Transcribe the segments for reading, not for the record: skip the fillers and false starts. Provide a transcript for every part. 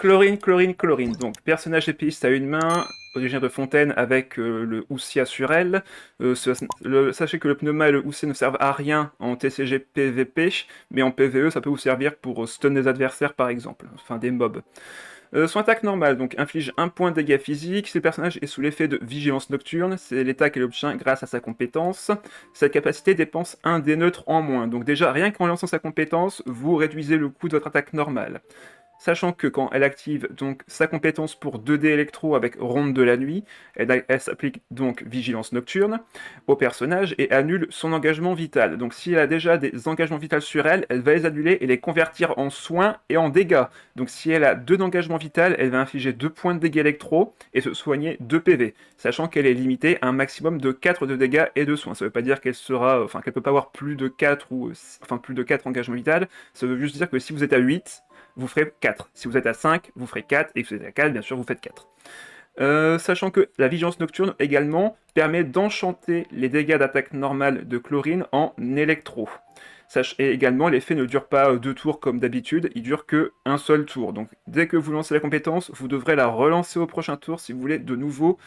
Chlorine, chlorine, chlorine. Donc, personnage épéiste à une main, originaire de Fontaine avec le Houssia sur elle. Sachez que le pneuma et le Houssia ne servent à rien en TCG PVP, mais en PVE, ça peut vous servir pour stun des adversaires, par exemple, enfin des mobs. Son attaque normale, donc, inflige 1 point de dégâts physiques. Si le personnage est sous l'effet de vigilance nocturne, c'est l'état qu'elle obtient grâce à sa compétence. Cette capacité dépense un dé neutre en moins. Donc déjà, rien qu'en lançant sa compétence, vous réduisez le coût de votre attaque normale. Sachant que quand elle active donc sa compétence pour 2D électro avec Ronde de la nuit, elle s'applique donc Vigilance nocturne au personnage et annule son engagement vital. Donc si elle a déjà des engagements vitaux sur elle, elle va les annuler et les convertir en soins et en dégâts. Donc si elle a 2 d'engagement vital, elle va infliger 2 points de dégâts électro et se soigner 2 PV, sachant qu'elle est limitée à un maximum de 4 de dégâts et de soins. Ça veut pas dire qu'elle sera, enfin qu'elle peut pas avoir plus de 4 ou enfin plus de 4 engagements vitaux, ça veut juste dire que si vous êtes à 8, vous ferez 4. Si vous êtes à 5, vous ferez 4, et si vous êtes à 4, bien sûr, vous faites 4. Sachant que la vigilance nocturne également permet d'enchanter les dégâts d'attaque normale de chlorine en électro. Et également, l'effet ne dure pas 2 tours comme d'habitude, il dure que un seul tour. Donc dès que vous lancez la compétence, vous devrez la relancer au prochain tour si vous voulez de nouveau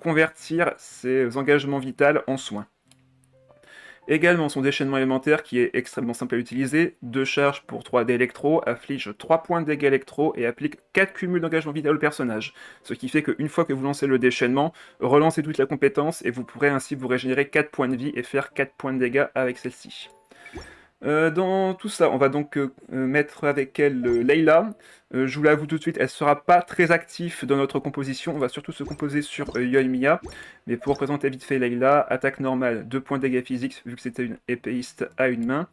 convertir ces engagements vitaux en soins. Également, son déchaînement élémentaire, qui est extrêmement simple à utiliser, 2 charges pour 3 d'électro, afflige 3 points de dégâts électro et applique 4 cumuls d'engagement vital au personnage. Ce qui fait qu'une fois que vous lancez le déchaînement, relancez toute la compétence et vous pourrez ainsi vous régénérer 4 points de vie et faire 4 points de dégâts avec celle-ci. Dans tout ça, on va donc mettre avec elle Layla. Je vous l'avoue tout de suite, elle sera pas très active dans notre composition. On va surtout se composer sur Yoimiya. Mais pour présenter vite fait Layla, attaque normale, 2 points de dégâts physiques, vu que c'était une épéiste à une main.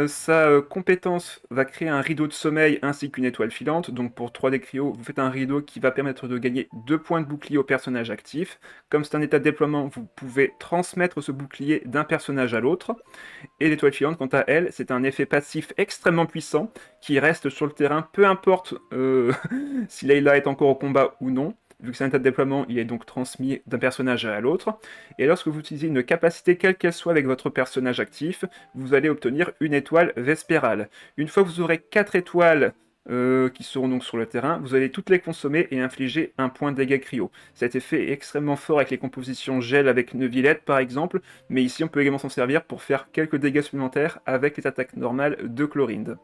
Sa compétence va créer un rideau de sommeil ainsi qu'une étoile filante. Donc pour 3 des cryos, vous faites un rideau qui va permettre de gagner 2 points de bouclier au personnage actif. Comme c'est un état de déploiement, vous pouvez transmettre ce bouclier d'un personnage à l'autre. Et l'étoile filante, quant à elle, c'est un effet passif extrêmement puissant qui reste sur le terrain, peu importe si Layla est encore au combat ou non. Vu que c'est un état de déploiement, il est donc transmis d'un personnage à l'autre. Et lorsque vous utilisez une capacité, quelle qu'elle soit, avec votre personnage actif, vous allez obtenir une étoile vespérale. Une fois que vous aurez 4 étoiles qui seront donc sur le terrain, vous allez toutes les consommer et infliger un point de dégâts cryo. Cet effet est extrêmement fort avec les compositions gel avec Neuvillette par exemple, mais ici on peut également s'en servir pour faire quelques dégâts supplémentaires avec les attaques normales de Chlorinde.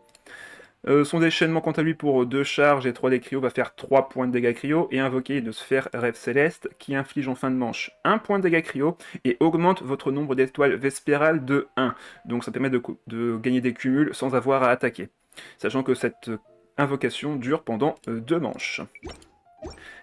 Son déchaînement, quant à lui, pour 2 charges et 3 des cryo, va faire 3 points de dégâts cryo et invoquer une sphère rêve céleste qui inflige en fin de manche 1 point de dégâts cryo et augmente votre nombre d'étoiles vespérales de 1. Donc ça permet de gagner des cumuls sans avoir à attaquer. Sachant que cette invocation dure pendant 2 manches.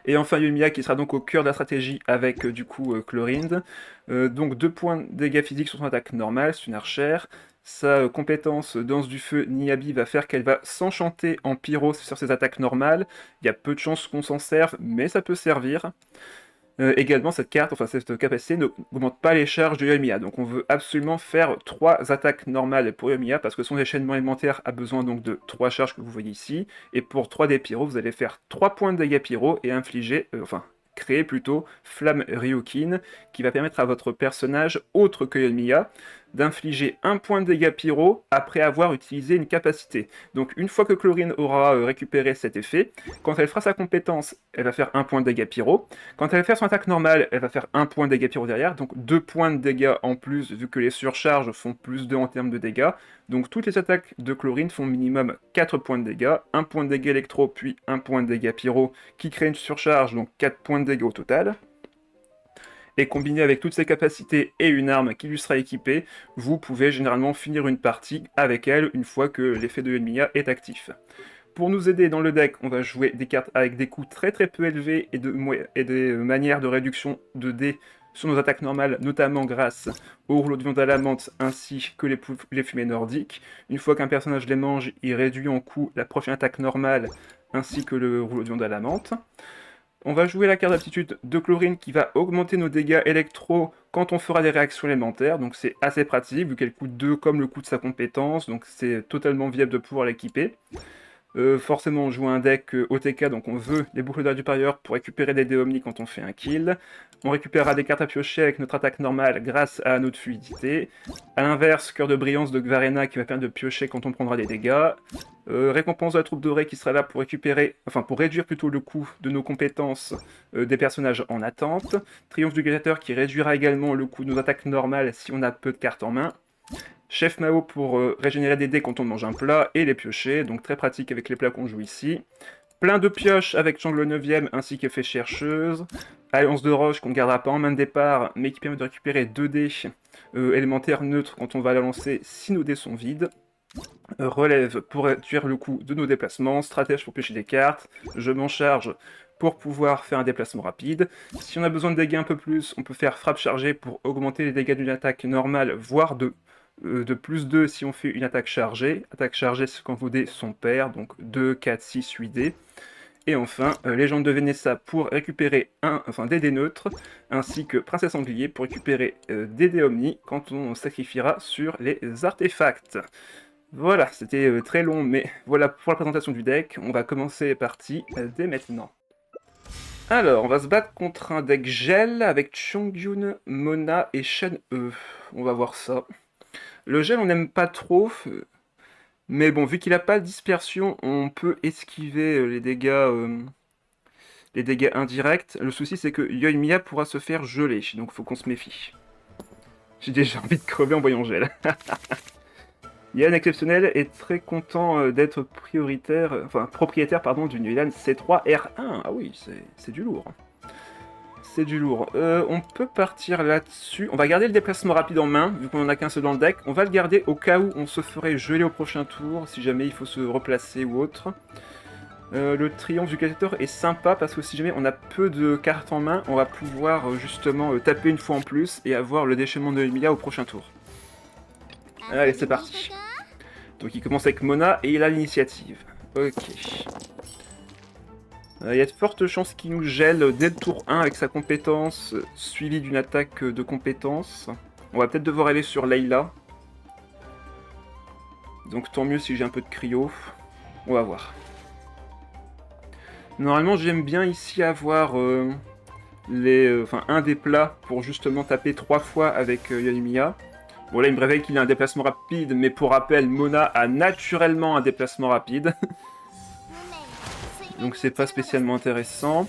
Et enfin Yoimiya qui sera donc au cœur de la stratégie avec du coup Chlorinde. Donc 2 points de dégâts physiques sur son attaque normale, c'est une archère. Sa compétence Danse du Feu Niabi va faire qu'elle va s'enchanter en pyro sur ses attaques normales. Il y a peu de chances qu'on s'en serve, mais ça peut servir. Également, cette carte, enfin cette capacité, n'augmente pas les charges de Yoimiya. Donc on veut absolument faire 3 attaques normales pour Yoimiya, parce que son déchaînement élémentaire a besoin donc de 3 charges que vous voyez ici. Et pour 3 des pyro, vous allez faire 3 points de dégâts pyro et infliger, créer plutôt Flamme Ryukin, qui va permettre à votre personnage, autre que Yoimiya, d'infliger 1 point de dégâts pyro après avoir utilisé une capacité. Donc une fois que Chlorine aura récupéré cet effet, quand elle fera sa compétence, elle va faire 1 point de dégâts pyro. Quand elle va faire son attaque normale, elle va faire 1 point de dégâts pyro derrière, donc 2 points de dégâts en plus, vu que les surcharges font plus 2 en termes de dégâts. Donc toutes les attaques de Chlorine font minimum 4 points de dégâts, 1 point de dégâts électro, puis 1 point de dégâts pyro, qui crée une surcharge, donc 4 points de dégâts au total. Et combiné avec toutes ses capacités et une arme qui lui sera équipée, vous pouvez généralement finir une partie avec elle une fois que l'effet de Yoimiya est actif. Pour nous aider dans le deck, on va jouer des cartes avec des coûts très peu élevés et des manières de réduction de dés sur nos attaques normales, notamment grâce au rouleau de viande à la menthe ainsi que les fumées nordiques. Une fois qu'un personnage les mange, il réduit en coût la prochaine attaque normale ainsi que le rouleau de viande à la menthe. On va jouer la carte d'aptitude de Chlorine qui va augmenter nos dégâts électro quand on fera des réactions élémentaires, donc c'est assez pratique vu qu'elle coûte 2 comme le coût de sa compétence, donc c'est totalement viable de pouvoir l'équiper. Forcément, on joue un deck OTK, donc on veut les boucles d'air supérieures pour récupérer des dés Omni quand on fait un kill. On récupérera des cartes à piocher avec notre attaque normale grâce à notre fluidité. A l'inverse, cœur de brillance de Gvarena qui va permettre de piocher quand on prendra des dégâts. Récompense de la troupe dorée qui sera là pour récupérer, enfin pour réduire plutôt le coût de nos compétences des personnages en attente. Triomphe du gladiateur qui réduira également le coût de nos attaques normales si on a peu de cartes en main. Chef Mao pour régénérer des dés quand on mange un plat et les piocher, donc très pratique avec les plats qu'on joue ici. Plein de pioches avec Changle 9ème ainsi qu'effet chercheuse. Alliance de roche qu'on ne gardera pas en main de départ, mais qui permet de récupérer 2 dés élémentaires neutres quand on va la lancer si nos dés sont vides. Relève pour réduire le coût de nos déplacements. Stratège pour piocher des cartes. Je m'en charge pour pouvoir faire un déplacement rapide. Si on a besoin de dégâts un peu plus, on peut faire frappe chargée pour augmenter les dégâts d'une attaque normale, voire de plus 2 si on fait une attaque chargée. Attaque chargée, c'est quand vos dés sont pairs, donc 2, 4, 6, 8 dés. Et enfin, Légende de Vénessa pour récupérer des dés neutres, ainsi que Princesse Sanglier pour récupérer des dés Omni quand on sacrifiera sur les artefacts. Voilà, c'était très long, mais voilà pour la présentation du deck. On va commencer les parties dès maintenant. Alors, on va se battre contre un deck gel avec Chongyun, Mona et Shen-E. On va voir ça. Le gel, on n'aime pas trop, mais bon, vu qu'il n'a pas de dispersion, on peut esquiver les dégâts indirects. Le souci, c'est que Yoimiya pourra se faire geler, donc faut qu'on se méfie. J'ai déjà envie de crever en voyant gel. Yann Exceptionnel est très content d'être propriétaire d'une Yulan C3R1. Ah oui, c'est du lourd. C'est du lourd. On peut partir là-dessus. On va garder le déplacement rapide en main, vu qu'on en a qu'un seul dans le deck. On va le garder au cas où on se ferait geler au prochain tour, si jamais il faut se replacer ou autre. Le triomphe du gladiateur est sympa, parce que si jamais on a peu de cartes en main, on va pouvoir justement taper une fois en plus et avoir le déchaînement de Emilia au prochain tour. Allez, c'est parti. Donc il commence avec Mona et il a l'initiative. Ok. Il y a de fortes chances qu'il nous gèle dès le tour 1 avec sa compétence, suivie d'une attaque de compétence. On va peut-être devoir aller sur Layla. Donc tant mieux si j'ai un peu de cryo. On va voir. Normalement j'aime bien ici avoir un des plats pour justement taper 3 fois avec Yoimiya. Bon là il me réveille qu'il a un déplacement rapide, mais pour rappel, Mona a naturellement un déplacement rapide. Donc c'est pas spécialement intéressant.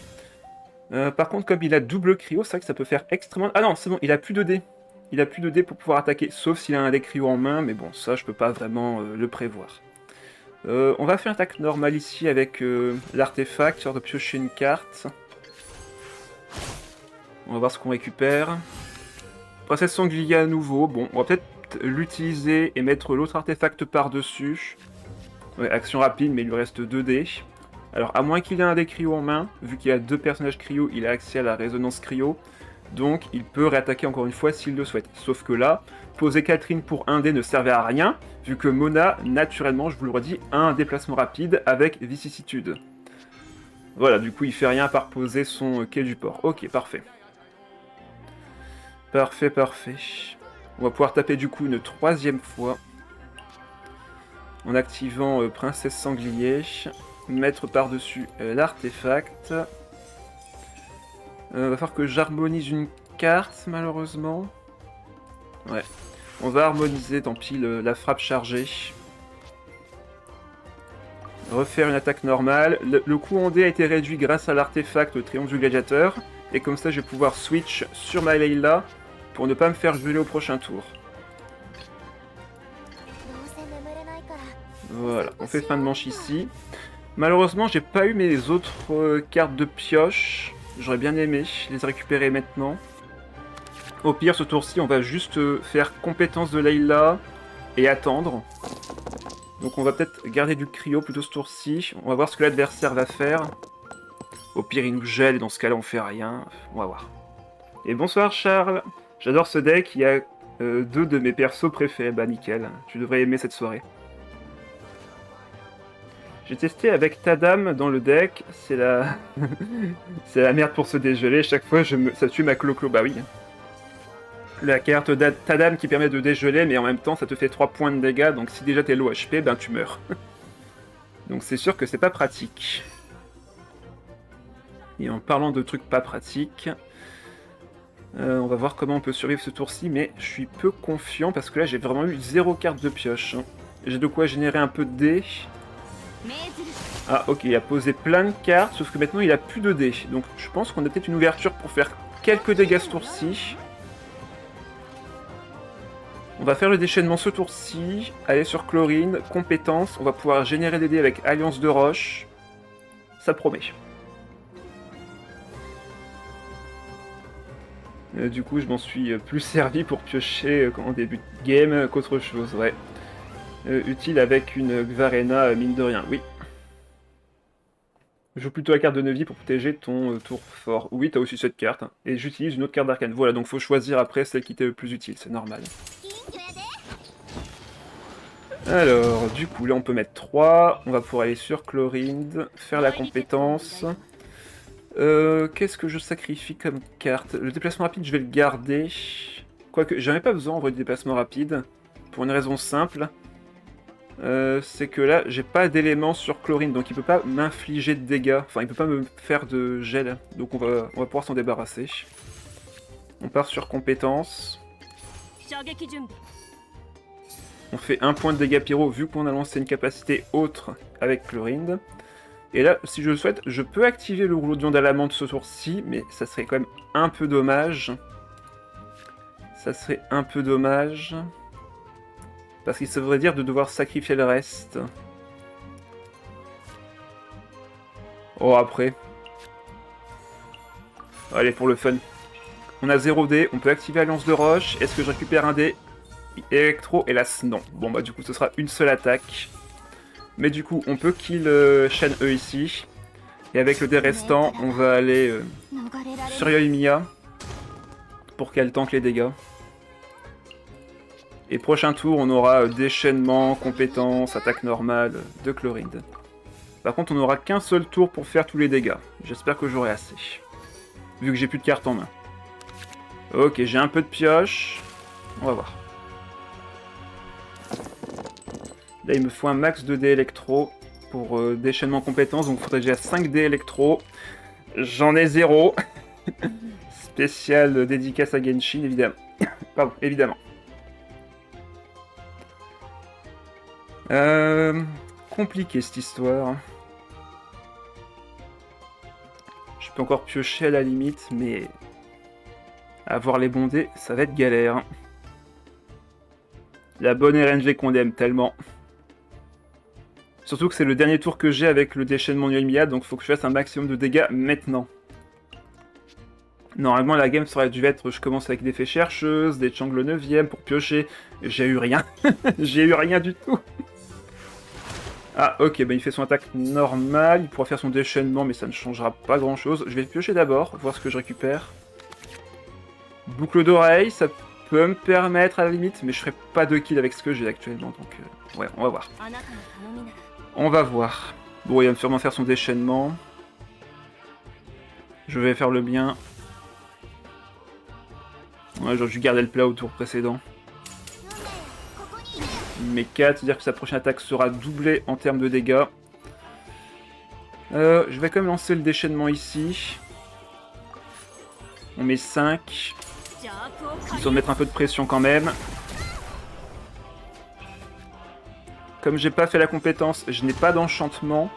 Par contre, comme il a double cryo, c'est vrai que ça peut faire extrêmement... Ah non, c'est bon, il a plus de dés. Il a plus de dés pour pouvoir attaquer, sauf s'il a un dé cryo en main, mais bon, ça je peux pas vraiment le prévoir. On va faire une attaque normale ici avec l'artefact, histoire de piocher une carte. On va voir ce qu'on récupère. Princesse Sanglier à nouveau. Bon, on va peut-être l'utiliser et mettre l'autre artefact par-dessus. Ouais, action rapide, mais il lui reste 2 dés. Alors, à moins qu'il ait un dé cryo en main, vu qu'il a 2 personnages cryo, il a accès à la résonance cryo. Donc, il peut réattaquer encore une fois s'il le souhaite. Sauf que là, poser Catherine pour 1 dé ne servait à rien, vu que Mona, naturellement, je vous le redis, a un déplacement rapide avec vicissitude. Voilà, du coup, il fait rien à part poser son quai du port. Ok, parfait. Parfait, parfait. On va pouvoir taper du coup une 3e fois. En activant Princesse Sanglier. Mettre par-dessus l'artefact. Va falloir que j'harmonise une carte, malheureusement. Ouais. On va harmoniser, tant pis, la frappe chargée. Refaire une attaque normale. Le coût en dé a été réduit grâce à l'artefact Triomphe du Gladiateur. Et comme ça, je vais pouvoir switch sur ma Layla pour ne pas me faire geler au prochain tour. Voilà, on fait fin de manche ici. Malheureusement, j'ai pas eu mes autres cartes de pioche. J'aurais bien aimé les récupérer maintenant. Au pire, ce tour-ci, on va juste faire compétence de Layla et attendre. Donc on va peut-être garder du cryo plutôt ce tour-ci. On va voir ce que l'adversaire va faire. Au pire, il nous gèle et dans ce cas-là, on fait rien. On va voir. Et bonsoir Charles. J'adore ce deck, il y a 2 de mes persos préférés. Bah nickel, tu devrais aimer cette soirée. J'ai testé avec Tadam dans le deck, c'est la... c'est la merde pour se dégeler, chaque fois ça tue ma Clo-Clo, bah oui. La carte Tadam qui permet de dégeler, mais en même temps ça te fait 3 points de dégâts, donc si déjà t'es low HP, ben tu meurs. Donc c'est sûr que c'est pas pratique. Et en parlant de trucs pas pratiques, on va voir comment on peut survivre ce tour-ci, mais je suis peu confiant parce que là j'ai vraiment eu 0 carte de pioche. J'ai de quoi générer un peu de dés. Ah ok, il a posé plein de cartes, sauf que maintenant il a plus de dés. Donc je pense qu'on a peut-être une ouverture pour faire quelques dégâts ce tour-ci. On va faire le déchaînement ce tour-ci, aller sur Chlorine, compétence, on va pouvoir générer des dés avec Alliance de Roche. Ça promet. Du coup, je m'en suis plus servi pour piocher en début de game qu'autre chose, ouais. Utile avec une Gvarena, mine de rien, oui. Joue plutôt la carte de Neuville pour protéger ton tour fort. Oui, t'as aussi cette carte. Hein. Et j'utilise une autre carte d'arcane. Voilà, donc faut choisir après celle qui t'est le plus utile, c'est normal. Alors, du coup, là on peut mettre 3. On va pouvoir aller sur Chlorinde, faire la compétence. Qu'est-ce que je sacrifie comme carte? Le déplacement rapide, je vais le garder. Quoique, j'en ai pas besoin en vrai du déplacement rapide. Pour une raison simple. C'est que là, j'ai pas d'éléments sur Chlorine, donc il peut pas m'infliger de dégâts. Enfin, il peut pas me faire de gel. Donc on va pouvoir s'en débarrasser. On part sur compétence. On fait 1 point de dégâts pyro vu qu'on a lancé une capacité autre avec Chlorinde. Et là, si je le souhaite, je peux activer le rouleau de viande à la menthe ce tour-ci, mais ça serait quand même un peu dommage. Ça serait un peu dommage. Parce qu'il se devrait dire de devoir sacrifier le reste. Oh, après. Allez, pour le fun. On a 0 dé, on peut activer Alliance de Roche. Est-ce que je récupère un dé? Électro, hélas, non. Bon, bah du coup, ce sera une seule attaque. Mais du coup, on peut kill Shen E ici. Et avec le dé restant, on va aller sur Yoimiya pour qu'elle tank les dégâts. Et prochain tour, on aura déchaînement, compétence, attaque normale de Chlorinde. Par contre, on n'aura qu'un seul tour pour faire tous les dégâts. J'espère que j'aurai assez. Vu que j'ai plus de cartes en main. Ok, j'ai un peu de pioche. On va voir. Là, il me faut un max de dés électro pour déchaînement compétence. Donc, il faudrait déjà 5 dés électro. J'en ai 0. Spécial dédicace à Genshin, évidemment. Pardon, évidemment. Compliqué cette histoire. Je peux encore piocher à la limite, mais avoir les bons dés, ça va être galère. La bonne RNG qu'on aime tellement. Surtout que c'est le dernier tour que j'ai avec le déchaînement de Yoimiya, donc faut que je fasse un maximum de dégâts maintenant. Normalement, la game ça aurait dû être, je commence avec des fées chercheuses, des Chang le 9ème pour piocher. J'ai eu rien. J'ai eu rien du tout. Ah, ok, bah il fait son attaque normale, il pourra faire son déchaînement, mais ça ne changera pas grand-chose. Je vais piocher d'abord, voir ce que je récupère. Boucle d'oreille, ça peut me permettre à la limite, mais je ferai pas de kill avec ce que j'ai actuellement, donc ouais, on va voir. On va voir. Bon, il va sûrement faire son déchaînement. Je vais faire le bien. Ouais, j'aurais dû garder le plat au tour précédent. Mais 4, c'est-à-dire que sa prochaine attaque sera doublée en termes de dégâts. Je vais quand même lancer le déchaînement ici. On met 5. Histoire de mettre un peu de pression quand même. Comme j'ai pas fait la compétence, je n'ai pas d'enchantement.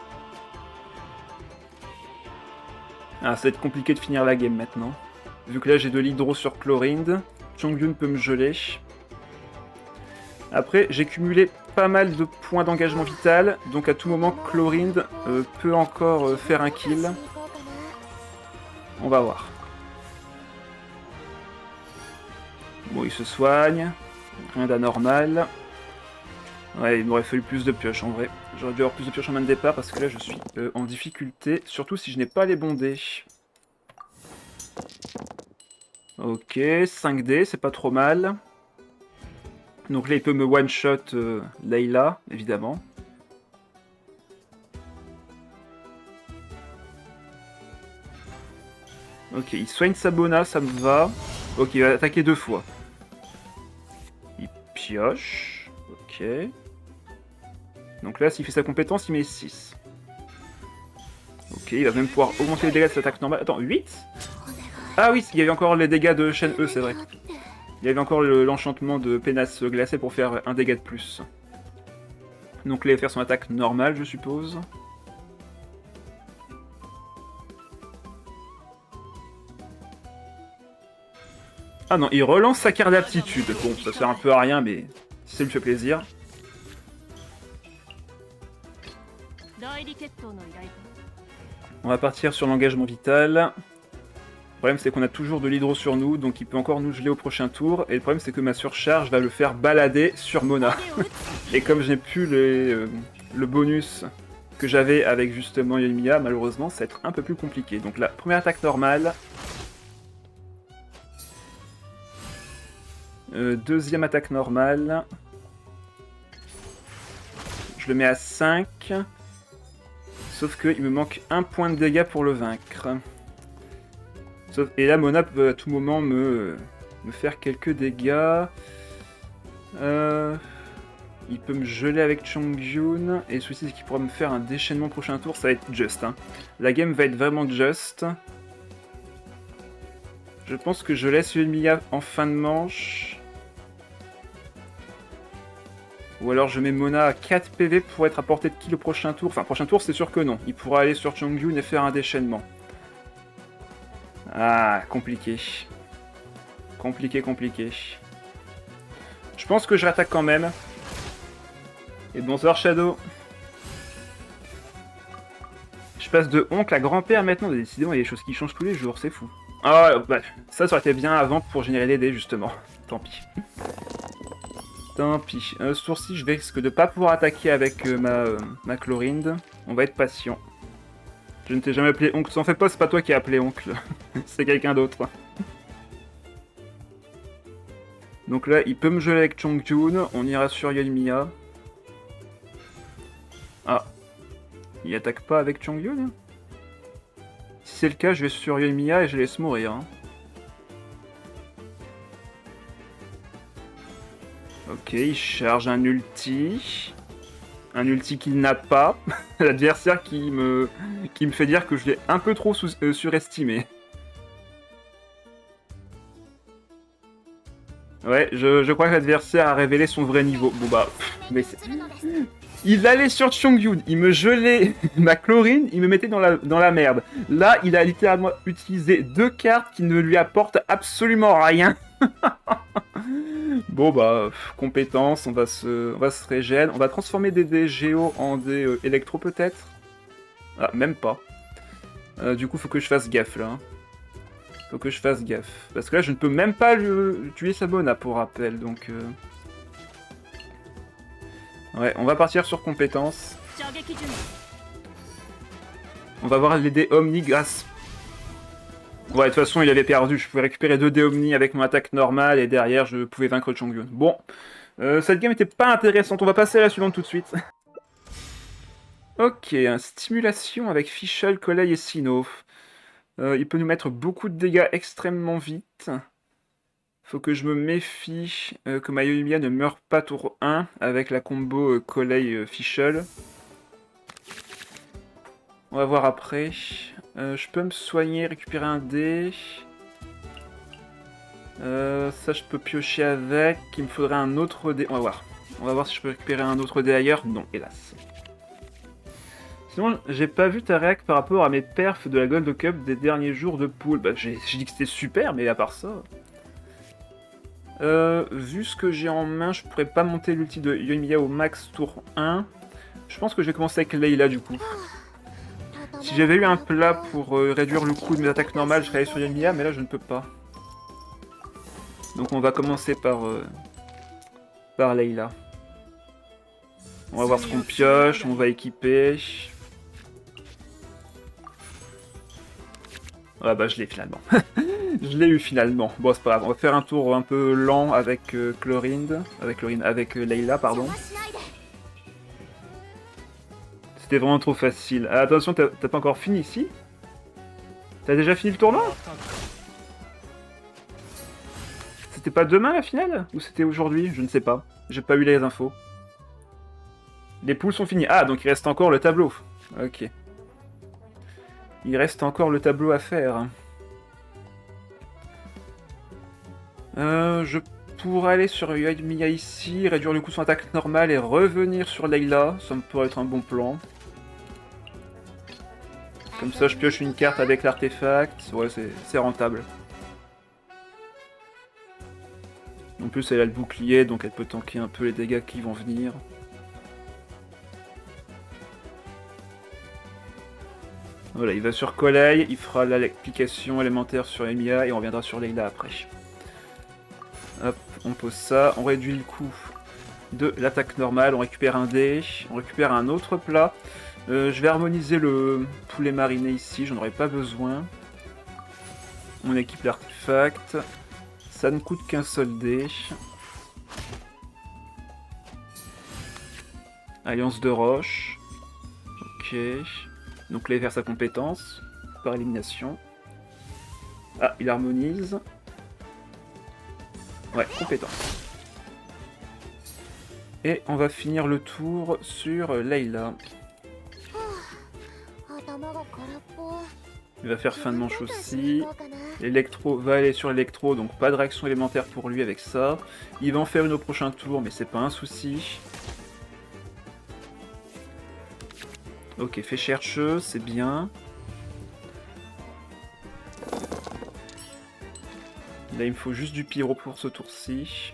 Ah, ça va être compliqué de finir la game maintenant. Vu que là j'ai de l'hydro sur Chlorinde. Chongyun peut me geler. Après, j'ai cumulé pas mal de points d'engagement vital, donc à tout moment, Chlorinde peut encore faire un kill. On va voir. Bon, il se soigne. Rien d'anormal. Ouais, il m'aurait fallu plus de pioches en vrai. J'aurais dû avoir plus de pioches en main de départ parce que là je suis en difficulté, surtout si je n'ai pas les bons dés. Ok, 5 dés, c'est pas trop mal. Donc là, il peut me one-shot Layla, évidemment. Ok, il soigne Sabona, ça me va. Ok, il va attaquer 2 fois. Il pioche. Ok. Donc là, s'il fait sa compétence, il met 6. Ok, il va même pouvoir augmenter les dégâts de cette attaque normale. Attends, 8? Ah oui, il y avait encore les dégâts de chaîne E, c'est vrai. Il y avait encore l'enchantement de Pénasse glacée pour faire un dégât de plus. Donc là, il va faire son attaque normale, je suppose. Ah non, il relance sa carte d'aptitude. Bon, ça sert un peu à rien, mais ça lui fait plaisir. On va partir sur l'engagement vital. Le problème, c'est qu'on a toujours de l'hydro sur nous, donc il peut encore nous geler au prochain tour. Et le problème, c'est que ma surcharge va le faire balader sur Mona. Et comme je n'ai plus le bonus que j'avais avec justement Yoimiya, malheureusement, ça va être un peu plus compliqué. Donc la première attaque normale. Deuxième attaque normale. Je le mets à 5. Sauf qu'il me manque un point de dégâts pour le vaincre. Et là, Mona peut à tout moment me faire quelques dégâts. Il peut me geler avec Chongyun. Et le souci, c'est qu'il pourra me faire un déchaînement prochain tour. Ça va être juste. Hein. La game va être vraiment juste. Je pense que je laisse Yoimiya en fin de manche. Ou alors je mets Mona à 4 PV pour être à portée de kill au prochain tour. Enfin, prochain tour, c'est sûr que non. Il pourra aller sur Chongyun et faire un déchaînement. Ah, compliqué. Compliqué. Je pense que je rattaque quand même. Et bonsoir Shadow. Je passe de oncle à grand-père maintenant. Décidément, il y a des choses qui changent tous les jours, c'est fou. Ah, bah, ça aurait été bien avant pour générer des dés, justement. Tant pis. Tant pis. Ce tour-ci, je risque de pas pouvoir attaquer avec ma Chlorinde. On va être patient. Je ne t'ai jamais appelé oncle. T'en fais pas, c'est pas toi qui as appelé oncle. C'est quelqu'un d'autre. Donc là, il peut me geler avec Chongyun. On ira sur Yoimiya. Ah. Il attaque pas avec Chongyun? Si c'est le cas, je vais sur Yoimiya et je laisse mourir. Hein. Ok, il charge un ulti. Un ulti qu'il n'a pas. L'adversaire qui me fait dire que je l'ai un peu trop surestimé. Ouais, je crois que l'adversaire a révélé son vrai niveau. Bon bah, mais c'est... Il allait sur Chongyun, il me gelait ma Chlorine, il me mettait dans la merde. Là, il a littéralement utilisé 2 cartes qui ne lui apportent absolument rien. Bon bah, compétence, on va se régène. On va transformer des dés géo en des électro peut-être. Ah, même pas. Du coup, faut que je fasse gaffe là. Faut que je fasse gaffe. Parce que là, je ne peux même pas tuer sa Mona pour rappel, donc... Ouais, on va partir sur compétence. On va voir les dés Omni grâce... Ouais, de toute façon, il avait perdu. Je pouvais récupérer 2 dés Omni avec mon attaque normale, et derrière, je pouvais vaincre Chongyun. Bon, cette game était pas intéressante. On va passer à la suivante tout de suite. Ok, stimulation avec Fischl, Collei et Sinnoh. Il peut nous mettre beaucoup de dégâts extrêmement vite. Faut que je me méfie que ma Yoimiya ne meure pas tour 1 avec la combo Collei-Fischl. On va voir après. Je peux me soigner, récupérer un dé. Ça, je peux piocher avec. Il me faudrait un autre dé. On va voir. On va voir si je peux récupérer un autre dé ailleurs. Non, hélas. Sinon, j'ai pas vu ta réac par rapport à mes perfs de la Gold Cup des derniers jours de pool. Bah, j'ai dit que c'était super, mais à part ça... vu ce que j'ai en main, je pourrais pas monter l'ulti de Yoimiya au max tour 1. Je pense que je vais commencer avec Layla du coup. Si j'avais eu un plat pour réduire le coût de mes attaques normales, je serais allé sur Yoimiya, mais là je ne peux pas. Donc on va commencer par Layla. On va voir ce qu'on pioche, on va équiper. Ah bah je l'ai finalement. Je l'ai eu finalement. Bon c'est pas grave, on va faire un tour un peu lent avec Chlorinde. Avec Layla, pardon. C'était vraiment trop facile. Ah, attention, t'as pas encore fini ici? T'as déjà fini le tournoi? C'était pas demain la finale? Ou c'était aujourd'hui? Je ne sais pas. J'ai pas eu les infos. Les poules sont finies. Ah, donc il reste encore le tableau. Ok. Il reste encore le tableau à faire. Je pourrais aller sur Yoimiya ici, réduire le coup de son attaque normale et revenir sur Layla. Ça me pourrait être un bon plan. Comme ça, je pioche une carte avec l'artefact. Ouais, c'est rentable. En plus, elle a le bouclier, donc elle peut tanker un peu les dégâts qui vont venir. Voilà, il va sur Kolei, il fera l'application élémentaire sur Emiya et on reviendra sur Layla après. Hop, on pose ça, on réduit le coût de l'attaque normale, on récupère un dé, on récupère un autre plat. Je vais harmoniser le poulet mariné ici, j'en aurais pas besoin. On équipe l'artefact. Ça ne coûte qu'un seul dé. Alliance de roche. Ok. Donc là, il va faire sa compétence par élimination. Ah, il harmonise. Ouais, compétence. Et on va finir le tour sur Layla. Il va faire fin de manche aussi. L'électro va aller sur l'électro, donc pas de réaction élémentaire pour lui avec ça. Il va en faire une au prochain tour, mais c'est pas un souci. Ok, fait chercheuse, c'est bien. Là, il me faut juste du pyro pour ce tour-ci.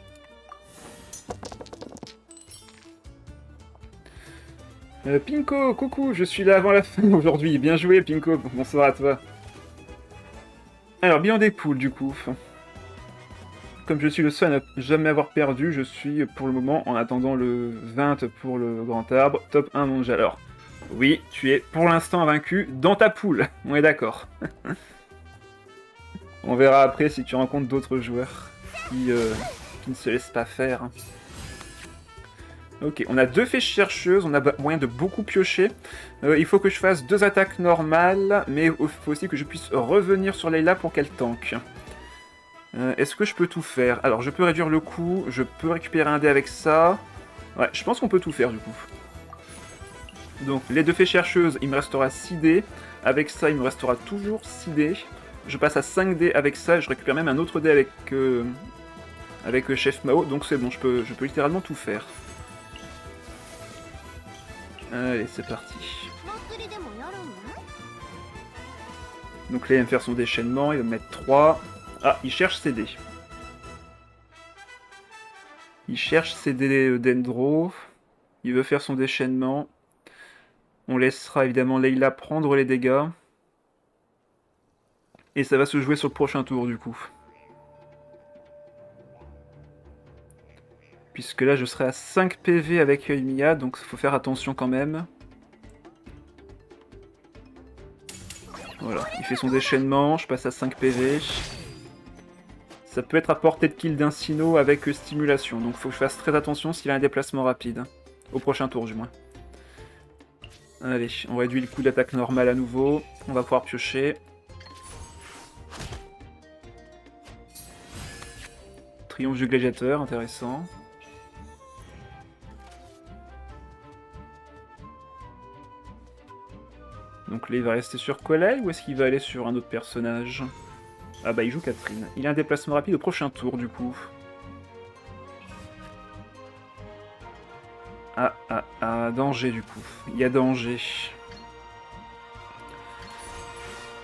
Pinko, coucou, je suis là avant la fin aujourd'hui. Bien joué, Pinko, bonsoir à toi. Alors, bilan des poules, du coup. Comme je suis le seul à ne jamais avoir perdu, je suis pour le moment, en attendant le 20 pour le grand arbre, top 1 mondial. Alors, oui, tu es pour l'instant vaincu dans ta poule, on est d'accord. On verra après si tu rencontres d'autres joueurs qui ne se laissent pas faire. Ok, on a 2 flèches chercheuses, on a moyen de beaucoup piocher. Il faut que je fasse 2 attaques normales, mais il faut aussi que je puisse revenir sur Layla pour qu'elle tank. Est-ce que je peux tout faire? Alors, je peux réduire le coût, je peux récupérer un dé avec ça. Ouais, je pense qu'on peut tout faire, du coup. Donc, les 2 flèches chercheuses, il me restera 6 dés. Avec ça, il me restera toujours 6 dés. Je passe à 5 dés avec ça, et je récupère même un autre dé avec Chef Mao. Donc c'est bon, je peux littéralement tout faire. Allez, c'est parti. Donc là, il va me faire son déchaînement, il va me mettre 3. Ah, il cherche ses dés. Il cherche ses dés Dendro. Il veut faire son déchaînement. On laissera évidemment Layla prendre les dégâts. Et ça va se jouer sur le prochain tour, du coup. Puisque là, je serai à 5 PV avec Yoimiya, donc il faut faire attention quand même. Voilà, il fait son déchaînement, je passe à 5 PV. Ça peut être à portée de kill d'un Sino avec stimulation, donc il faut que je fasse très attention s'il a un déplacement rapide. Au prochain tour, du moins. Allez, on réduit le coût d'attaque normale à nouveau. On va pouvoir piocher. Triomphe du gladiateur, intéressant. Donc là, il va rester sur Kolei ou est-ce qu'il va aller sur un autre personnage? Ah bah, il joue Catherine. Il a un déplacement rapide au prochain tour, du coup. Danger, du coup. Il y a danger.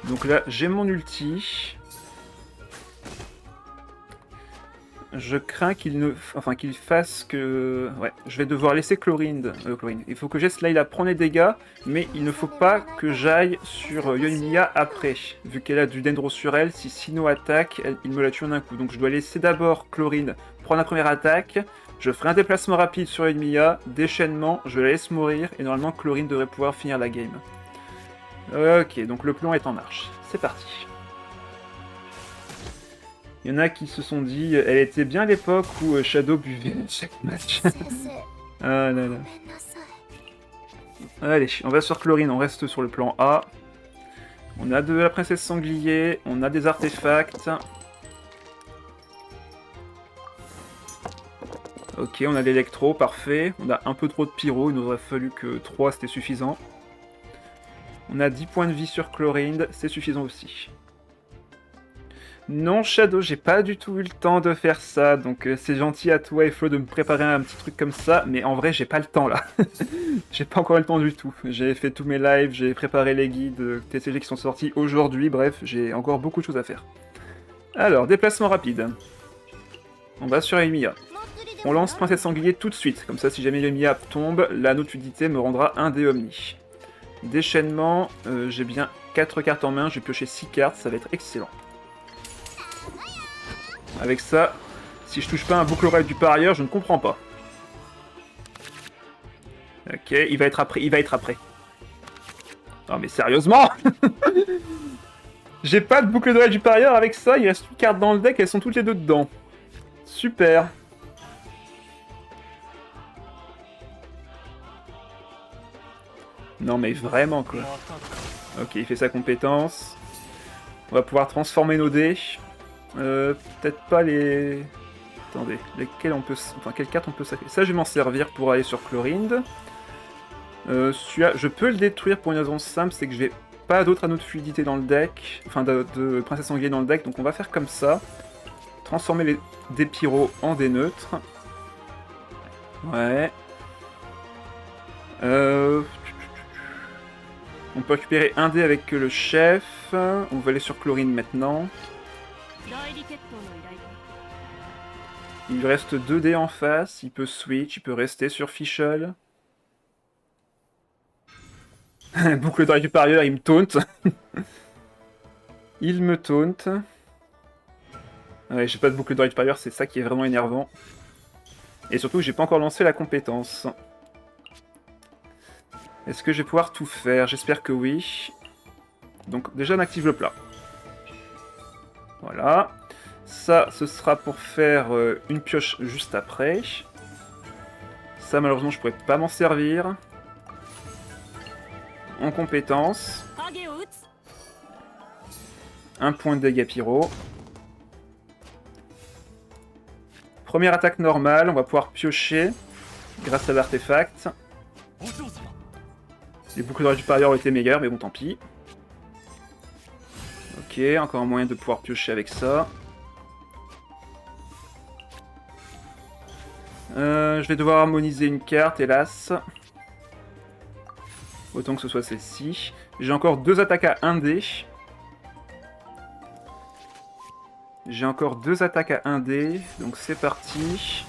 Donc là, j'ai mon ulti. Je crains qu'il fasse que... Ouais, je vais devoir laisser Chlorine. Il faut que je laisse Layla prendre les dégâts, mais il ne faut pas que j'aille sur Yoimiya après. Vu qu'elle a du Dendro sur elle, si Sino attaque, il me la tue en un coup. Donc je dois laisser d'abord Chlorine prendre la première attaque. Je ferai un déplacement rapide sur Yoimiya, déchaînement, je la laisse mourir, et normalement Chlorine devrait pouvoir finir la game. Ok, donc le plan est en marche. C'est parti. Il y en a qui se sont dit, elle était bien l'époque où Shadow buvait chaque match. Ah là là. Allez, on va sur Chlorine, on reste sur le plan A. On a de la princesse sanglier, on a des artefacts. Ok, on a l'électro, parfait. On a un peu trop de pyro, il nous aurait fallu que 3, c'était suffisant. On a 10 points de vie sur Chlorinde, c'est suffisant aussi. Non, Shadow, j'ai pas du tout eu le temps de faire ça, donc c'est gentil à toi et Flo de me préparer un petit truc comme ça, mais en vrai, j'ai pas le temps là. J'ai pas encore eu le temps du tout. J'ai fait tous mes lives, j'ai préparé les guides TCG qui sont sortis aujourd'hui, bref, j'ai encore beaucoup de choses à faire. Alors, déplacement rapide. On va sur Emiya. On lance Princesse Sanglier tout de suite, comme ça si jamais Emiya tombe, l'anneau d'utilité me rendra un dé Omni. Déchaînement, j'ai bien 4 cartes en main, je vais piocher 6 cartes, ça va être excellent. Avec ça, si je touche pas un boucle oreille du parieur, je ne comprends pas. Ok, il va être après, il va être après. Non mais sérieusement. J'ai pas de boucle d'oreille du parieur avec ça, il reste une carte dans le deck, elles sont toutes les deux dedans. Super. Non mais vraiment quoi. Ok, il fait sa compétence. On va pouvoir transformer nos dés. Peut-être pas les... Attendez, lesquelles on peut... Enfin, quelle carte on peut sacrifier? Ça, je vais m'en servir pour aller sur Chlorinde. Je peux le détruire pour une raison simple, c'est que je vais pas d'autres anneaux de fluidité dans le deck. Enfin, de Princesse Sanglier dans le deck, donc on va faire comme ça. Transformer des pyros en des neutres. Ouais. On peut récupérer un dé avec le chef. On va aller sur Chlorinde maintenant. Il lui reste 2 dés en face. Il peut switch, il peut rester sur Fischl. Boucle d'oreille du parieur, il me taunte. Il me taunte. Ouais, j'ai pas de boucle d'oreille du parieur, c'est ça qui est vraiment énervant. Et surtout, j'ai pas encore lancé la compétence. Est-ce que je vais pouvoir tout faire? J'espère que oui. Donc déjà, on active le plat. Voilà. Ça, ce sera pour faire une pioche juste après. Ça, malheureusement, je pourrais pas m'en servir. En compétence. Un point de dégâts pyro. Première attaque normale, on va pouvoir piocher grâce à l'artefact. Les boucles d'oreille du parieur ont été meilleures, mais bon, tant pis. Ok, encore un moyen de pouvoir piocher avec ça. Je vais devoir harmoniser une carte, hélas. Autant que ce soit celle-ci. J'ai encore 2 attaques à 1 dé. J'ai encore 2 attaques à 1 dé, donc c'est parti.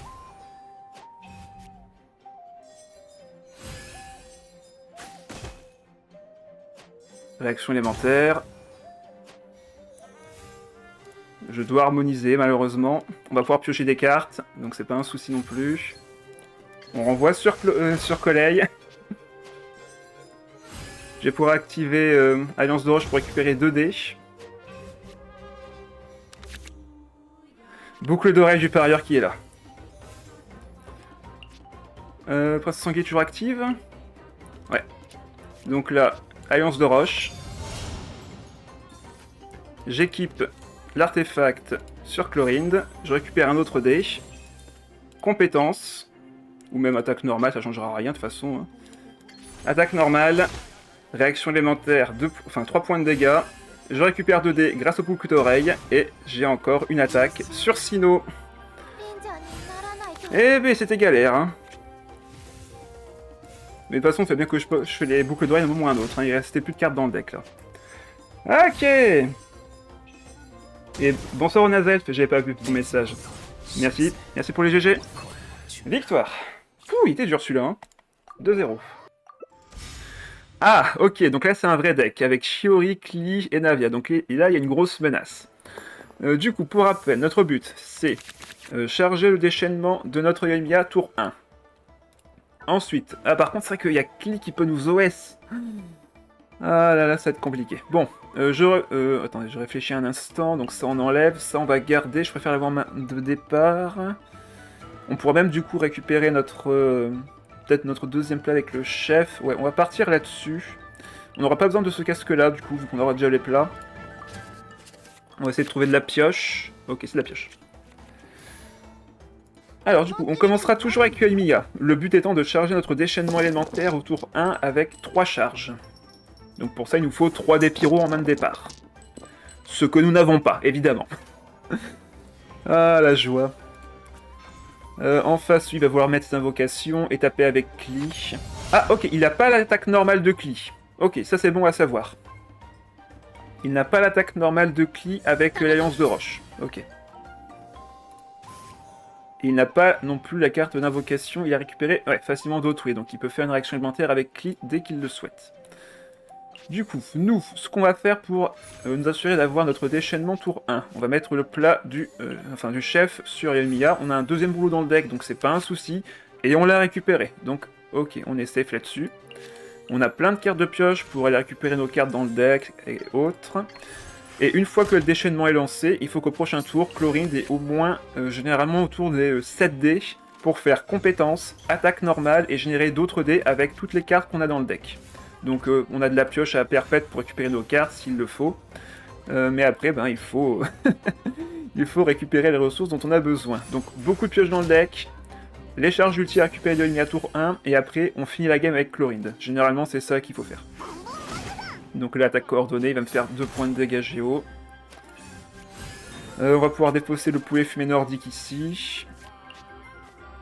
Réaction élémentaire. Je dois harmoniser, malheureusement. On va pouvoir piocher des cartes, donc c'est pas un souci non plus. On renvoie sur Collei. Je vais pouvoir activer Alliance de Roche pour récupérer 2 dés. Boucle d'oreille du parieur qui est là. Princesse Sanglier toujours active. Ouais. Donc là, Alliance de Roche. J'équipe l'artefact sur Chlorinde. Je récupère un autre dé. Compétence. Ou même attaque normale, ça changera rien de toute façon. Hein. Attaque normale. Réaction élémentaire, 3 points de dégâts. Je récupère 2 dés grâce au boucle d'oreille. Et j'ai encore une attaque sur Sinnoh. Eh ben c'était galère. Hein. Mais de toute façon, il fait bien que je fais les boucles d'oreille à un moment ou à un autre. Hein. Il restait plus de cartes dans le deck là. Ok. Et bonsoir au Nazel, j'avais pas vu ton message. Merci, merci pour les GG. Victoire. Pouh, il était dur celui-là. Hein. 2-0. Ah, ok, donc là c'est un vrai deck, avec Shiori, Klee et Navia. Donc là, il y a une grosse menace. Du coup, pour rappel, notre but, c'est charger le déchaînement de notre Yoimiya tour 1. Ensuite, par contre, c'est vrai qu'il y a Klee qui peut nous OS. Ah là là, ça va être compliqué. Bon, attendez, je réfléchis un instant. Donc ça, on enlève. Ça, on va garder. Je préfère l'avoir main de départ. On pourra même, du coup, récupérer notre... peut-être notre deuxième plat avec le chef. Ouais, on va partir là-dessus. On n'aura pas besoin de ce casque-là, du coup, vu qu'on aura déjà les plats. On va essayer de trouver de la pioche. Ok, c'est de la pioche. Alors du coup, on commencera toujours avec Yoimiya, le but étant de charger notre déchaînement élémentaire au tour 1 avec 3 charges. Donc pour ça, il nous faut 3 dés pyro en main de départ. Ce que nous n'avons pas, évidemment. Ah, la joie. En face, lui, il va vouloir mettre ses invocations et taper avec Kli. Ah, ok, il n'a pas l'attaque normale de Kli. Ok, ça c'est bon à savoir. Il n'a pas l'attaque normale de Kli avec l'Alliance de Roche. Ok. Et il n'a pas non plus la carte d'invocation, il a récupéré facilement d'autres, donc il peut faire une réaction élémentaire avec Kli dès qu'il le souhaite. Du coup, nous, ce qu'on va faire pour nous assurer d'avoir notre déchaînement tour 1, on va mettre le plat du chef sur Yoimiya. On a un deuxième boulot dans le deck, donc c'est pas un souci, et on l'a récupéré. Donc, ok, on est safe là-dessus. On a plein de cartes de pioche pour aller récupérer nos cartes dans le deck et autres. Et une fois que le déchaînement est lancé, il faut qu'au prochain tour, Chlorinde ait au moins, généralement autour des 7 dés, pour faire compétence, attaque normale et générer d'autres dés avec toutes les cartes qu'on a dans le deck. Donc on a de la pioche à perpète pour récupérer nos cartes s'il le faut. Mais après, ben, il faut... il faut récupérer les ressources dont on a besoin. Donc beaucoup de pioches dans le deck, les charges ulti à récupérer de Yoimiya tour 1, et après on finit la game avec Chlorinde. Généralement c'est ça qu'il faut faire. Donc l'attaque coordonnée, il va me faire 2 points de dégâts géo. On va pouvoir défausser le poulet fumé nordique ici.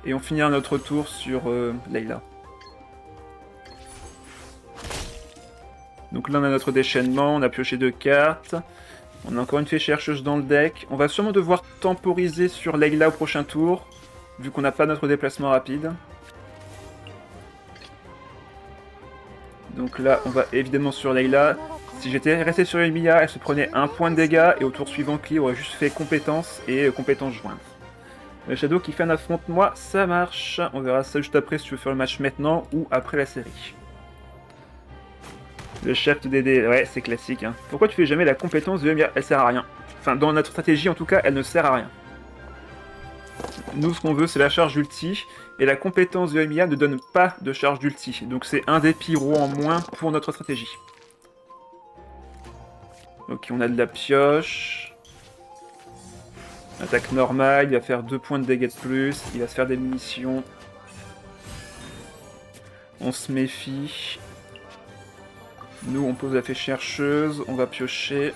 Et on finira notre tour sur Layla. Donc là on a notre déchaînement, on a pioché 2 cartes. On a encore une fée chercheuse dans le deck. On va sûrement devoir temporiser sur Layla au prochain tour, vu qu'on n'a pas notre déplacement rapide. Donc là, on va évidemment sur Layla. Si j'étais resté sur Yoimiya, elle se prenait 1 point de dégâts, et au tour suivant, Kli aurait juste fait compétence et compétence jointe. Shadow qui fait un affrontement, ça marche. On verra ça juste après si tu veux faire le match maintenant ou après la série. Le chef de DD, ouais, c'est classique. Hein. Pourquoi tu fais jamais la compétence de Yoimiya? Elle sert à rien. Enfin, dans notre stratégie, en tout cas, elle ne sert à rien. Nous, ce qu'on veut, c'est la charge ulti. Et la compétence de Yoimiya ne donne pas de charge d'ulti. Donc c'est un des pyros en moins pour notre stratégie. Ok, on a de la pioche. Attaque normale, il va faire 2 points de dégâts de plus. Il va se faire des munitions. On se méfie. Nous, on pose la fée chercheuse. On va piocher.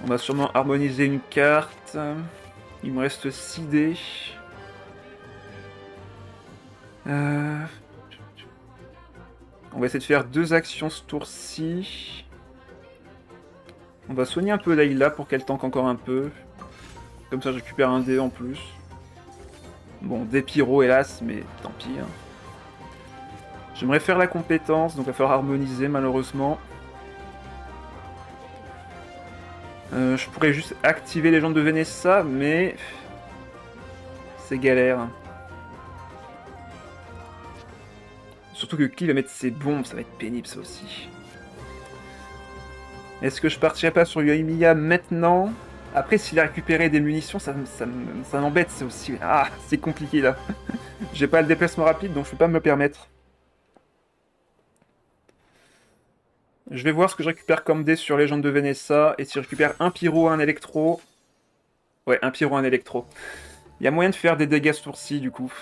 On va sûrement harmoniser une carte. Il me reste 6 dés. On va essayer de faire 2 actions ce tour-ci. On va soigner un peu Layla pour qu'elle tank encore un peu. Comme ça je récupère un dé en plus. Bon, des pyros hélas, mais tant pis. Hein. J'aimerais faire la compétence, donc il va falloir harmoniser malheureusement. Je pourrais juste activer les gens de Venessa, mais... c'est galère. Surtout que Kli va mettre ses bombes, ça va être pénible ça aussi. Est-ce que je partirais pas sur Yoimiya maintenant? Après, s'il a récupéré des munitions, ça m'embête ça aussi. Ah, c'est compliqué là. J'ai pas le déplacement rapide, donc je peux pas me le permettre. Je vais voir ce que je récupère comme dé sur Légende de Venessa, et si je récupère un pyro, un électro... Ouais, un pyro, un électro. Il y a moyen de faire des dégâts ce tour-ci, du coup.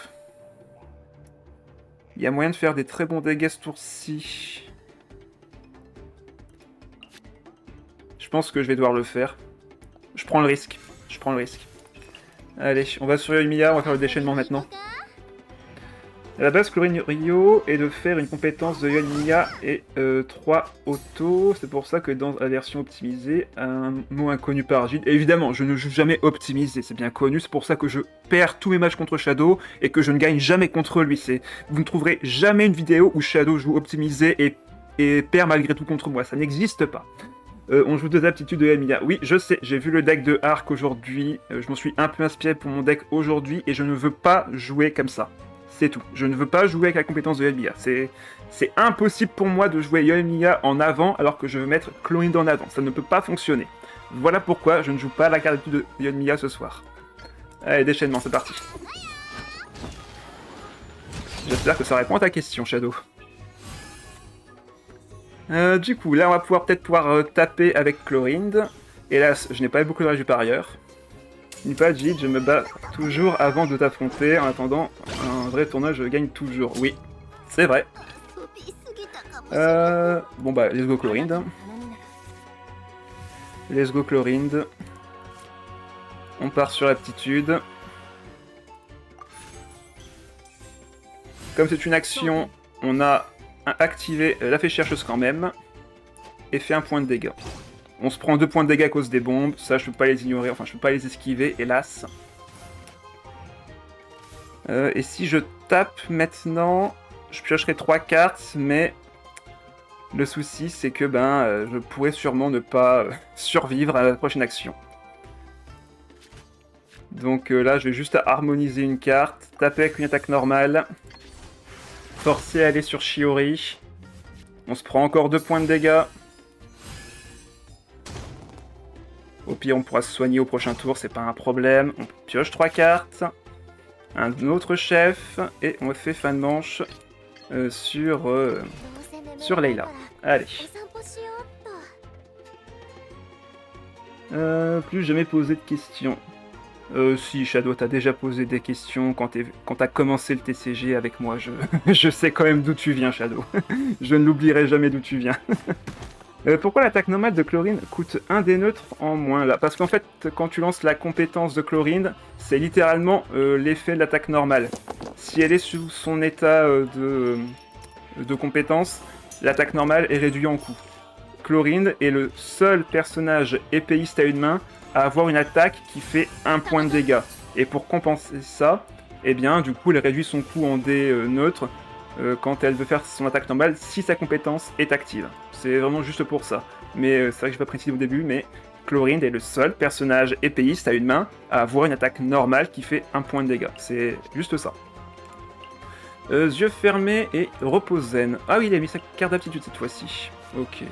Il y a moyen de faire des très bons dégâts ce tour-ci. Je pense que je vais devoir le faire. Je prends le risque. Je prends le risque. Allez, on va sur Yoimiya, on va faire le déchaînement maintenant. À la base, Chlorine Rio est de faire une compétence de Yoimiya et 3 autos. C'est pour ça que dans la version optimisée, un mot inconnu par Agile. Évidemment, je ne joue jamais optimisé, c'est bien connu. C'est pour ça que je perds tous mes matchs contre Shadow et que je ne gagne jamais contre lui. Vous ne trouverez jamais une vidéo où Shadow joue optimisé et perd malgré tout contre moi. Ça n'existe pas. On joue 2 aptitudes de Yoimiya. Oui, je sais, j'ai vu le deck de Arc aujourd'hui. Je m'en suis un peu inspiré pour mon deck aujourd'hui et je ne veux pas jouer comme ça. C'est tout. Je ne veux pas jouer avec la compétence de Yoimiya. C'est impossible pour moi de jouer Yoimiya en avant alors que je veux mettre Chlorinde en avant. Ça ne peut pas fonctionner. Voilà pourquoi je ne joue pas la carte de Yoimiya ce soir. Allez, déchaînement, c'est parti. J'espère que ça répond à ta question, Shadow. Du coup, là, on va peut-être pouvoir taper avec Chlorinde. Hélas, je n'ai pas beaucoup de rage du parieur. Dis pas, Jid, je me bats toujours avant de t'affronter. En attendant, un vrai tournoi, je gagne toujours. Oui, c'est vrai. Bon bah, let's go Chlorinde. Let's go Chlorinde. On part sur l'aptitude. Comme c'est une action, on a activé la fléchisse quand même. Et fait un point de dégâts. On se prend 2 points de dégâts à cause des bombes. Ça, je peux pas les ignorer. Enfin, je peux pas les esquiver, hélas. Et si je tape maintenant, je piocherai 3 cartes, mais le souci, c'est que je pourrais sûrement ne pas survivre à la prochaine action. Donc là, je vais juste harmoniser une carte, taper avec une attaque normale, forcer à aller sur Shiori. On se prend encore 2 points de dégâts. Au pire, on pourra se soigner au prochain tour, c'est pas un problème. On pioche 3 cartes. Un autre chef. Et on fait fin de manche sur Layla. Allez. Plus jamais posé de questions. Si, Shadow, t'as déjà posé des questions quand t'as commencé le TCG avec moi. Je sais quand même d'où tu viens, Shadow. Je ne l'oublierai jamais d'où tu viens. Pourquoi l'attaque normale de Chlorinde coûte un des neutres en moins là? Parce qu'en fait, quand tu lances la compétence de Chlorinde, c'est littéralement l'effet de l'attaque normale. Si elle est sous son état de compétence, l'attaque normale est réduite en coût. Chlorinde est le seul personnage épéiste à une main à avoir une attaque qui fait 1 point de dégâts. Et pour compenser ça, eh bien, du coup, elle réduit son coût en dés neutres quand elle veut faire son attaque normale si sa compétence est active. C'est vraiment juste pour ça. Mais c'est vrai que je n'ai pas précisé au début, mais Chlorinde est le seul personnage épéiste à une main à avoir une attaque normale qui fait 1 point de dégâts. C'est juste ça. Yeux fermés et repos zen. Ah oui, il a mis sa carte d'aptitude cette fois-ci. Ok.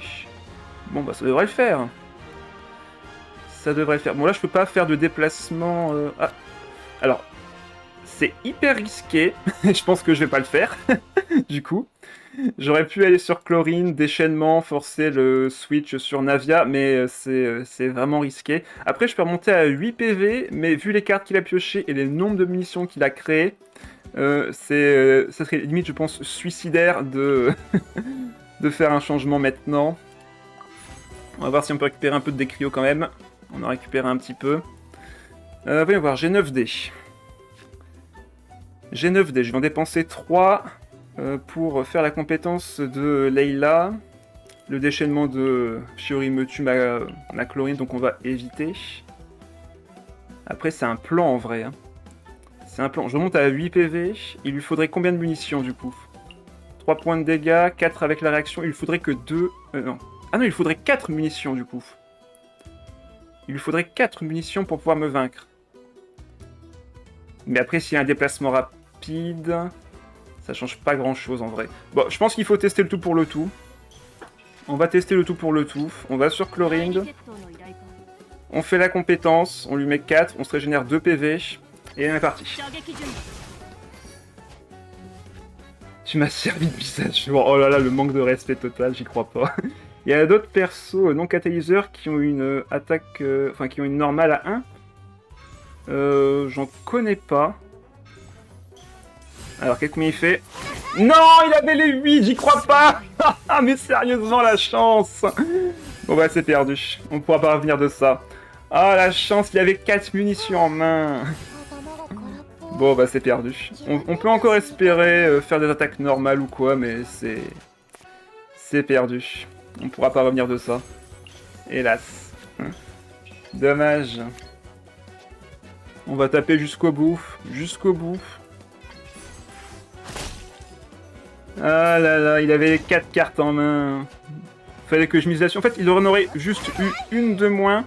Bon bah ça devrait le faire. Ça devrait le faire. Bon là je peux pas faire de déplacement... Ah. Alors, c'est hyper risqué. Je pense que je vais pas le faire. Du coup. J'aurais pu aller sur Chlorinde, déchaînement, forcer le switch sur Navia, mais c'est vraiment risqué. Après, je peux remonter à 8 PV, mais vu les cartes qu'il a piochées et les nombres de munitions qu'il a créées, ça serait limite, je pense, suicidaire de, de faire un changement maintenant. On va voir si on peut récupérer un peu de décrio quand même. On en récupère un petit peu. Voyons voir, j'ai 9 dés. J'ai 9 dés, je vais en dépenser 3... pour faire la compétence de Layla. Le déchaînement de Shiori me tue ma Chlorinde, donc on va éviter. Après, c'est un plan en vrai. Hein. C'est un plan. Je remonte à 8 PV. Il lui faudrait combien de munitions du coup? 3 points de dégâts, 4 avec la réaction. Il lui faudrait que 2... non. Ah non, il lui faudrait 4 munitions du coup. Il lui faudrait 4 munitions pour pouvoir me vaincre. Mais après, s'il y a un déplacement rapide... Ça change pas grand chose en vrai. Bon, je pense qu'il faut tester le tout pour le tout. On va tester le tout pour le tout. On va sur Chlorinde. On fait la compétence. On lui met 4. On se régénère 2 PV. Et on est parti. Tu m'as servi de visage. Oh là là, le manque de respect total, j'y crois pas. Il y a d'autres persos non catalyseurs qui ont une attaque... Enfin, qui ont une normale à 1. J'en connais pas. Alors, combien il fait? Non, il avait les 8, j'y crois pas. Ah, mais sérieusement, la chance. Bon bah, c'est perdu. On pourra pas revenir de ça. Ah, la chance, il avait 4 munitions en main. Bon bah, c'est perdu. On peut encore espérer faire des attaques normales ou quoi, mais c'est perdu. On pourra pas revenir de ça. Hélas. Dommage. On va taper jusqu'au bout. Jusqu'au bout. Ah là là, il avait 4 cartes en main. Fallait que je mise là-dessus. En fait, il en aurait juste eu une de moins.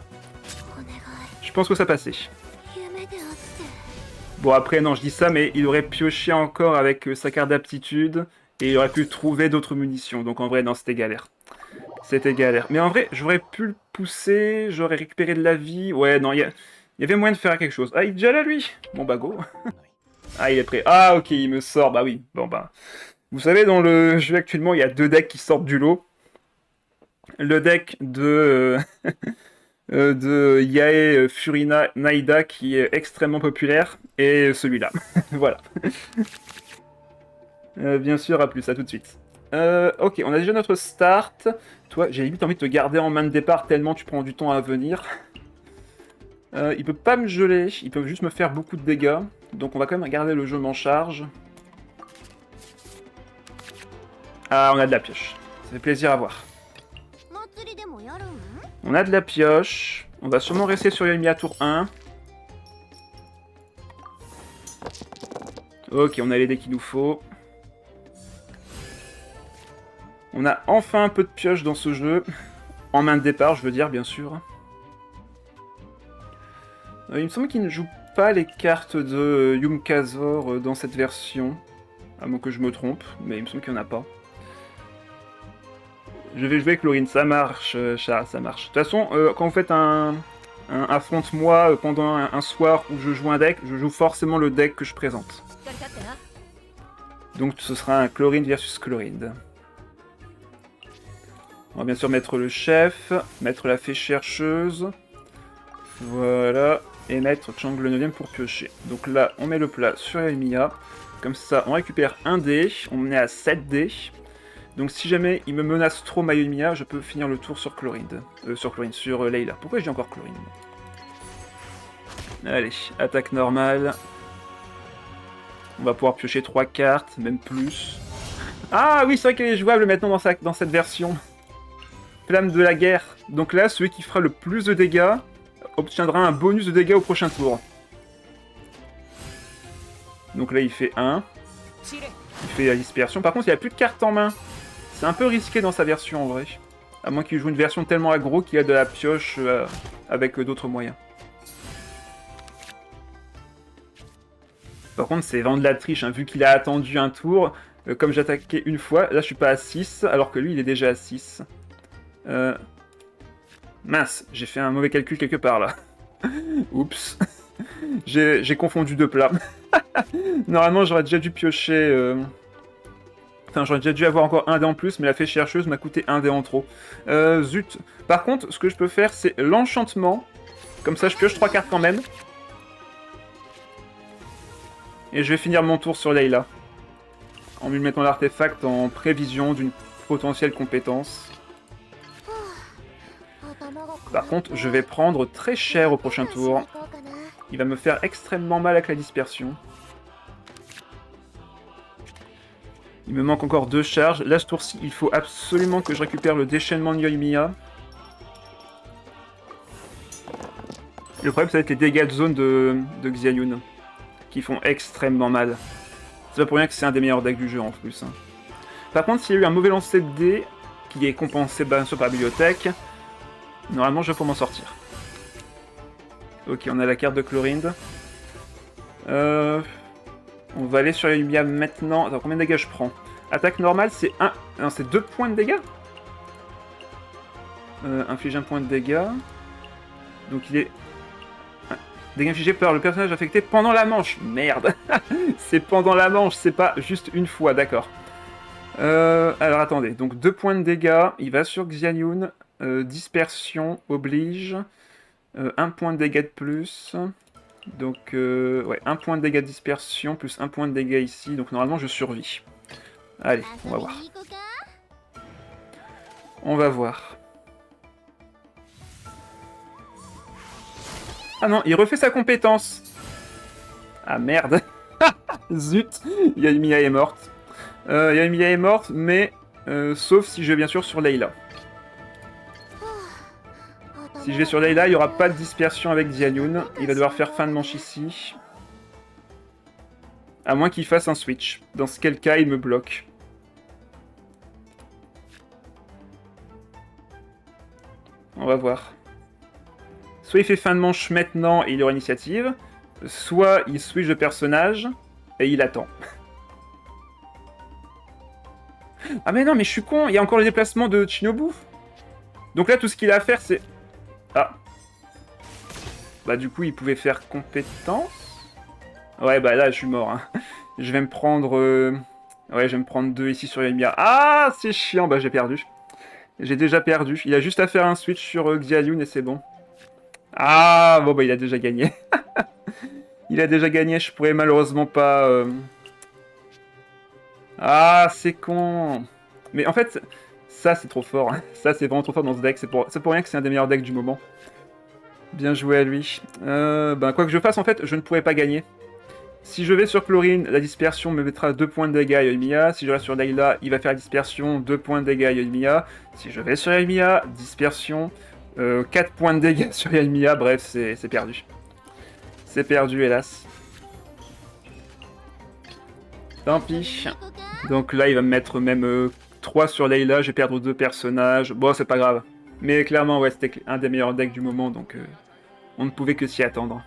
Je pense que ça passait. Bon, après, non, je dis ça, mais il aurait pioché encore avec sa carte d'aptitude. Et il aurait pu trouver d'autres munitions. Donc en vrai, non, c'était galère. C'était galère. Mais en vrai, j'aurais pu le pousser. J'aurais récupéré de la vie. Ouais, non, il y avait moyen de faire quelque chose. Ah, il est déjà là, lui. Bon, bah, go. Ah, il est prêt. Ah, ok, il me sort. Bah oui. Bon, bah... Vous savez, dans le jeu actuellement, il y a 2 decks qui sortent du lot. Le deck de de Yae Furina Naida qui est extrêmement populaire, et celui-là. Voilà. Bien sûr, à plus, à tout de suite. Ok, on a déjà notre start. Toi, j'ai limite envie de te garder en main de départ tellement tu prends du temps à venir. Il peut pas me geler, il peut juste me faire beaucoup de dégâts. Donc on va quand même garder le jeu en charge. Ah, on a de la pioche. Ça fait plaisir à voir. On a de la pioche. On va sûrement rester sur Yoimiya tour 1. Ok, on a les dés qu'il nous faut. On a enfin un peu de pioche dans ce jeu. En main de départ, je veux dire, bien sûr. Il me semble qu'il ne joue pas les cartes de Yum-Kazor dans cette version. À moins que je me trompe, mais il me semble qu'il n'y en a pas. Je vais jouer avec Laurine, ça marche, Charles, ça marche. De toute façon, quand vous faites un affronte-moi pendant un soir où je joue un deck, je joue forcément le deck que je présente. Donc ce sera un Chlorine versus Chlorine. On va bien sûr mettre le chef, mettre la fée chercheuse. Voilà. Et mettre Chang le 9ème pour piocher. Donc là, on met le plat sur Yoimiya. Comme ça, on récupère un dé. On est à 7 dés. Donc si jamais il me menace trop ma Yoimiya, je peux finir le tour sur Chlorine. Sur Layla. Pourquoi je dis encore Chlorine? Allez, attaque normale. On va pouvoir piocher 3 cartes, même plus. Ah oui, c'est vrai qu'elle est jouable maintenant dans cette version. Flamme de la guerre. Donc là, celui qui fera le plus de dégâts obtiendra un bonus de dégâts au prochain tour. Donc là, il fait 1. Il fait la dispersion. Par contre, il n'y a plus de cartes en main. C'est un peu risqué dans sa version, en vrai. À moins qu'il joue une version tellement aggro qu'il a de la pioche avec d'autres moyens. Par contre, c'est vraiment de la triche, hein, vu qu'il a attendu un tour. Comme j'attaquais une fois, là, je suis pas à 6, alors que lui, il est déjà à 6. Mince, j'ai fait un mauvais calcul quelque part, là. Oups. J'ai confondu deux plats. Normalement, j'aurais déjà dû piocher... Enfin, j'aurais déjà dû avoir encore un dé en plus, mais la fée chercheuse m'a coûté un dé en trop. Zut. Par contre, ce que je peux faire, c'est l'enchantement. Comme ça, je pioche 3 cartes quand même. Et je vais finir mon tour sur Layla. En lui mettant l'artefact en prévision d'une potentielle compétence. Par contre, je vais prendre très cher au prochain tour. Il va me faire extrêmement mal avec la dispersion. Il me manque encore 2 charges. Là, ce tour-ci, il faut absolument que je récupère le déchaînement de Yoimiya. Le problème, ça va être les dégâts de zone de Xianyun, qui font extrêmement mal. C'est pas pour rien que c'est un des meilleurs decks du jeu, en plus. Hein. Par contre, s'il y a eu un mauvais lancer de dés, qui est compensé bien sûr par la bibliothèque, normalement, je peux m'en sortir. Ok, on a la carte de Chlorinde. On va aller sur Yoimiya maintenant. Attends, combien de dégâts je prends? Attaque normale, c'est 1... Non, c'est 2 points de dégâts. Inflige 1 point de dégâts. Donc il est... Dégâts infligés par le personnage affecté pendant la manche. Merde. C'est pendant la manche, c'est pas juste une fois, d'accord. Alors attendez, donc 2 points de dégâts. Il va sur Xianyun. Dispersion oblige. 1 point de dégâts de plus. Donc, ouais, 1 point de dégâts de dispersion, plus 1 point de dégâts ici. Donc, normalement, je survis. Allez, on va voir. On va voir. Ah non, il refait sa compétence. Ah merde. Zut. Yoimiya est morte. Yoimiya est morte, mais... sauf si je vais bien sûr sur Layla. Si je vais sur Layla, il n'y aura pas de dispersion avec Xianyun. Il va devoir faire fin de manche ici. À moins qu'il fasse un switch. Dans ce cas, il me bloque. On va voir. Soit il fait fin de manche maintenant et il aura initiative. Soit il switch de personnage et il attend. Ah mais non, mais je suis con. Il y a encore le déplacement de Shinobu. Donc là, tout ce qu'il a à faire, c'est... Ah. Bah du coup, il pouvait faire compétence. Ouais, bah là, je suis mort. Hein. Je vais me prendre... Ouais, je vais me prendre 2 ici sur Yoimiya. Ah, c'est chiant. Bah j'ai perdu. J'ai déjà perdu. Il a juste à faire un switch sur Xianyun et c'est bon. Ah, bon bah il a déjà gagné. Il a déjà gagné, je pourrais malheureusement pas... Ah, c'est con. Mais en fait, ça c'est trop fort. Ça c'est vraiment trop fort dans ce deck, c'est pour rien que c'est un des meilleurs decks du moment. Bien joué à lui. Ben, quoi que je fasse, en fait, je ne pourrais pas gagner. Si je vais sur Chlorine, la dispersion me mettra 2 points de dégâts à Yoimiya. Si je reste sur Layla, il va faire la dispersion, 2 points de dégâts à Yoimiya. Si je vais sur Yoimiya, dispersion, 4 points de dégâts sur Yoimiya. Bref, c'est perdu. C'est perdu, hélas. Tant pis. Donc là, il va me mettre même 3 sur Layla. Je vais perdre 2 personnages. Bon, c'est pas grave. Mais clairement, ouais, c'était un des meilleurs decks du moment, donc on ne pouvait que s'y attendre.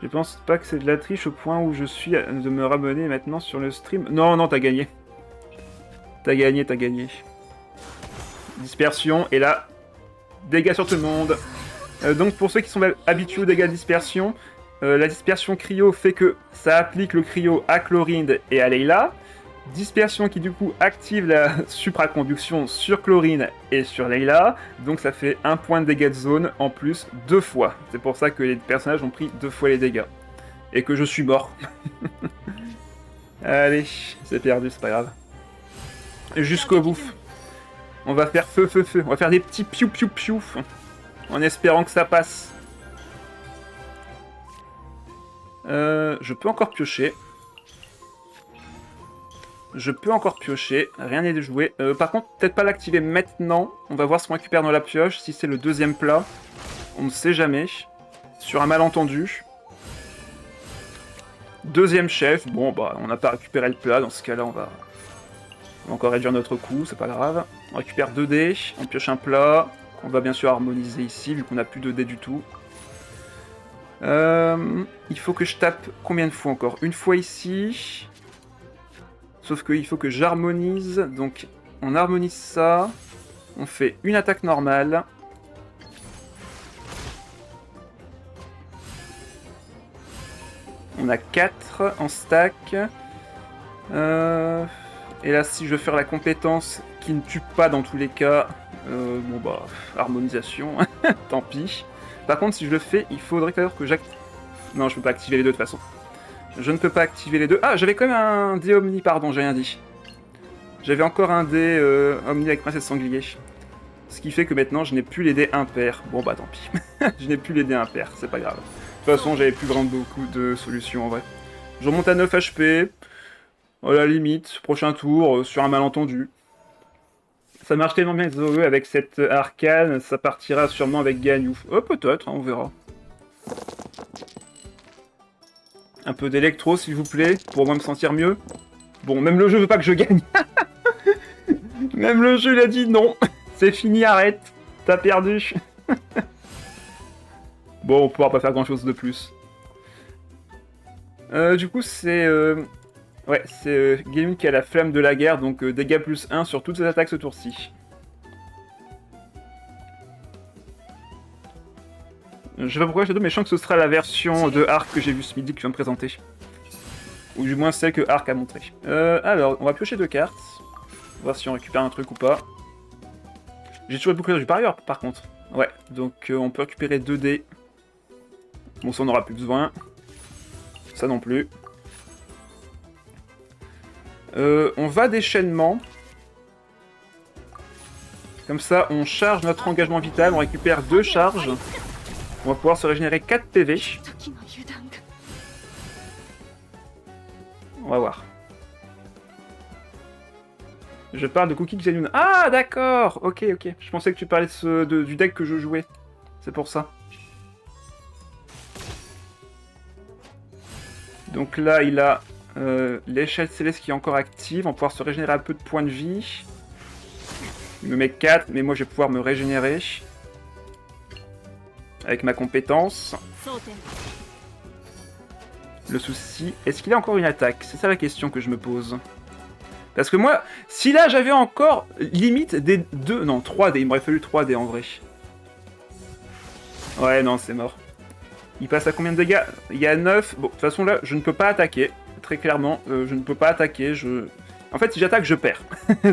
Je pense pas que c'est de la triche au point où je suis de me ramener maintenant sur le stream. Non, non, t'as gagné. T'as gagné, t'as gagné. Dispersion, et là, dégâts sur tout le monde. Donc pour ceux qui sont habitués aux dégâts de dispersion, la dispersion cryo fait que ça applique le cryo à Chlorinde et à Layla. Dispersion qui du coup active la supraconduction sur Chlorine et sur Layla, donc ça fait 1 point de dégâts de zone en plus 2 fois. C'est pour ça que les personnages ont pris 2 fois les dégâts. Et que je suis mort. Allez, c'est perdu, c'est pas grave. Jusqu'au bout. On va faire feu, feu, feu. On va faire des petits piou, piou, piou. En espérant que ça passe. Je peux encore piocher. Je peux encore piocher, rien n'est joué. Par contre, peut-être pas l'activer maintenant. On va voir ce qu'on récupère dans la pioche, si c'est le deuxième plat. On ne sait jamais. Sur un malentendu. Deuxième chef. Bon, bah, on n'a pas récupéré le plat. Dans ce cas-là, on va encore réduire notre coût, c'est pas grave. On récupère 2 dés, on pioche un plat. On va bien sûr harmoniser ici, vu qu'on n'a plus de dés du tout. Il faut que je tape combien de fois encore? Une fois ici. Sauf qu'il faut que j'harmonise, donc on harmonise ça, on fait une attaque normale. On a 4 en stack. Et là, si je veux faire la compétence qui ne tue pas dans tous les cas, bon bah, harmonisation, tant pis. Par contre, si je le fais, il faudrait d'ailleurs que j'active... Non, je peux pas activer les deux de toute façon. Je ne peux pas activer les deux. Ah, j'avais quand même un dé Omni, pardon, j'ai rien dit. J'avais encore un dé Omni avec Princesse Sanglier. Ce qui fait que maintenant, je n'ai plus les dés impairs. Bon bah tant pis. Je n'ai plus les dés impairs, c'est pas grave. De toute façon, j'avais plus vraiment beaucoup de solutions en vrai. Je remonte à 9 HP. À la limite, prochain tour, sur un malentendu. Ça marche tellement bien Zoe avec cette arcane, ça partira sûrement avec Ganyouf. Oh peut-être, hein, on verra. Un peu d'électro, s'il vous plaît, pour moi me sentir mieux. Bon, même le jeu veut pas que je gagne. Même le jeu, il a dit non. C'est fini, arrête. T'as perdu. Bon, on pourra pas faire grand-chose de plus. Du coup, c'est... Ouais, c'est Gaming qui a la flamme de la guerre, donc dégâts plus 1 sur toutes ses attaques ce tour-ci. Je sais pas pourquoi j'ai deux, mais je sens que ce sera la version de Arc que j'ai vu ce midi que je viens de présenter. Ou du moins celle que Arc a montré. Alors, on va piocher 2 cartes. Voir si on récupère un truc ou pas. J'ai toujours le bouclier du parieur, par contre. Ouais, donc on peut récupérer 2 dés. Bon, ça on n'aura plus besoin. Ça non plus. On va déchaînement. Comme ça, on charge notre engagement vital, on récupère 2 charges. On va pouvoir se régénérer 4 PV. On va voir. Je parle de Cookie Xenoon. Ah, d'accord. Ok, ok. Je pensais que tu parlais du deck que je jouais. C'est pour ça. Donc là, il a l'échelle céleste qui est encore active. On va pouvoir se régénérer un peu de points de vie. Il me met 4, mais moi je vais pouvoir me régénérer. Avec ma compétence. Le souci, est-ce qu'il a encore une attaque? C'est ça la question que je me pose. Parce que moi, si là j'avais encore limite des 2, non 3 dés, il m'aurait fallu 3 dés en vrai. Ouais, non, c'est mort. Il passe à combien de dégâts? Il y a 9. Bon, de toute façon là, je ne peux pas attaquer. Très clairement, je ne peux pas attaquer. En fait, si j'attaque, je perds.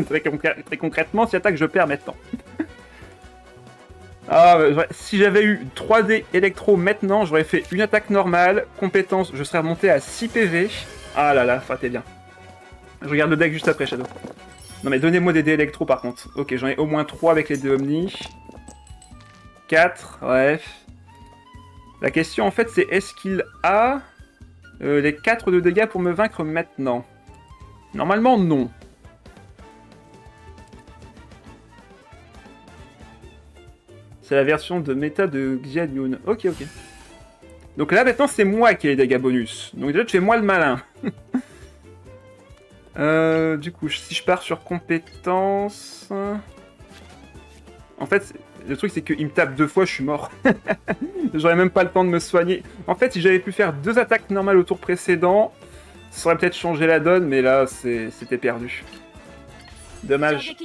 Très concrètement, si j'attaque, je perds maintenant. Ah, si j'avais eu 3D électro maintenant, j'aurais fait une attaque normale, compétence, je serais remonté à 6 PV. Ah là là, t'es bien. Je regarde le deck juste après, Shadow. Non mais donnez-moi des dés électro par contre. Ok, j'en ai au moins 3 avec les dés Omni. 4, ouais. La question en fait c'est est-ce qu'il a les 4 de dégâts pour me vaincre maintenant? Normalement non. C'est la version de méta de Xianyun. Ok, ok. Donc là maintenant c'est moi qui ai les dégâts bonus. Donc déjà tu fais moi le malin. Du coup, si je pars sur compétence... En fait, le truc c'est qu'il me tape 2 fois, je suis mort. J'aurais même pas le temps de me soigner. En fait, si j'avais pu faire 2 attaques normales au tour précédent, ça aurait peut-être changé la donne, mais là, c'était perdu. Dommage.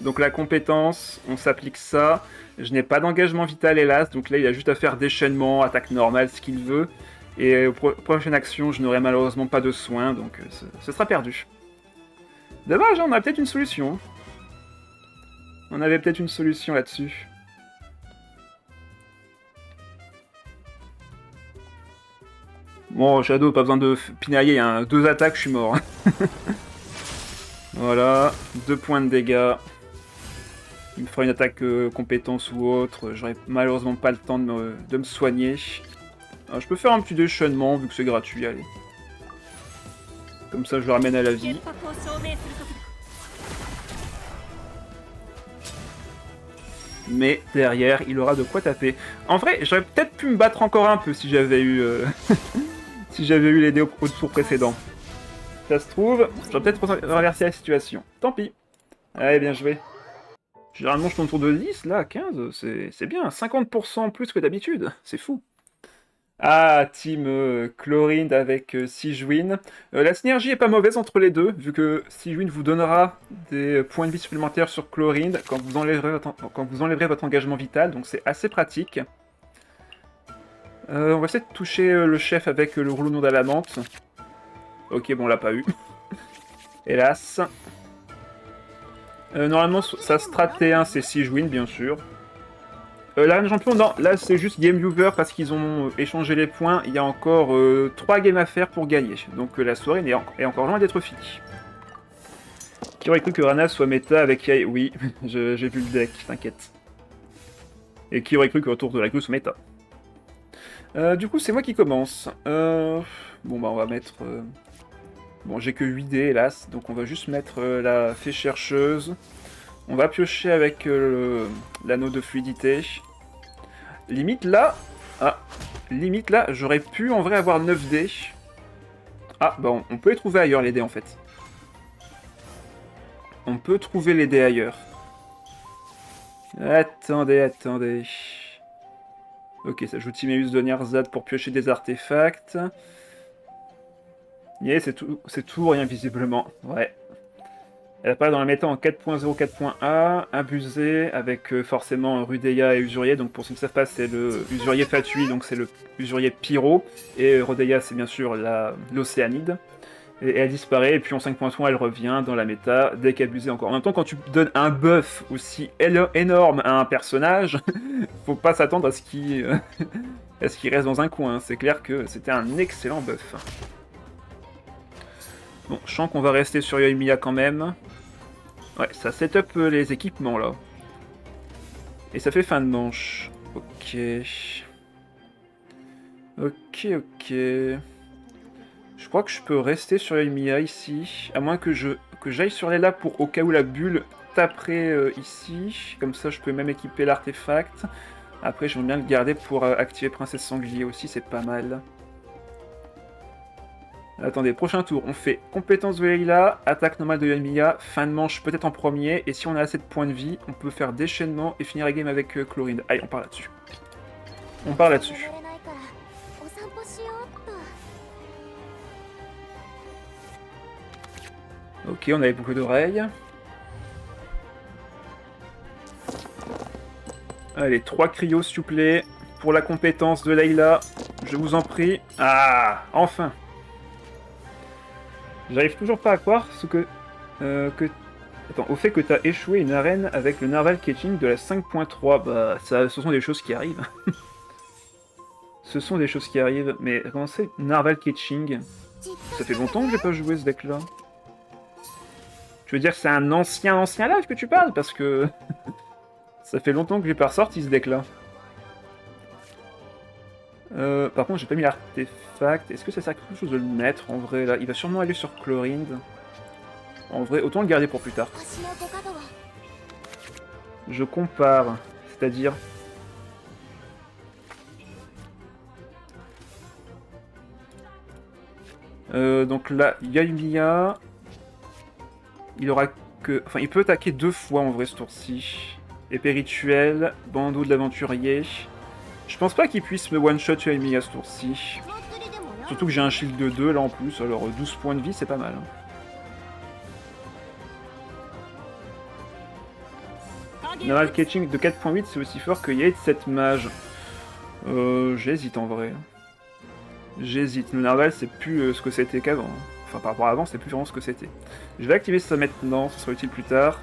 Donc la compétence, on s'applique ça. Je n'ai pas d'engagement vital, hélas, donc là, il a juste à faire déchaînement, attaque normale, ce qu'il veut. Et prochaine action, je n'aurai malheureusement pas de soins, donc ce sera perdu. Dommage, hein, on a peut-être une solution. On avait peut-être une solution là-dessus. Bon, Shadow, pas besoin de pinailler, hein. 2 attaques, je suis mort. Voilà, 2 points de dégâts. Il me fera une attaque compétence ou autre. J'aurai malheureusement pas le temps de me soigner. Alors, je peux faire un petit déchaînement vu que c'est gratuit, allez. Comme ça, je le ramène à la vie. Mais derrière, il aura de quoi taper. En vrai, j'aurais peut-être pu me battre encore un peu si j'avais eu... si j'avais eu les dés au tour précédent. Ça se trouve, j'aurais peut-être renversé la situation. Tant pis. Allez, bien joué. Généralement, je tourne autour de 10, là, 15, c'est bien. 50% plus que d'habitude. C'est fou. Ah, team Chlorinde avec Sigewinne. La synergie est pas mauvaise entre les deux, vu que Sigewinne vous donnera des points de vie supplémentaires sur Chlorinde quand vous enlèverez votre engagement vital, donc c'est assez pratique. On va essayer de toucher le chef avec le rouleau noir d'Alamante. Ok, bon, on l'a pas eu. Hélas. Normalement, sa strat T1, c'est Sigewinne, bien sûr. L'arène champion, non, là c'est juste Game Over parce qu'ils ont échangé les points. Il y a encore 3 games à faire pour gagner. Donc la soirée est encore loin d'être finie. Qui aurait cru que Rana soit méta avec Yai? Oui, j'ai vu le deck, t'inquiète. Et qui aurait cru que Retour de la Queue soit méta? Du coup, c'est moi qui commence. Bon, bah on va mettre... Bon, j'ai que 8 dés, hélas, donc on va juste mettre la fée chercheuse. On va piocher avec l'anneau de fluidité. Limite là... Ah, limite là, j'aurais pu en vrai avoir 9 dés. Ah, bah on peut les trouver ailleurs, les dés, en fait. On peut trouver les dés ailleurs. Attendez. Ok, ça joue Timéus de Nierzad pour piocher des artefacts. Yeah, c'est tout rien, visiblement. Ouais. Elle apparaît dans la méta en 4.0, 4.A, abusé, avec forcément Rudeia et Usurier. Donc pour ceux qui ne savent pas, c'est le Usurier Fatui, donc c'est le Usurier Pyro. Et Rudeia, c'est bien sûr l'Océanide. Et elle disparaît, et puis en 5.1, elle revient dans la méta, dès qu'abusé encore. En même temps, quand tu donnes un buff aussi énorme à un personnage, faut pas s'attendre à ce qu'il reste dans un coin. C'est clair que c'était un excellent buff. Bon, je sens qu'on va rester sur Yoimiya quand même. Ouais, ça set-up les équipements, là. Et ça fait fin de manche. Ok. Ok. Je crois que je peux rester sur Yoimiya ici. À moins que j'aille sur les labs pour au cas où la bulle taperait ici. Comme ça, je peux même équiper l'artefact. Après, j'aimerais bien le garder pour activer Princesse Sanglier aussi, c'est pas mal. Attendez, prochain tour, on fait compétence de Leila, attaque normale de Yoimiya, fin de manche peut-être en premier, et si on a assez de points de vie, on peut faire déchaînement et finir la game avec Chlorinde. Allez, on part là-dessus. Ok, on avait beaucoup d'oreilles. Allez, 3 cryos s'il vous plaît, pour la compétence de Leila, je vous en prie. Ah, enfin! J'arrive toujours pas à croire ce que que... Attends, au fait que t'as échoué une arène avec le Narval Catching de la 5.3, bah ça, ce sont des choses qui arrivent. Ce sont des choses qui arrivent, mais comment c'est Narval Catching? Ça fait longtemps que j'ai pas joué ce deck-là. Tu veux dire que c'est un ancien live que tu parles? Parce que... ça fait longtemps que j'ai pas ressorti ce deck-là. Par contre, j'ai pas mis l'artefact. Est-ce que ça sert à quelque chose de le mettre, en vrai, là? Il va sûrement aller sur Chlorinde. En vrai, autant le garder pour plus tard. Je compare, c'est-à-dire... donc là, Yaimiya... Il aura que... Enfin, il peut attaquer 2 fois, en vrai, ce tour-ci. Épée rituelle, bandeau de l'aventurier... Je pense pas qu'il puisse me one-shot Yaimiya ce tour-ci. Surtout que j'ai un shield de 2 là en plus, alors 12 points de vie c'est pas mal. Narval Catching de 4.8 c'est aussi fort que Yate 7 mage. J'hésite en vrai. J'hésite. Le Narval c'est plus ce que c'était qu'avant. Enfin par rapport à avant c'était plus vraiment ce que c'était. Je vais activer ça maintenant, ça sera utile plus tard.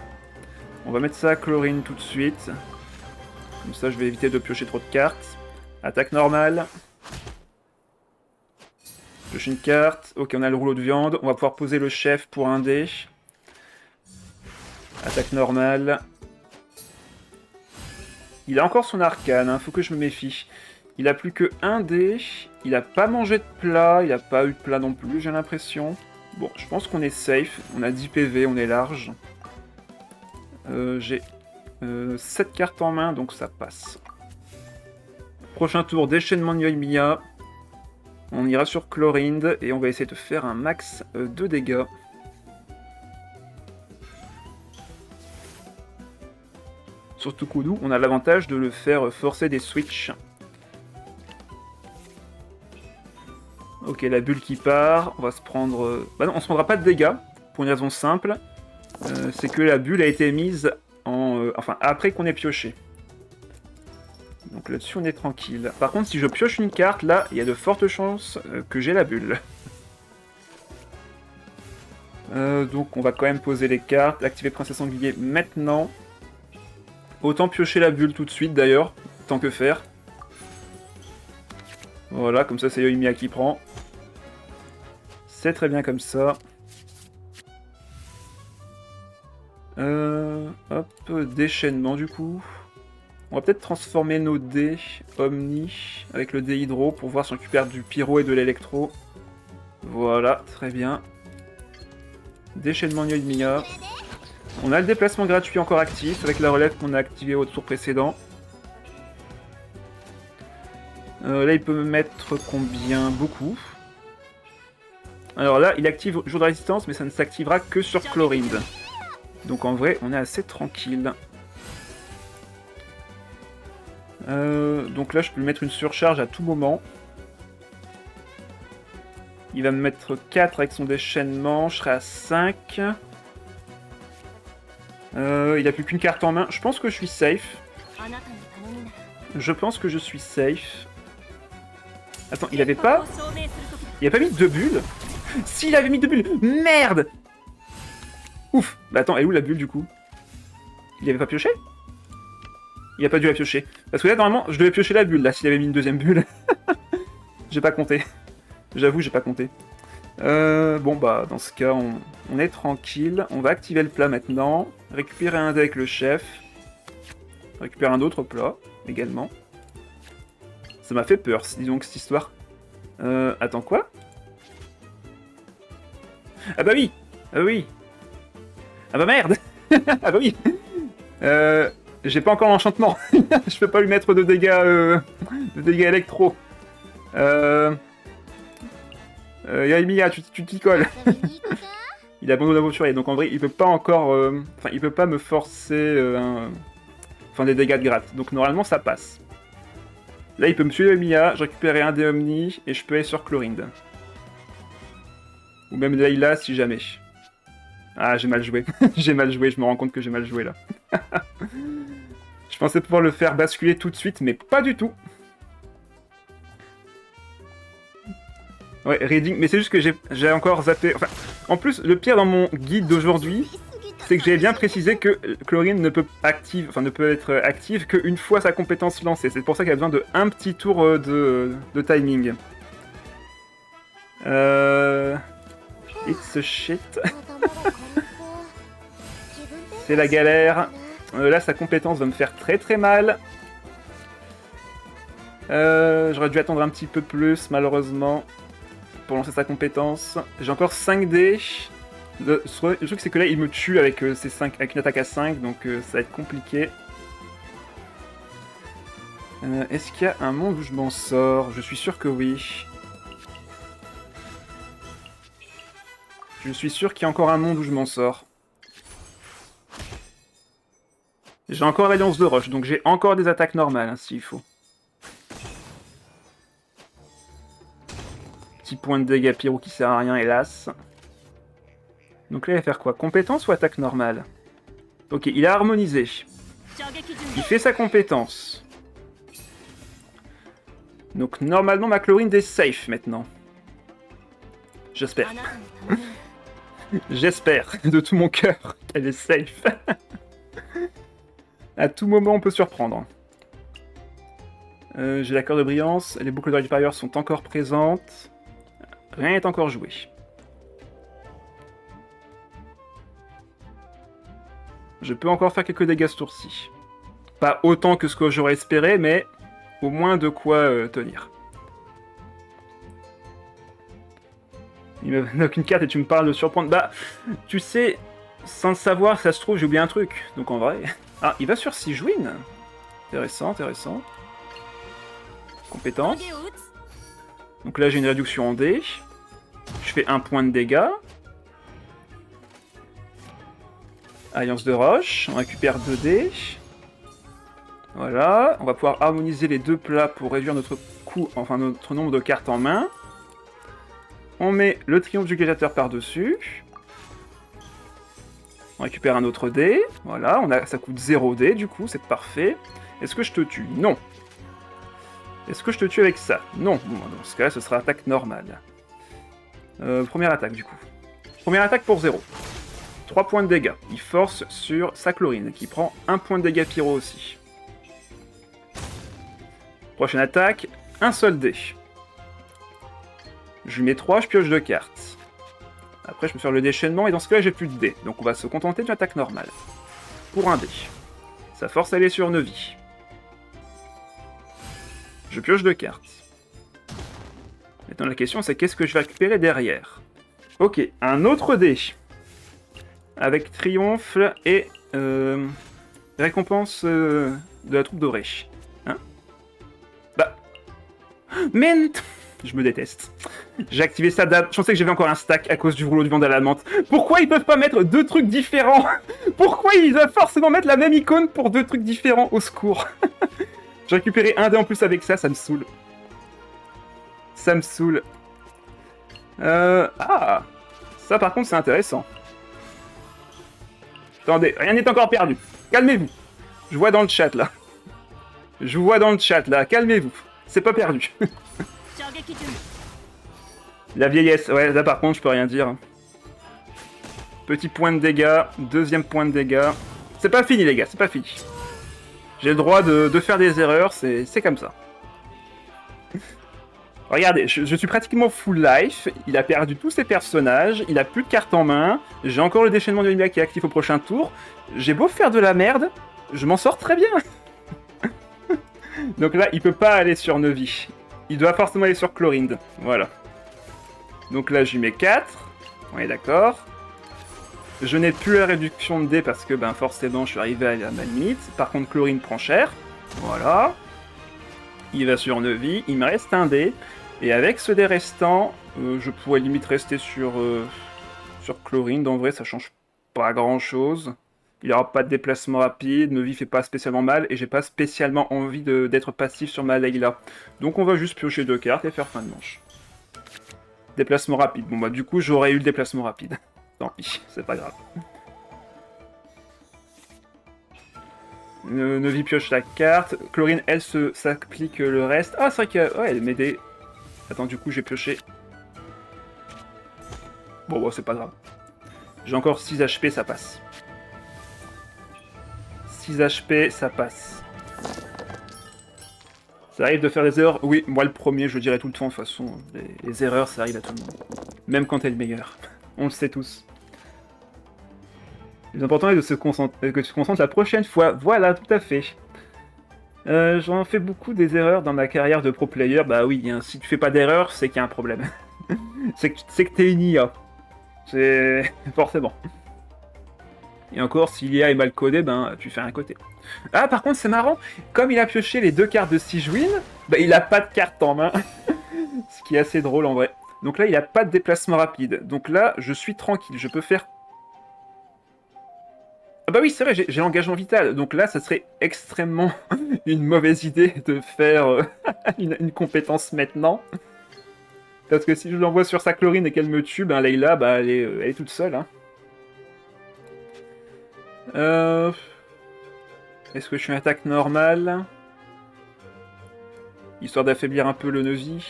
On va mettre ça à Chlorine tout de suite. Comme ça je vais éviter de piocher trop de cartes. Attaque normale. Pioche une carte. Ok, on a le rouleau de viande. On va pouvoir poser le chef pour un dé. Attaque normale. Il a encore son arcane, hein, faut que je me méfie. Il a plus que un dé. Il a pas mangé de plat. Il a pas eu de plat non plus, j'ai l'impression. Bon, je pense qu'on est safe. On a 10 PV, on est large. J'ai 7 cartes en main, donc ça passe. Prochain tour, déchaînement de Yaimiya. On ira sur Chlorinde et on va essayer de faire un max de dégâts. Sur Tukudu, on a l'avantage de le faire forcer des switches. Ok, la bulle qui part, on va se prendre... Bah non, on se prendra pas de dégâts, pour une raison simple. C'est que la bulle a été mise en... enfin, après qu'on ait pioché. Donc là-dessus, on est tranquille. Par contre, si je pioche une carte, là, il y a de fortes chances que j'ai la bulle. Donc on va quand même poser les cartes, activer Princesse Sanglier maintenant. Autant piocher la bulle tout de suite d'ailleurs, tant que faire. Voilà, comme ça c'est Yaimiya qui prend. C'est très bien comme ça. Hop, déchaînement du coup. On va peut-être transformer nos dés Omni avec le dé Hydro pour voir si on récupère du Pyro et de l'Electro. Voilà, très bien. Déchaînement Yaimiya. On a le déplacement gratuit encore actif avec la relève qu'on a activée au tour précédent. Là, il peut me mettre combien? Beaucoup. Alors là, il active jour de résistance, mais ça ne s'activera que sur Chlorinde. Donc en vrai, on est assez tranquille. Donc là, je peux lui mettre une surcharge à tout moment. Il va me mettre 4 avec son déchaînement, je serai à 5. Il a plus qu'une carte en main. Je pense que je suis safe. Je pense que je suis safe. Attends, il avait pas... Il a pas mis 2 bulles? S'il avait mis 2 bulles! Merde! Ouf! Bah attends, elle est où la bulle du coup? Il avait pas pioché? Il a pas dû la piocher. Parce que là, normalement, je devais piocher la bulle, là, s'il avait mis une deuxième bulle. J'ai pas compté. J'avoue, j'ai pas compté. Bon, bah, dans ce cas, on est tranquille. On va activer le plat maintenant. Récupérer un dé avec le chef. Récupérer un autre plat, également. Ça m'a fait peur, disons que cette histoire. Attends, quoi? Ah bah oui! Ah oui! Ah bah merde! Ah bah oui! J'ai pas encore l'enchantement. Je peux pas lui mettre de dégâts électro. Yaimiya, tu t'y colles. Il a bandeau d'aventurier, donc en vrai, il peut pas encore... Enfin, il peut pas me forcer enfin, des dégâts de gratte. Donc normalement, ça passe. Là, il peut me tuer Yaimiya, je récupérerai un des Omni, et je peux aller sur Chlorinde. Ou même Layla, si jamais. Ah, j'ai mal joué. J'ai mal joué, je me rends compte que j'ai mal joué, là. Je pensais pouvoir le faire basculer tout de suite, mais pas du tout. Ouais, reading, mais c'est juste que j'ai encore zappé... Enfin, En plus, le pire dans mon guide d'aujourd'hui, c'est que j'avais bien précisé que Chlorine ne peut être active qu'une fois sa compétence lancée. C'est pour ça qu'elle a besoin de un petit tour de timing. It's a shit. C'est la galère. Là, sa compétence va me faire très très mal. J'aurais dû attendre un petit peu plus, malheureusement, pour lancer sa compétence. J'ai encore 5 dés. Le truc, c'est que là, il me tue avec, avec une attaque à 5, donc ça va être compliqué. Est-ce qu'il y a un monde où je m'en sors? Je suis sûr que oui. Je suis sûr qu'il y a encore un monde où je m'en sors. J'ai encore l'alliance de roche, donc j'ai encore des attaques normales, hein, s'il faut. Petit point de dégâts pyro qui sert à rien, hélas. Donc là, il va faire quoi? Compétence ou attaque normale? Ok, il a harmonisé. Il fait sa compétence. Donc normalement, ma Chlorine est safe maintenant. J'espère. J'espère de tout mon cœur qu'elle est safe. À tout moment, on peut surprendre. J'ai la corde de brillance. Les boucles d'oreille du parieur sont encore présentes. Rien n'est encore joué. Je peux encore faire quelques dégâts ce tour-ci. Pas autant que ce que j'aurais espéré, mais au moins de quoi tenir. Il me donne aucune carte et tu me parles de surprendre. Bah, tu sais, sans le savoir, ça se trouve, j'ai oublié un truc. Donc en vrai... Ah, il va sur Sigewinne. Intéressant, intéressant. Compétence. Donc là, j'ai une réduction en dés. Je fais 1 point de dégâts. Alliance de roche. On récupère 2 dés. Voilà. On va pouvoir harmoniser les deux plats pour réduire notre coût, enfin notre nombre de cartes en main. On met le triomphe du gladiateur par-dessus. On récupère un autre dé. Voilà, ça coûte 0 dé du coup, c'est parfait. Est-ce que je te tue? Non. Est-ce que je te tue avec ça? Non. Bon, dans ce cas-là, ce sera attaque normale. Première attaque du coup. Première attaque pour 0. 3 points de dégâts. Il force sur sa Chlorine, qui prend 1 point de dégâts pyro aussi. Prochaine attaque, un seul dé. Je lui mets 3, je pioche 2 cartes. Après, je peux faire le déchaînement, et dans ce cas-là, j'ai plus de dés. Donc on va se contenter d'une attaque normale. Pour un dé. Sa force, elle est sur 9 vies. Je pioche 2 cartes. Maintenant, la question, c'est qu'est-ce que je vais récupérer derrière? Ok, un autre dé. Avec triomphe et récompense de la troupe dorée. Hein? Bah... Mais... Je me déteste. J'ai activé ça d'ab. Je pensais que j'avais encore un stack à cause du rouleau du vent à la menthe. Pourquoi ils peuvent pas mettre 2 trucs différents? Pourquoi ils doivent forcément mettre la même icône pour 2 trucs différents? Au secours. J'ai récupéré un dé en plus avec ça, ça me saoule. Ça me saoule. Ah, ça par contre c'est intéressant. Attendez, rien n'est encore perdu. Calmez-vous. Je vois dans le chat là. Je vois dans le chat là, calmez-vous. C'est pas perdu. La vieillesse, ouais, là par contre je peux rien dire. Petit point de dégâts, deuxième point de dégâts. C'est pas fini les gars, c'est pas fini. J'ai le droit de faire des erreurs, c'est comme ça. Regardez, je suis pratiquement full life, il a perdu tous ses personnages, il a plus de cartes en main, j'ai encore le déchaînement de Lumia qui est actif au prochain tour. J'ai beau faire de la merde, je m'en sors très bien. Donc là, il peut pas aller sur Neuvy. Il doit forcément aller sur Chlorinde, voilà. Donc là, je lui mets 4, on est d'accord. Je n'ai plus la réduction de dés parce que, ben, forcément, je suis arrivé à ma limite. Par contre, Chlorine prend cher, voilà. Il va sur Neuvy, il me reste un dé. Et avec ce dé restant, je pourrais limite rester sur Chlorinde. En vrai, ça change pas grand-chose. Il n'y aura pas de déplacement rapide, Neuvy fait pas spécialement mal, et j'ai pas spécialement envie d'être passif sur ma Layla. Donc on va juste piocher 2 cartes et faire fin de manche. Déplacement rapide. Bon bah du coup, j'aurais eu le déplacement rapide. Tant pis, c'est pas grave. Neuvy pioche la carte. Chlorine, elle, s'applique le reste. Ah, c'est vrai qu'elle ouais, elle met des... Attends, du coup, j'ai pioché. Bon, c'est pas grave. J'ai encore 6 HP, ça passe. 6 HP, ça passe. Ça arrive de faire des erreurs. Oui, moi le premier, je le dirais tout le temps, de toute façon. Les erreurs, ça arrive à tout le monde. Même quand t'es le meilleur. On le sait tous. Le plus important est de se concentrer, que tu te concentres la prochaine fois. Voilà, tout à fait. J'en fais beaucoup des erreurs dans ma carrière de pro player. Bah oui, hein, si tu fais pas d'erreurs, c'est qu'il y a un problème. c'est que t'es une IA. C'est... forcément. Et encore, si l'IA est mal codée, ben, tu fais un côté. Ah, par contre, c'est marrant. Comme il a pioché les 2 cartes de Sigewinne, ben, il a pas de carte en main. Ce qui est assez drôle, en vrai. Donc là, il a pas de déplacement rapide. Donc là, je suis tranquille. Je peux faire... Ah bah oui, c'est vrai, j'ai l'engagement vital. Donc là, ça serait extrêmement une mauvaise idée de faire une compétence maintenant. Parce que si je l'envoie sur sa chlorine et qu'elle me tue, ben Layla, bah, elle est toute seule. Hein. Est-ce que je suis une attaque normale? Histoire d'affaiblir un peu le Neuvy.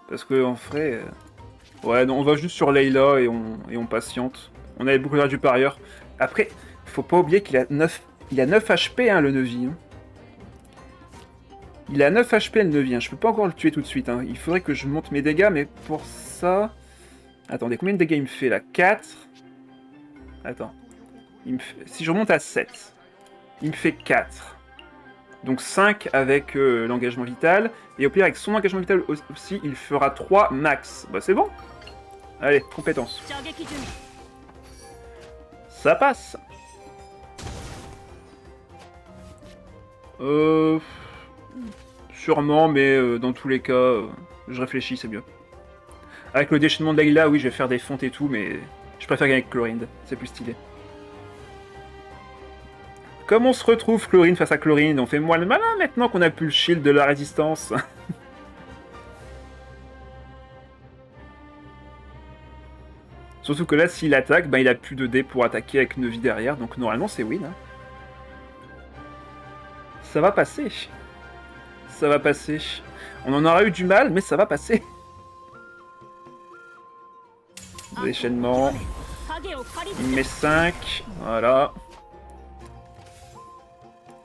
Parce que en vrai... Ouais, non, on va juste sur Layla et on patiente. On avait beaucoup du parieur. Après, faut pas oublier qu'il a 9... Il a 9 HP, hein, le Neuvy. Hein. Il a 9 HP, le Neuvy. Hein. Je peux pas encore le tuer tout de suite. Hein. Il faudrait que je monte mes dégâts, mais pour ça... Attendez, combien de dégâts il me fait, là? 4. Attends. Si je remonte à 7, il me fait 4. Donc 5 avec l'engagement vital. Et au pire, avec son engagement vital aussi, il fera 3 max. Bah c'est bon. Allez, compétence. Ça passe. Sûrement, mais dans tous les cas, je réfléchis, c'est mieux. Avec le déchaînement de Layla, oui, je vais faire des fontes et tout, mais je préfère gagner avec Chlorinde. C'est plus stylé. Comme on se retrouve Chlorine face à Chlorine, on fait moins le malin maintenant qu'on a plus le shield de la résistance. Surtout que là, s'il attaque, ben, il a plus de dés pour attaquer avec une vie derrière, donc normalement c'est win. Hein. Ça va passer. Ça va passer. On en aura eu du mal, mais ça va passer. Déchaînement. Il met 5. Voilà.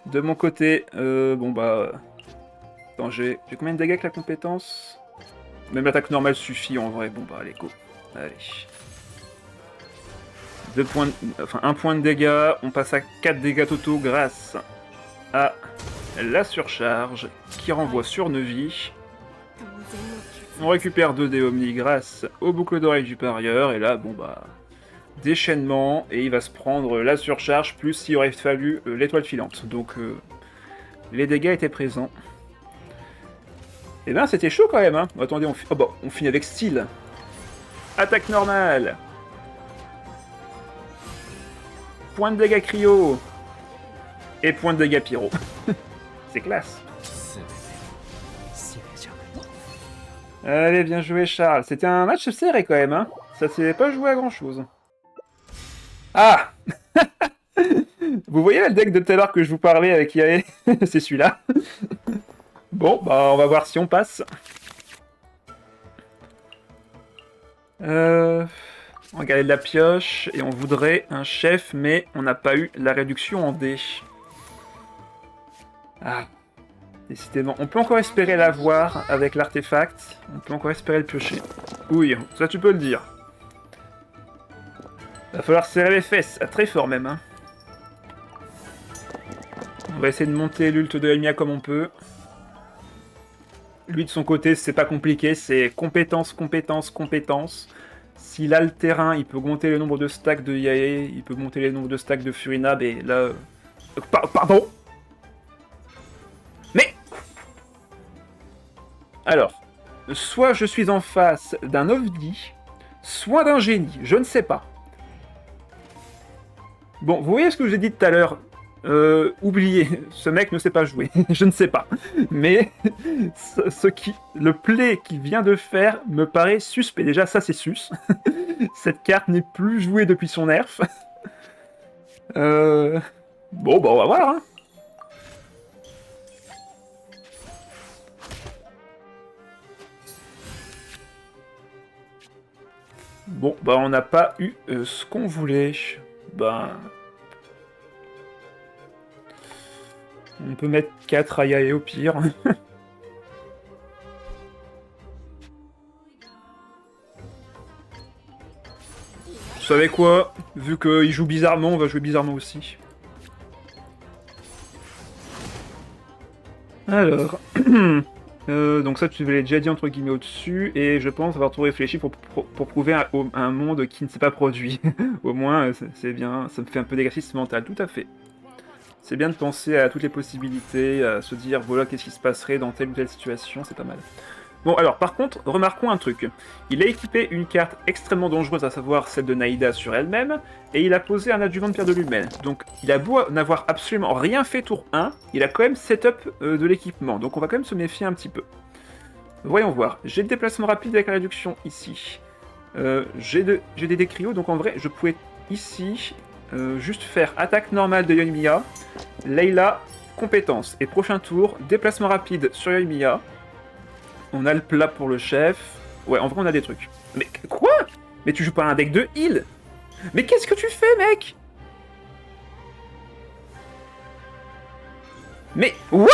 De mon côté, bon bah... Attends, j'ai combien de dégâts avec la compétence? Même l'attaque normale suffit en vrai. Bon bah allez, go. Allez. 1 point de dégâts. On passe à 4 dégâts totaux grâce à la surcharge qui renvoie sur Neuvy. On récupère 2 dés Omni grâce aux boucles d'oreilles du parieur. Et là, bon bah... Déchaînement, et il va se prendre la surcharge, plus s'il aurait fallu l'étoile filante. Donc, les dégâts étaient présents. Et ben, c'était chaud quand même, hein. Attendez, on finit avec style. Attaque normale. Point de dégâts cryo. Et point de dégâts pyro. C'est classe. Allez, bien joué, Charles. C'était un match serré quand même, hein. Ça s'est pas joué à grand chose. Ah. Vous voyez le deck de tout à l'heure que je vous parlais avec Yae? C'est celui-là. Bon, bah on va voir si on passe. On va garder de la pioche et on voudrait un chef, mais on n'a pas eu la réduction en dés. Ah, décidément. On peut encore espérer l'avoir avec l'artefact. On peut encore espérer le piocher. Oui, ça tu peux le dire. Va falloir serrer les fesses, très fort même. Hein. On va essayer de monter l'ult de Elmia comme on peut. Lui de son côté, c'est pas compliqué, c'est compétence, compétence, compétence. S'il a le terrain, il peut monter le nombre de stacks de Yae, il peut monter le nombre de stacks de Furinab, et là... Pardon. Mais... Alors, soit je suis en face d'un ovni, soit d'un génie, je ne sais pas. Bon, vous voyez ce que je vous ai dit tout à l'heure? Oubliez, ce mec ne sait pas jouer, je ne sais pas. Mais le play qu'il vient de faire me paraît suspect. Déjà, ça c'est sus. Cette carte n'est plus jouée depuis son nerf. Bon, bah on va voir. Hein. Bon, bah on n'a pas eu ce qu'on voulait. Bah... On peut mettre 4 à Yae au pire. Vous savez quoi? Vu qu'il joue bizarrement, on va jouer bizarrement aussi. Alors... donc ça, tu l'avais déjà dit entre guillemets au-dessus, et je pense avoir tout réfléchi pour prouver un monde qui ne s'est pas produit. Au moins, c'est bien, ça me fait un peu d'exercice mental, tout à fait. C'est bien de penser à toutes les possibilités, à se dire, voilà, qu'est-ce qui se passerait dans telle ou telle situation, c'est pas mal. Bon, alors, par contre, remarquons un truc. Il a équipé une carte extrêmement dangereuse, à savoir celle de Naïda sur elle-même, et il a posé un adjuvant de pierre de lune. Donc, il a beau n'avoir absolument rien fait tour 1, il a quand même setup de l'équipement, donc on va quand même se méfier un petit peu. Voyons voir. J'ai le déplacement rapide avec la réduction ici. J'ai des décrios, donc en vrai, je pouvais ici juste faire attaque normale de Yoimiya, Layla, compétence. Et prochain tour, déplacement rapide sur Yoimiya. On a le plat pour le chef. Ouais, en vrai, on a des trucs. Mais quoi? Mais tu joues pas un deck de heal? Mais qu'est-ce que tu fais, mec? Mais what?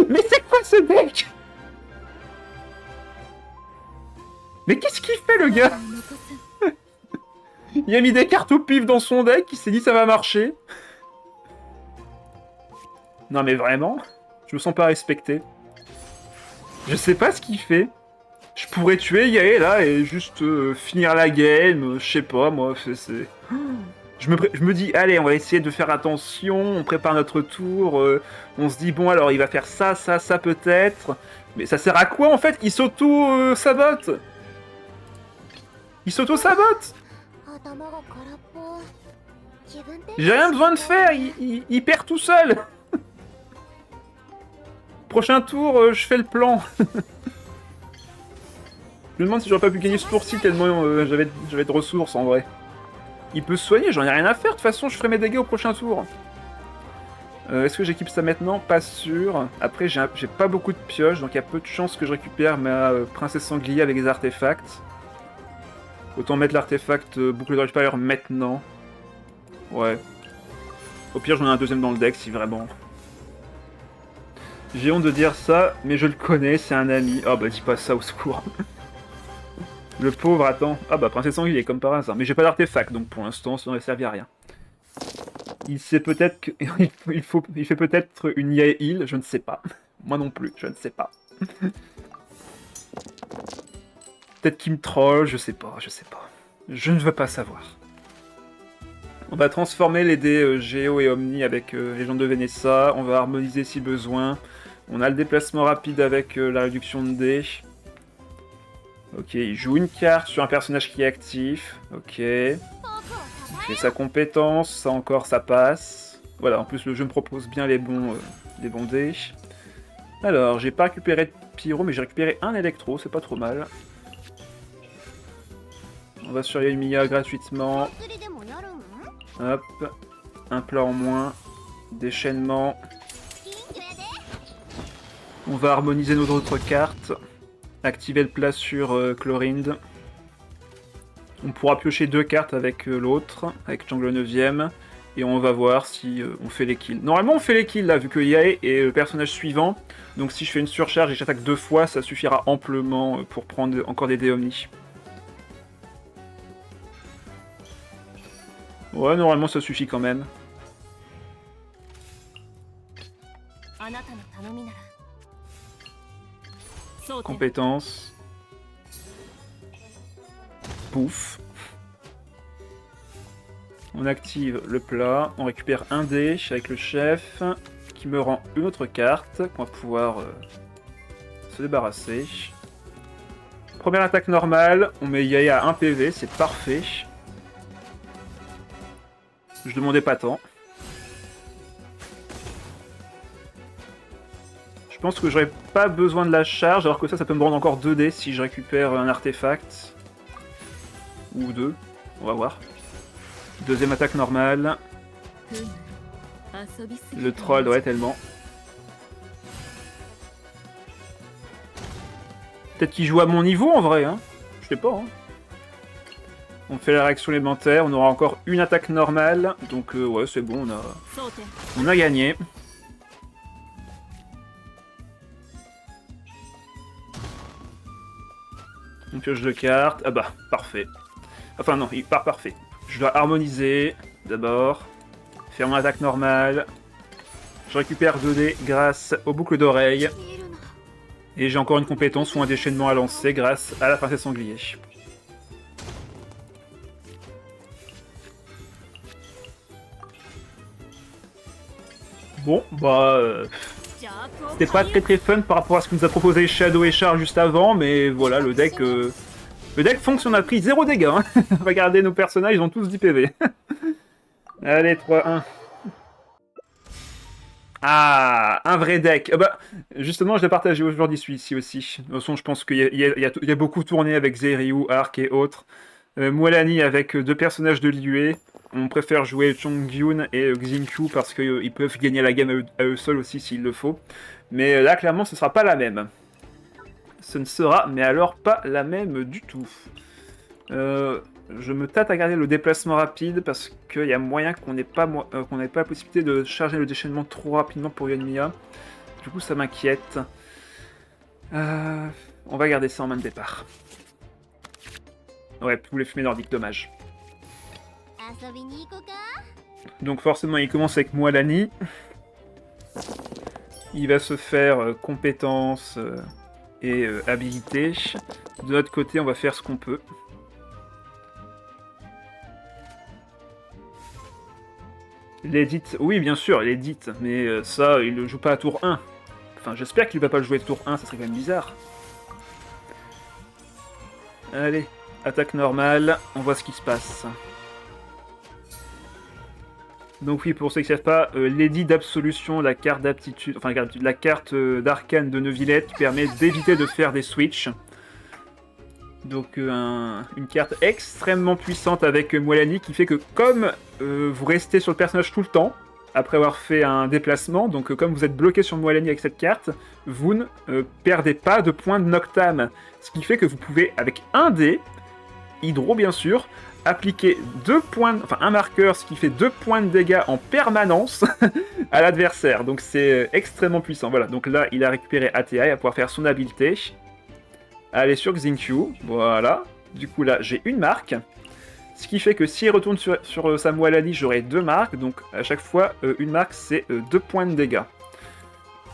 Mais c'est quoi ce deck? Mais qu'est-ce qu'il fait, le gars? Il a mis des cartes au pif dans son deck, il s'est dit ça va marcher. Non mais vraiment? Je me sens pas respecté. Je sais pas ce qu'il fait. Je pourrais tuer Yae là et juste finir la game, je sais pas moi, c'est... Je me dis, allez, on va essayer de faire attention, on prépare notre tour, on se dit, bon alors il va faire ça, ça, ça peut-être. Mais ça sert à quoi en fait? Il s'auto-sabote. Il s'auto-sabote. J'ai rien besoin de faire, il perd tout seul. Prochain tour, je fais le plan. Je me demande si j'aurais pas pu gagner ce tour-ci tellement j'avais de ressources en vrai. Il peut se soigner, j'en ai rien à faire, de toute façon je ferai mes dégâts au prochain tour. Est-ce que j'équipe ça maintenant? Pas sûr. Après j'ai pas beaucoup de pioches, donc il y a peu de chances que je récupère ma princesse sanglier avec les artefacts. Autant mettre l'artefact boucle de Fire maintenant. Ouais. Au pire j'en ai un deuxième dans le deck si vraiment... J'ai honte de dire ça, mais je le connais, c'est un ami. Oh bah dis pas ça, au secours. Le pauvre, attends. Ah bah princesse sanglier, comme par hasard. Mais j'ai pas d'artefact, donc pour l'instant ça n'aurait servi à rien. Il sait peut-être que... il fait peut-être une Yae heal, je ne sais pas. Moi non plus, je ne sais pas. Peut-être qu'il me troll, je sais pas, je sais pas. Je ne veux pas savoir. On va transformer les dés Géo et Omni avec Légende de Venessa. On va harmoniser si besoin. On a le déplacement rapide avec la réduction de dés. Ok, il joue une carte sur un personnage qui est actif. Ok. Il fait sa compétence, ça encore, ça passe. Voilà, en plus le jeu me propose bien les bons dés. Alors, j'ai pas récupéré de pyro, mais j'ai récupéré un électro, c'est pas trop mal. On va sur Yoimiya gratuitement. Hop. Un plat en moins. Déchaînement. On va harmoniser nos autres cartes. Activer le plat sur Chlorinde. On pourra piocher 2 cartes avec l'autre, avec Jungle 9ème. Et on va voir si on fait les kills. Normalement on fait les kills là, vu que Yae est le personnage suivant. Donc si je fais une surcharge et j'attaque 2 fois, ça suffira amplement pour prendre encore des dés Omni. Ouais, normalement ça suffit quand même. Compétence. Pouf. On active le plat, on récupère un dé avec le chef, qui me rend une autre carte, qu'on va pouvoir se débarrasser. Première attaque normale, on met Yae à 1 PV, c'est parfait. Je demandais pas tant. Je pense que j'aurais pas besoin de la charge, alors que ça peut me rendre encore 2 dés si je récupère un artefact. Ou 2, on va voir. Deuxième attaque normale. Le troll, ouais, tellement. Peut-être qu'il joue à mon niveau en vrai, hein. Je sais pas, hein. On fait la réaction élémentaire, on aura encore une attaque normale, donc ouais c'est bon, on a gagné. On pioche deux cartes, ah bah, parfait. Enfin non, il part parfait. Je dois harmoniser, d'abord, faire mon attaque normale. Je récupère 2 dés grâce aux boucles d'oreilles. Et j'ai encore une compétence ou un déchaînement à lancer grâce à la princesse sanglier. Bon, bah... c'était pas très fun par rapport à ce que nous a proposé Shadow et Charles juste avant, mais voilà, le deck fonctionne, on a pris 0 dégâts. Hein. Regardez nos personnages, ils ont tous 10 PV. Allez, 3-1. Ah, un vrai deck. Bah, justement, je l'ai partagé aujourd'hui celui-ci aussi. De toute façon, je pense qu'il y a beaucoup tourné avec Zeriou, Arc et autres. Mualani avec 2 personnages de l'IUE. On préfère jouer Chongyun et Xingqiu parce qu'ils peuvent gagner la game à eux seuls aussi s'il le faut. Mais là, clairement, ce sera pas la même. Ce ne sera, mais alors pas la même du tout. Je me tâte à garder le déplacement rapide parce qu'il y a moyen qu'on n'ait pas la possibilité de charger le déchaînement trop rapidement pour Yoimiya. Du coup, ça m'inquiète. On va garder ça en main de départ. Ouais, tous les fumées nordiques, dommage. Donc forcément, il commence avec Mualani. Il va se faire compétences et habilité. De notre côté, on va faire ce qu'on peut. L'édit, oui bien sûr, l'édit, mais ça, il ne joue pas à tour 1. Enfin, j'espère qu'il ne va pas le jouer tour 1, ça serait quand même bizarre. Allez, attaque normale, on voit ce qui se passe. Donc oui, pour ceux qui ne savent pas, l'édit d'absolution, la carte d'aptitude, enfin la carte d'arcane de Neuvillette qui permet d'éviter de faire des switches. Donc une carte extrêmement puissante avec Mualani qui fait que comme vous restez sur le personnage tout le temps, après avoir fait un déplacement, donc comme vous êtes bloqué sur Mualani avec cette carte, vous ne perdez pas de points de Noctam. Ce qui fait que vous pouvez, avec un dé, Hydro bien sûr, appliquer 2 points, enfin un marqueur, ce qui fait 2 points de dégâts en permanence à l'adversaire. Donc c'est extrêmement puissant. Voilà, donc là il a récupéré ATI, il va pouvoir faire son habileté. Allez sur Xingqiu, voilà. Du coup là j'ai une marque. Ce qui fait que s'il retourne sur sa Mualani, j'aurai 2 marques. Donc à chaque fois, une marque c'est 2 points de dégâts.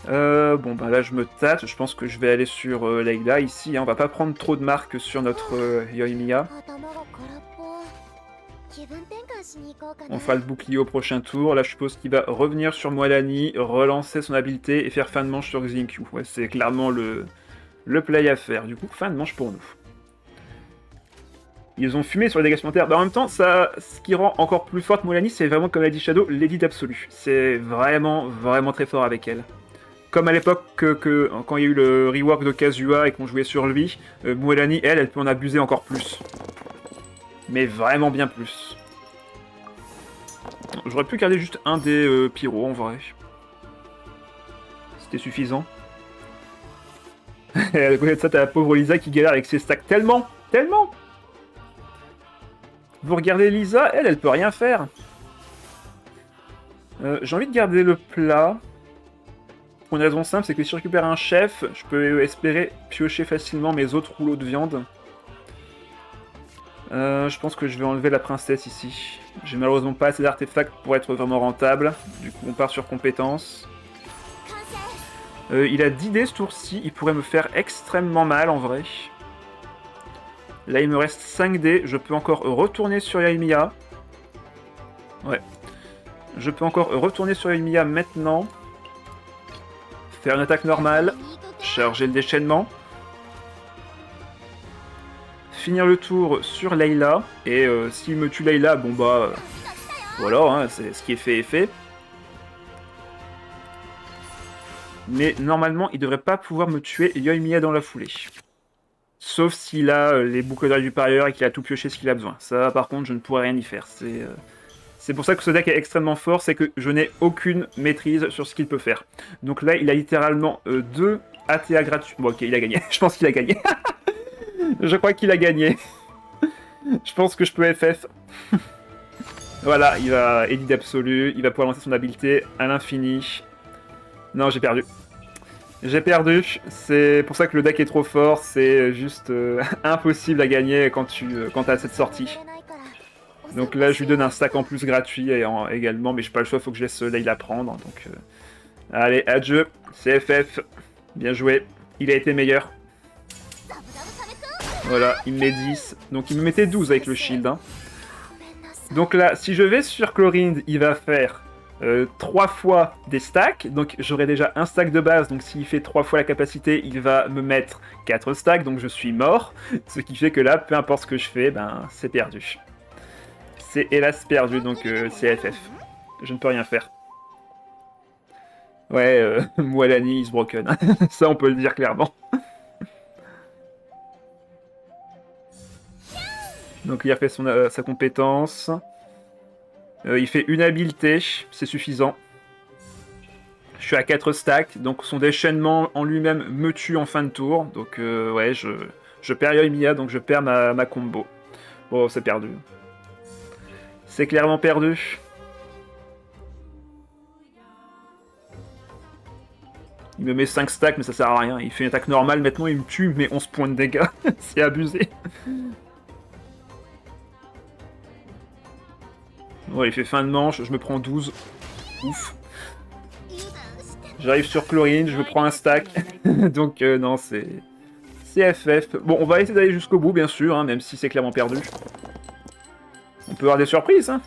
Bon bah là je me tâte, je pense que je vais aller sur Layla ici. Hein. On va pas prendre trop de marques sur notre Yoimiya. On fera le bouclier au prochain tour. Là je suppose qu'il va revenir sur Mualani, relancer son habileté et faire fin de manche sur Xingqiu. Ouais, c'est clairement le play à faire. Du coup, fin de manche pour nous. Ils ont fumé sur les dégâts supplémentaires. Bah, en même temps, ça, ce qui rend encore plus forte Mualani, c'est vraiment, comme l'a dit Shadow, l'édit absolu. C'est vraiment très fort avec elle. Comme à l'époque, quand il y a eu le rework de Kazuha et qu'on jouait sur lui, Mualani, elle peut en abuser encore plus. Mais vraiment bien plus. J'aurais pu garder juste un des pyros, en vrai. C'était suffisant. Et à côté de ça, t'as la pauvre Lisa qui galère avec ses stacks tellement. Vous regardez Lisa, elle peut rien faire. J'ai envie de garder le plat. Pour une raison simple, c'est que si je récupère un chef, je peux espérer piocher facilement mes autres rouleaux de viande. Je pense que je vais enlever la princesse ici. J'ai malheureusement pas assez d'artefacts pour être vraiment rentable. Du coup, on part sur compétences. Il a 10 dés ce tour-ci, il pourrait me faire extrêmement mal en vrai. Là il me reste 5 dés, je peux encore retourner sur Yoimiya. Ouais. Je peux encore retourner sur Yoimiya maintenant. Faire une attaque normale. Charger le déchaînement. Finir le tour sur Layla. Et s'il me tue Layla, bon bah... voilà, hein, c'est ce qui est fait est fait. Mais normalement, il devrait pas pouvoir me tuer Yoimiya dans la foulée. Sauf s'il a les boucles d'oreilles du parieur et qu'il a tout pioché ce qu'il a besoin. Ça, par contre, je ne pourrais rien y faire. C'est pour ça que ce deck est extrêmement fort, c'est que je n'ai aucune maîtrise sur ce qu'il peut faire. Donc là, il a littéralement 2 ATA gratuits. Bon, ok, il a gagné. Je pense qu'il a gagné. Je crois qu'il a gagné. Je pense que je peux FF. Voilà, il va Elite d'absolu, il va pouvoir lancer son habileté à l'infini. Non, j'ai perdu. J'ai perdu, c'est pour ça que le deck est trop fort, c'est juste impossible à gagner quand t'as cette sortie. Donc là, je lui donne un stack en plus gratuit également, mais j'ai pas le choix, faut que je laisse Layla prendre. Donc, allez, adieu, CFF, bien joué, il a été meilleur. Voilà, il me met 10, donc il me mettait 12 avec le shield. Hein. Donc là, si je vais sur Chlorinde, il va faire 3 fois des stacks, donc j'aurai déjà un stack de base, donc s'il fait 3 fois la capacité, il va me mettre 4 stacks, donc je suis mort, ce qui fait que là, peu importe ce que je fais, ben c'est perdu. C'est hélas perdu, donc c'est FF. Je ne peux rien faire. Ouais, Mualani is broken. Ça, on peut le dire clairement. Donc il a fait sa compétence. Il fait une habileté, c'est suffisant. Je suis à 4 stacks, donc son déchaînement en lui-même me tue en fin de tour. Donc ouais, je perds Yoimiya, donc je perds ma combo. Bon, c'est perdu. C'est clairement perdu. Il me met 5 stacks, mais ça sert à rien. Il fait une attaque normale, maintenant il me tue, il me met 11 points de dégâts. C'est abusé. Ouais, il fait fin de manche, je me prends 12. Ouf. J'arrive sur Chlorine, je me prends un stack. Donc non, c'est FF. Bon, on va essayer d'aller jusqu'au bout, bien sûr, hein, même si c'est clairement perdu. On peut avoir des surprises, hein.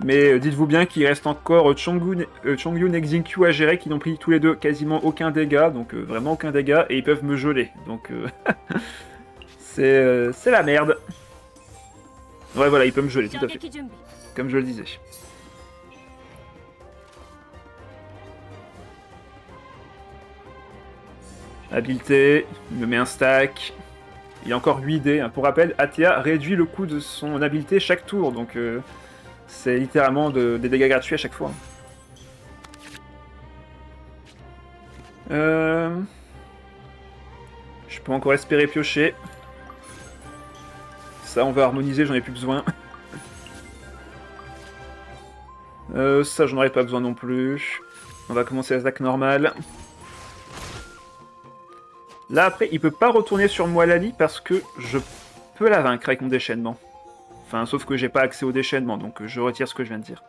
Mais dites-vous bien qu'il reste encore Chongyun et Xingqiu à gérer, qui n'ont pris tous les deux quasiment aucun dégât, donc vraiment aucun dégât, et ils peuvent me geler. Donc c'est la merde. Ouais, voilà, il peut me geler, tout à fait. Comme je le disais. Habileté, il me met un stack. Il y a encore 8 dés. Hein. Pour rappel, Athea réduit le coût de son habileté chaque tour, donc c'est littéralement des dégâts gratuits à chaque fois. Je peux encore espérer piocher. Ça, on va harmoniser, j'en ai plus besoin. Ça, j'en aurais pas besoin non plus. On va commencer la stack normale. Là, après, il peut pas retourner sur Mualali parce que je peux la vaincre avec mon déchaînement. Enfin, sauf que j'ai pas accès au déchaînement, donc je retire ce que je viens de dire.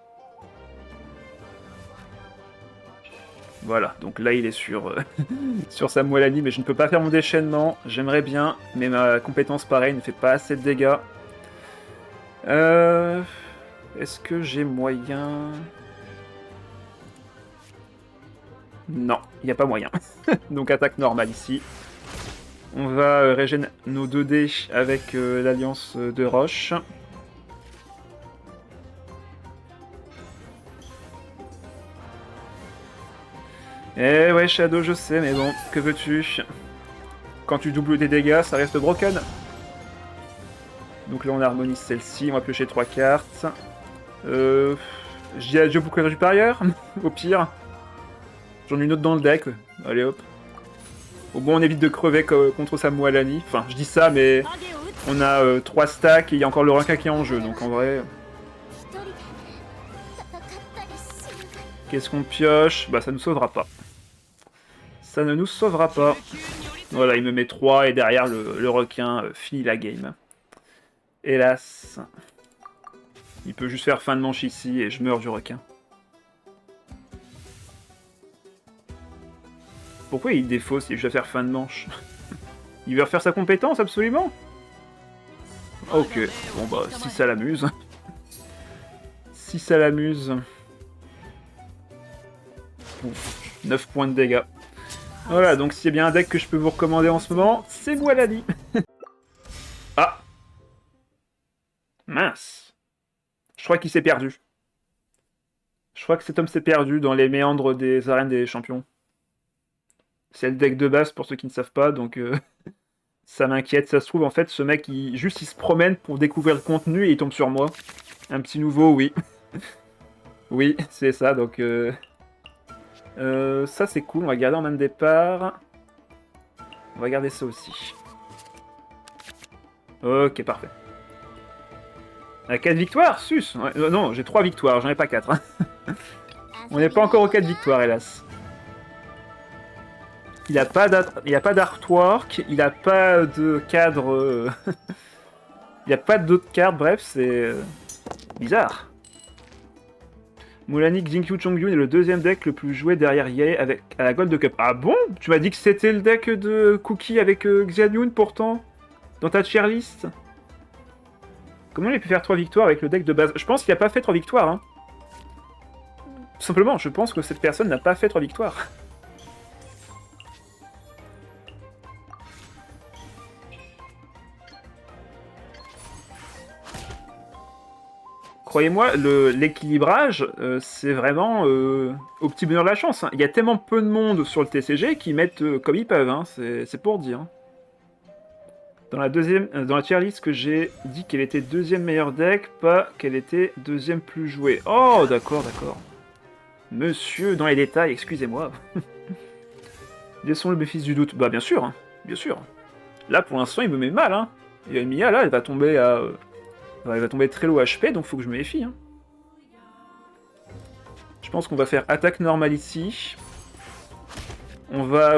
Voilà, donc là, il est sur, sur sa Mualali, mais je ne peux pas faire mon déchaînement. J'aimerais bien, mais ma compétence, pareil, ne fait pas assez de dégâts. Est-ce que j'ai moyen... Non, il n'y a pas moyen. Donc attaque normale ici. On va régénérer nos 2 dés avec l'alliance de roche. Eh ouais, Shadow, je sais, mais bon, que veux-tu? Quand tu doubles des dégâts, ça reste broken. Donc là, on harmonise celle-ci, on va piocher 3 cartes. Je dis adieu pour du parieur, au pire. J'en ai une autre dans le deck. Allez hop. Au moins on évite de crever contre sa Mualani. Enfin, je dis ça, mais on a 3 stacks et il y a encore le requin qui est en jeu. Donc en vrai... Qu'est-ce qu'on pioche? Bah ça nous sauvera pas. Ça ne nous sauvera pas. Voilà, il me met 3 et derrière le requin finit la game. Hélas. Il peut juste faire fin de manche ici et je meurs du requin. Pourquoi il défausse si je vais faire fin de manche? Il veut refaire sa compétence, absolument? Ok, bon bah, si ça l'amuse. Si ça l'amuse. 9 points de dégâts. Voilà, donc s'il y a bien un deck que je peux vous recommander en ce moment, c'est Mualali. Ah! Mince! Je crois qu'il s'est perdu. Je crois que cet homme s'est perdu dans les méandres des arènes des champions. C'est le deck de base pour ceux qui ne savent pas, donc ça m'inquiète. Ça se trouve, en fait, ce mec, il se promène pour découvrir le contenu et il tombe sur moi. Un petit nouveau, oui. Oui, c'est ça, donc... ça, c'est cool. On va garder en main de départ. On va garder ça aussi. Ok, parfait. À 4 victoires, sus ouais, non, j'ai 3 victoires, j'en ai pas 4. Hein. On n'est pas encore aux 4 victoires, hélas. Il a pas d'artwork, il a pas de cadre... il n'y a pas d'autres cartes, bref, c'est... bizarre. Mulanik Jinkyu Chongyun est le deuxième deck le plus joué derrière Yae avec à la Gold Cup. Ah bon? Tu m'as dit que c'était le deck de Cookie avec Xianyun pourtant? Dans ta tier list? Comment il a pu faire 3 victoires avec le deck de base? Je pense qu'il a pas fait 3 victoires. Hein. Tout simplement, je pense que cette personne n'a pas fait 3 victoires. Croyez-moi, l'équilibrage, c'est vraiment au petit bonheur de la chance. Hein. Il y a tellement peu de monde sur le TCG qu'ils mettent comme ils peuvent, hein. C'est pour dire. Dans la tier list que j'ai dit qu'elle était deuxième meilleur deck, pas qu'elle était deuxième plus jouée. Oh, d'accord, d'accord. Monsieur, dans les détails, excusez-moi. Laissons le bénéfice du doute. Bah bien sûr, hein, bien sûr. Là, pour l'instant, il me met mal, hein. Et Mia, là, elle va tomber à... elle va tomber très low HP, donc faut que je me méfie. Hein. Je pense qu'on va faire attaque normale ici. On va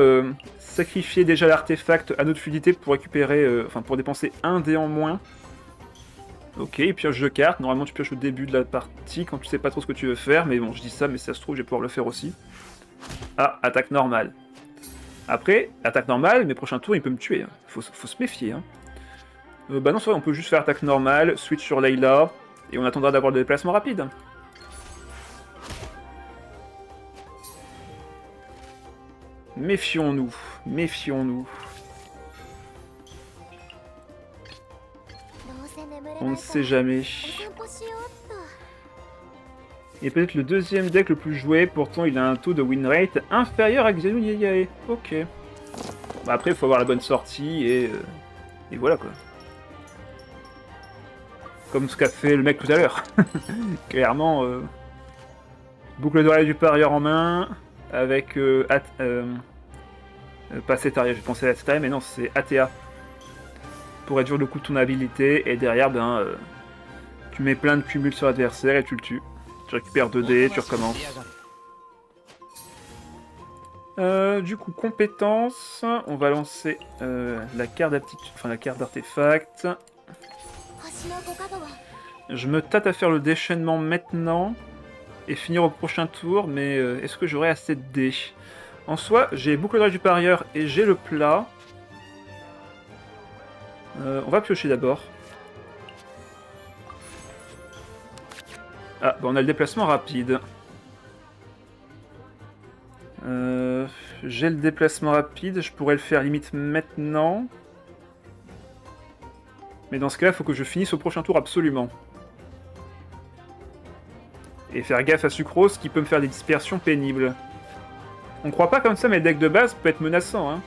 sacrifier déjà l'artefact à notre fluidité pour récupérer... enfin, pour dépenser un dé en moins. Ok, pioche de cartes. Normalement, tu pioches au début de la partie quand tu sais pas trop ce que tu veux faire. Mais bon, je dis ça, mais si ça se trouve, je vais pouvoir le faire aussi. Ah, attaque normale. Après, attaque normale, mes prochains tours, il peut me tuer. Hein. Faut se méfier. Hein. Bah non, c'est vrai, on peut juste faire attaque normale, switch sur Layla, et on attendra d'avoir le déplacement rapide. Méfions-nous, méfions-nous. On ne sait jamais. Et peut-être le deuxième deck le plus joué, pourtant il a un taux de win rate inférieur à Xianyun Yae. Ok. Bah après, il faut avoir la bonne sortie, et voilà quoi. Comme ce qu'a fait le mec tout à l'heure. Clairement, boucle d'oreille du parieur en main, avec... pas Cetaria, j'ai pensé à Cetaria, mais non, c'est ATA. Pour réduire le coût de ton habilité, et derrière, ben, tu mets plein de cumuls sur l'adversaire et tu le tues. Tu récupères 2 dés, tu recommences. Du coup, compétences, on va lancer la carte d'aptitude, enfin la carte d'artefact. Je me tâte à faire le déchaînement maintenant et finir au prochain tour, mais est-ce que j'aurai assez de dés? En soi, j'ai boucle d'oreille du parieur et j'ai le plat. On va piocher d'abord. Ah, bah on a le déplacement rapide. J'ai le déplacement rapide, je pourrais le faire limite maintenant. Mais dans ce cas-là, il faut que je finisse au prochain tour absolument. Et faire gaffe à Sucrose qui peut me faire des dispersions pénibles. On croit pas comme ça, mais le deck de base peut être menaçant. Hein.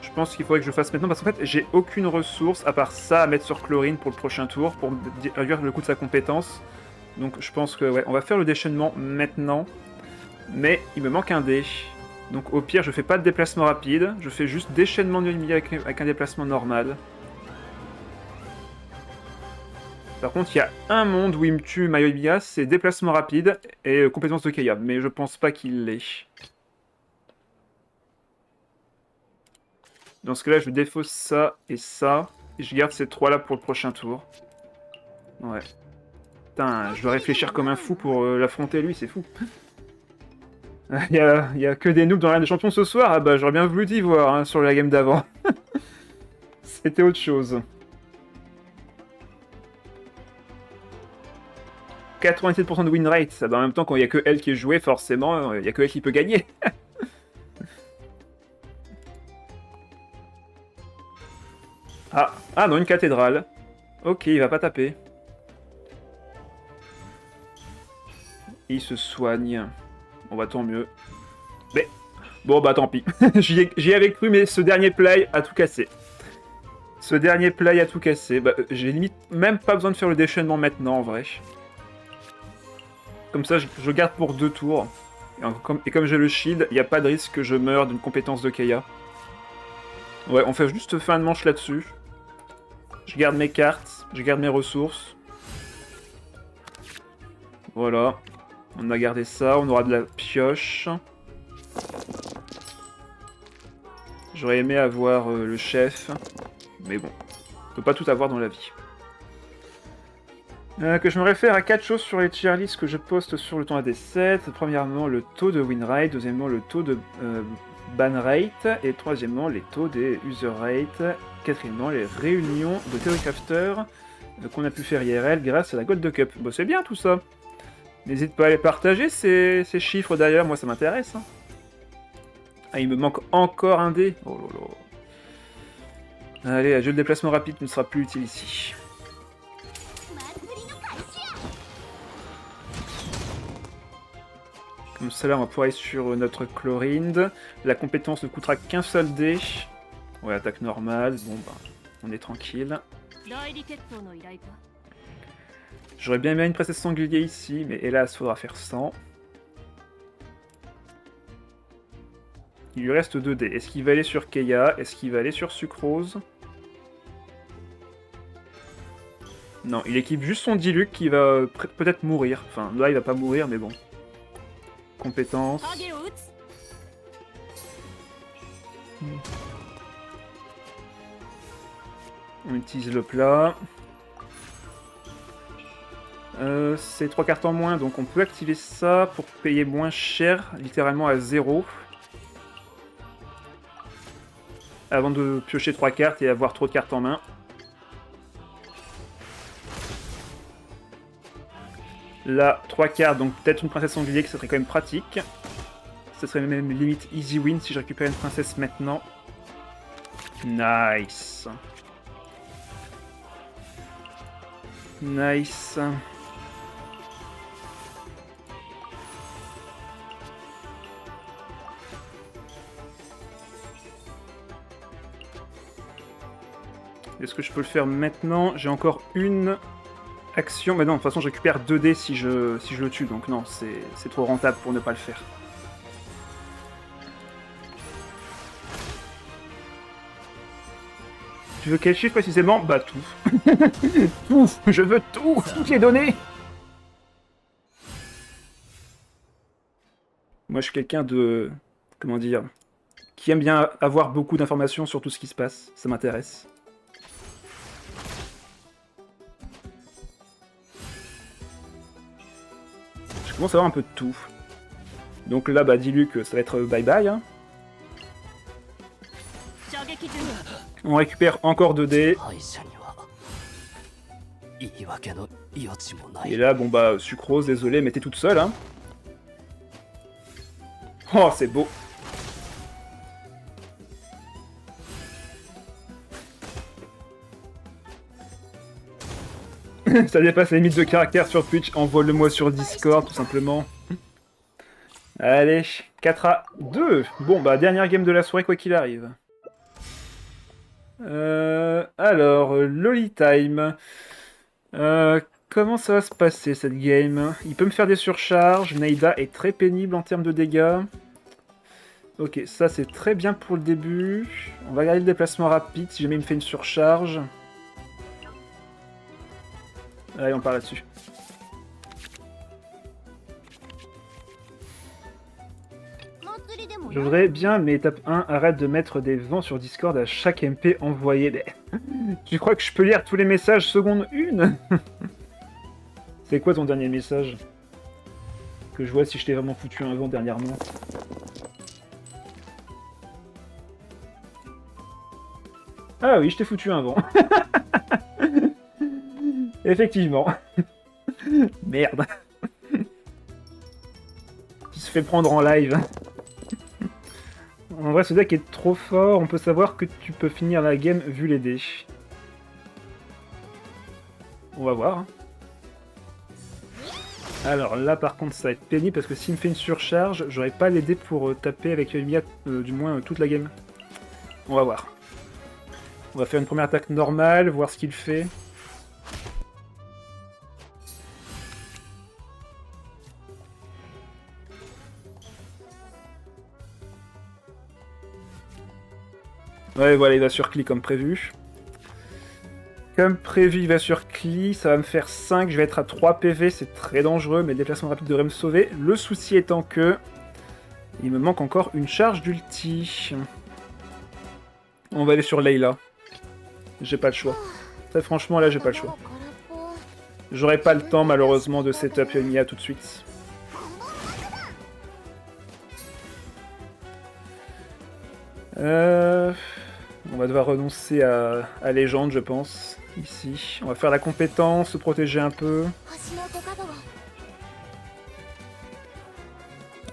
Je pense qu'il faudrait que je fasse maintenant, parce qu'en fait, j'ai aucune ressource à part ça à mettre sur Chlorine pour le prochain tour, pour réduire le coût de sa compétence. Donc je pense que, ouais, on va faire le déchaînement maintenant. Mais il me manque un dé. Donc au pire, je fais pas de déplacement rapide, je fais juste déchaînement de l'ennemi avec un déplacement normal. Par contre, il y a un monde où il me tue Mayoibia, c'est déplacement rapide et compétence de Kaya, mais je pense pas qu'il l'ait. Dans ce cas-là, je défausse ça, et je garde ces 3 là pour le prochain tour. Ouais. Putain, je dois réfléchir comme un fou pour l'affronter lui, c'est fou. Il y a que des noobs dans l'Arène des Champions ce soir. Ah bah j'aurais bien voulu t'y voir hein, sur la game d'avant. C'était autre chose. 87% de win rate. Ah bah en même temps, quand il n'y a que elle qui est jouée, forcément, il n'y a que elle qui peut gagner. Ah non, une cathédrale. Ok, il va pas taper. Il se soigne. Bon bah tant mieux. Mais bon bah tant pis. J'y avais cru, mais ce dernier play a tout cassé. Ce dernier play a tout cassé. Bah, j'ai limite même pas besoin de faire le déchaînement maintenant en vrai. Comme ça, je garde pour 2 tours. Et comme j'ai le shield, il n'y a pas de risque que je meure d'une compétence de Kaya. Ouais, on fait juste fin de manche là-dessus. Je garde mes cartes, je garde mes ressources. Voilà. On a gardé ça, on aura de la pioche. J'aurais aimé avoir le chef. Mais bon, on peut pas tout avoir dans la vie. Que je me réfère à 4 choses sur les tier lists que je poste sur le temps AD7. Premièrement, le taux de win rate. Deuxièmement, le taux de ban rate. Et troisièmement, les taux des user rate. Quatrièmement, les réunions de Theorycrafter qu'on a pu faire IRL grâce à la Gold Cup. Bon, c'est bien tout ça. N'hésite pas à les partager, ces chiffres d'ailleurs, moi ça m'intéresse. Hein. Ah, il me manque encore un dé. Oh là là. Allez, un jeu de déplacement rapide ne sera plus utile ici. Comme ça, là, on va pouvoir aller sur notre Chlorinde. La compétence ne coûtera qu'un seul dé. Ouais, attaque normale. Bon, bah, on est tranquille. J'aurais bien aimé une princesse sanglier ici, mais hélas, faudra faire 100. Il lui reste 2 dés. Est-ce qu'il va aller sur Keia? Est-ce qu'il va aller sur Sucrose? Non, il équipe juste son Diluc qui va peut-être mourir. Enfin, là, il va pas mourir, mais bon. Compétence. On utilise le plat. C'est 3 cartes en moins, donc on peut activer ça pour payer moins cher, littéralement à 0. Avant de piocher 3 cartes et avoir trop de cartes en main. Là, 3 cartes, donc peut-être une princesse sanglier, que ce serait quand même pratique. Ce serait même limite easy win si je récupère une princesse maintenant. Nice. Nice. Est-ce que je peux le faire maintenant? J'ai encore une action. Mais non, de toute façon, je récupère 2 dés si je le tue. Donc non, c'est trop rentable pour ne pas le faire. Tu veux quel chiffre précisément? Bah tout. Tout. Je veux tout. Toutes les données. Moi, je suis quelqu'un de... Comment dire? Qui aime bien avoir beaucoup d'informations sur tout ce qui se passe. Ça m'intéresse. Je commence à avoir un peu de tout. Donc là, bah, dis-lui que ça va être bye-bye. Hein. On récupère encore 2 dés. Et là, bon bah, Sucrose, désolé, mais t'es toute seule. Hein. Oh, c'est beau. Ça dépasse la limite de caractère sur Twitch, envoie-le-moi sur Discord, tout simplement. Allez, 4 à 2. Bon, bah, dernière game de la soirée, quoi qu'il arrive. Alors, Lolitime. Comment ça va se passer, cette game? Il peut me faire des surcharges, Neida est très pénible en termes de dégâts. Ok, ça c'est très bien pour le début. On va garder le déplacement rapide si jamais il me fait une surcharge. Allez, on part là-dessus. Je voudrais bien, mais étape 1, arrête de mettre des vents sur Discord à chaque MP envoyé. Tu crois que je peux lire tous les messages seconde 1? C'est quoi ton dernier message? Que je vois si je t'ai vraiment foutu un vent dernièrement. Ah oui, je t'ai foutu un vent. Effectivement. Merde. Qui se fait prendre en live. En vrai, ce deck est trop fort. On peut savoir que tu peux finir la game vu les dés. On va voir. Alors là, par contre, ça va être pénible parce que s'il me fait une surcharge, j'aurai pas les dés pour taper avec Emilia, du moins toute la game. On va voir. On va faire une première attaque normale, voir ce qu'il fait. Ouais, voilà, il va sur Cli comme prévu. Comme prévu, il va sur Cli, ça va me faire 5, je vais être à 3 PV, c'est très dangereux, mais le déplacement rapide devrait me sauver. Le souci étant que... il me manque encore une charge d'ulti. On va aller sur Layla. J'ai pas le choix. Très franchement, là, j'ai pas le choix. J'aurai pas le temps, malheureusement, de setup Yoimiya tout de suite. On va devoir renoncer à Légende, je pense. Ici. On va faire la compétence, se protéger un peu.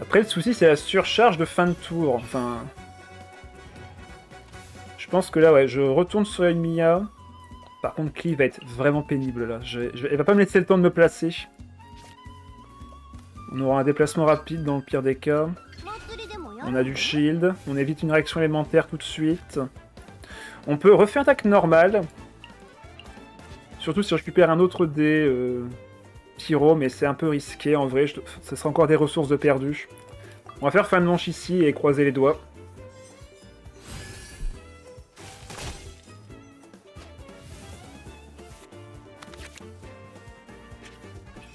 Après, le souci, c'est la surcharge de fin de tour. Enfin... je pense que là, ouais, je retourne sur Yoimiya. Par contre, Cli va être vraiment pénible, là. Elle va pas me laisser le temps de me placer. On aura un déplacement rapide dans le pire des cas. On a du shield. On évite une réaction élémentaire tout de suite. On peut refaire attaque normale. Surtout si je récupère un autre dé pyro, mais c'est un peu risqué en vrai. Ce sera encore des ressources de perdu. On va faire fin de manche ici et croiser les doigts.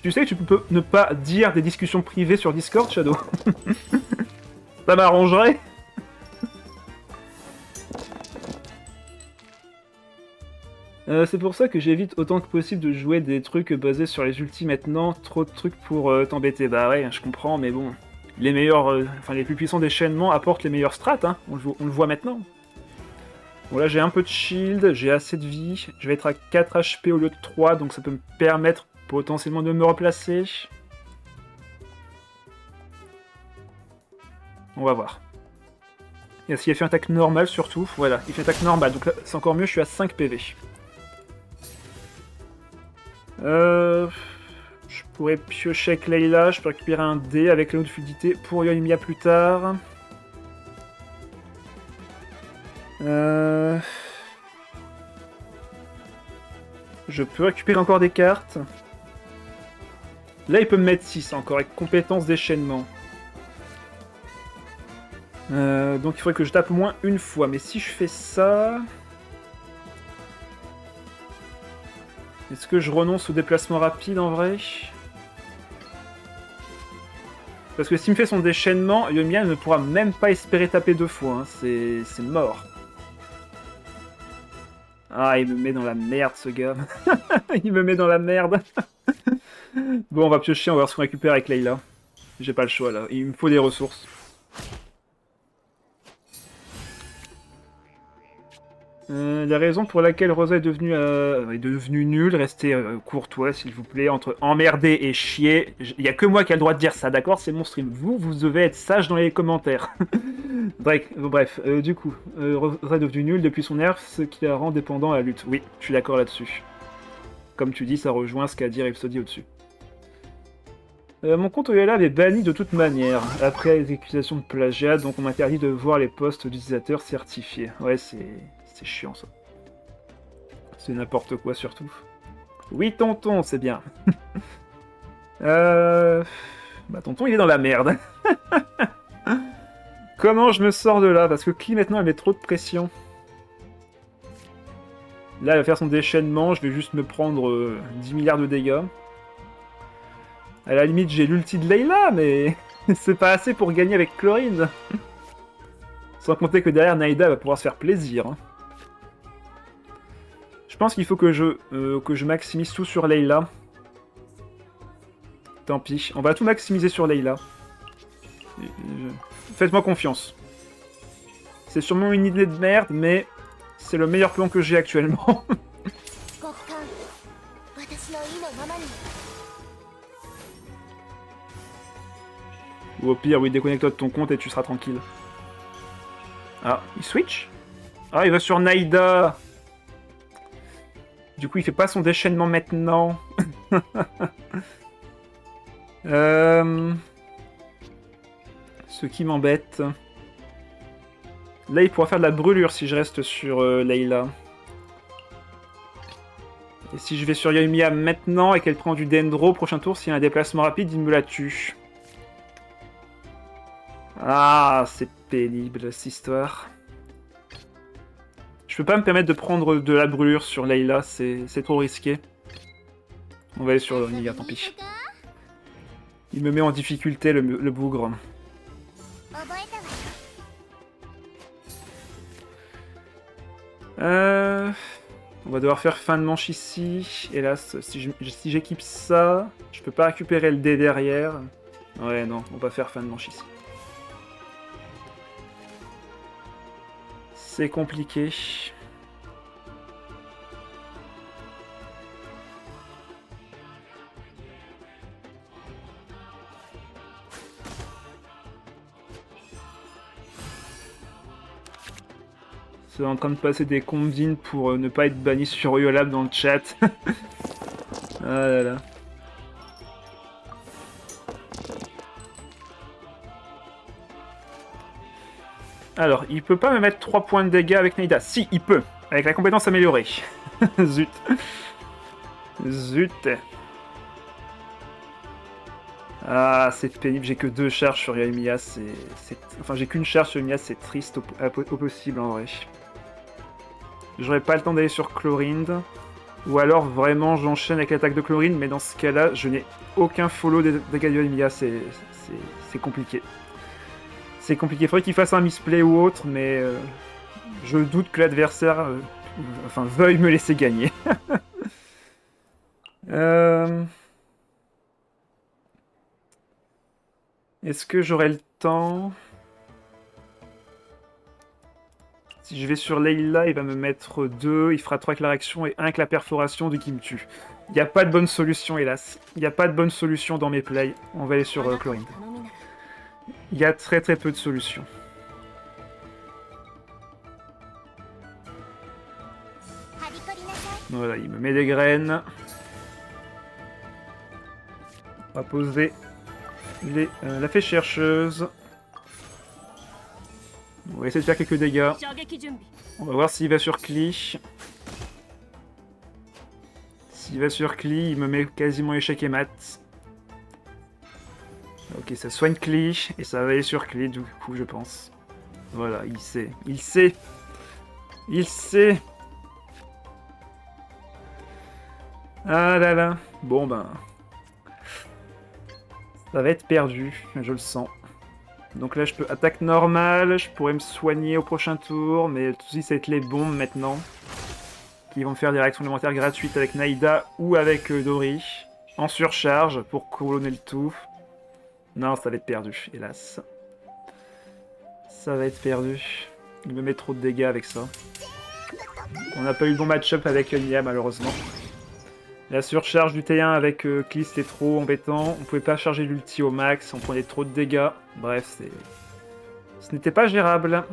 Tu sais que tu peux ne pas dire des discussions privées sur Discord, Shadow. Ça m'arrangerait. C'est pour ça que j'évite autant que possible de jouer des trucs basés sur les ultis maintenant. Trop de trucs pour t'embêter. Bah ouais, je comprends, mais bon. Les meilleurs, enfin les plus puissants déchaînements apportent les meilleurs strats, hein. On le voit maintenant. Bon là j'ai un peu de shield, j'ai assez de vie. Je vais être à 4 HP au lieu de 3, donc ça peut me permettre potentiellement de me replacer. On va voir. Est-ce qu'il a fait une attaque normale surtout? Voilà, il fait une attaque normale, donc là c'est encore mieux, je suis à 5 PV. Je pourrais piocher avec Layla, je peux récupérer un dé avec l'autre fluidité pour Yoimiya plus tard. Je peux récupérer encore des cartes. Là, il peut me mettre 6 encore, avec compétence déchaînement. Donc il faudrait que je tape au moins une fois. Mais si je fais ça... est-ce que je renonce au déplacement rapide en vrai? Parce que s'il me fait son déchaînement, Yoimiya ne pourra même pas espérer taper 2 fois. Hein. C'est mort. Ah, il me met dans la merde ce gars. Il me met dans la merde. Bon, on va piocher, on va voir ce qu'on récupère avec Layla. J'ai pas le choix là, il me faut des ressources. La raison pour laquelle Rosa est devenue nulle, restez courtois s'il vous plaît, entre emmerder et chier, il y a que moi qui a le droit de dire ça, d'accord? C'est mon stream. Vous devez être sage dans les commentaires. Bref, du coup, Rosa est devenue nulle depuis son nerf, ce qui la rend dépendant à la lutte. Oui, je suis d'accord là-dessus. Comme tu dis, ça rejoint ce qu'a dit Rhapsody au-dessus. Mon compte OLab est banni de toute manière, après les accusations de plagiat, donc on m'interdit de voir les postes d'utilisateurs certifiés. Ouais, c'est chiant ça. C'est n'importe quoi surtout. Oui, tonton, c'est bien. Bah, tonton, il est dans la merde. Comment je me sors de là? Parce que Cli, maintenant, elle met trop de pression. Là, elle va faire son déchaînement, je vais juste me prendre 10 milliards de dégâts. À la limite, j'ai l'ulti de Layla, mais c'est pas assez pour gagner avec Chlorine. Sans compter que derrière, Naïda va pouvoir se faire plaisir. Hein. Je pense qu'il faut que je maximise tout sur Layla. Tant pis, on va tout maximiser sur Layla. Faites-moi confiance. C'est sûrement une idée de merde, mais c'est le meilleur plan que j'ai actuellement. Ou au pire, oui, déconnecte-toi de ton compte et tu seras tranquille. Ah, il switch? Ah, il va sur Naïda. Du coup, il fait pas son déchaînement maintenant. Ce qui m'embête. Là, il pourra faire de la brûlure si je reste sur Layla. Et si je vais sur Yoimiya maintenant et qu'elle prend du Dendro, prochain tour, s'il y a un déplacement rapide, il me la tue. Ah, c'est pénible, cette histoire. peux pas me permettre de prendre de la brûlure sur Layla, c'est trop risqué. On va aller sur Oniga, tant pis. Il me met en difficulté le bougre. On va devoir faire fin de manche ici. Hélas, si j'équipe ça, je peux pas récupérer le dé derrière. Ouais, non, on va faire fin de manche ici. C'est compliqué. C'est en train de passer des combines pour ne pas être banni sur Yolab dans le chat. Ah là là. Alors, il peut pas me mettre 3 points de dégâts avec Naida. Si, il peut, avec la compétence améliorée. Zut. Zut. Ah, c'est pénible, j'ai que 2 charges sur Yoimiya, Enfin, j'ai qu'une charge sur Yoimiya, c'est triste au possible, en vrai. J'aurais pas le temps d'aller sur Chlorinde. Ou alors, vraiment, j'enchaîne avec l'attaque de Chlorinde, mais dans ce cas-là, je n'ai aucun follow des dégâts de Yoimiya, c'est compliqué. C'est compliqué, il faudrait qu'il fasse un misplay ou autre, mais je doute que l'adversaire veuille me laisser gagner. Est-ce que j'aurai le temps? Si je vais sur Layla, il va me mettre 2, il fera 3 avec la réaction et 1 avec la perforation du qui me tue. Il n'y a pas de bonne solution, hélas. Il n'y a pas de bonne solution dans mes plays. On va aller sur Chlorinde. Il y a très peu de solutions. Voilà, il me met des graines. On va poser la fée chercheuse. On va essayer de faire quelques dégâts. On va voir s'il va sur Klee. S'il va sur Klee, il me met quasiment échec et mat. Ok, ça soigne Klee, et ça va aller sur Klee du coup, je pense. Voilà, il sait. Il sait. Il sait. Ah là là. Bon ben... ça va être perdu, je le sens. Donc là, je peux attaque normale, je pourrais me soigner au prochain tour, mais tout ça va être les bombes maintenant. Qui vont me faire des réactions élémentaires gratuites avec Naida ou avec Dori. En surcharge pour couronner le tout. Non, ça va être perdu, hélas. Ça va être perdu. Il me met trop de dégâts avec ça. On n'a pas eu de bon match-up avec Nia, malheureusement. La surcharge du T1 avec Klee, c'était trop embêtant. On pouvait pas charger l'ulti au max, on prenait trop de dégâts. Bref, ce n'était pas gérable.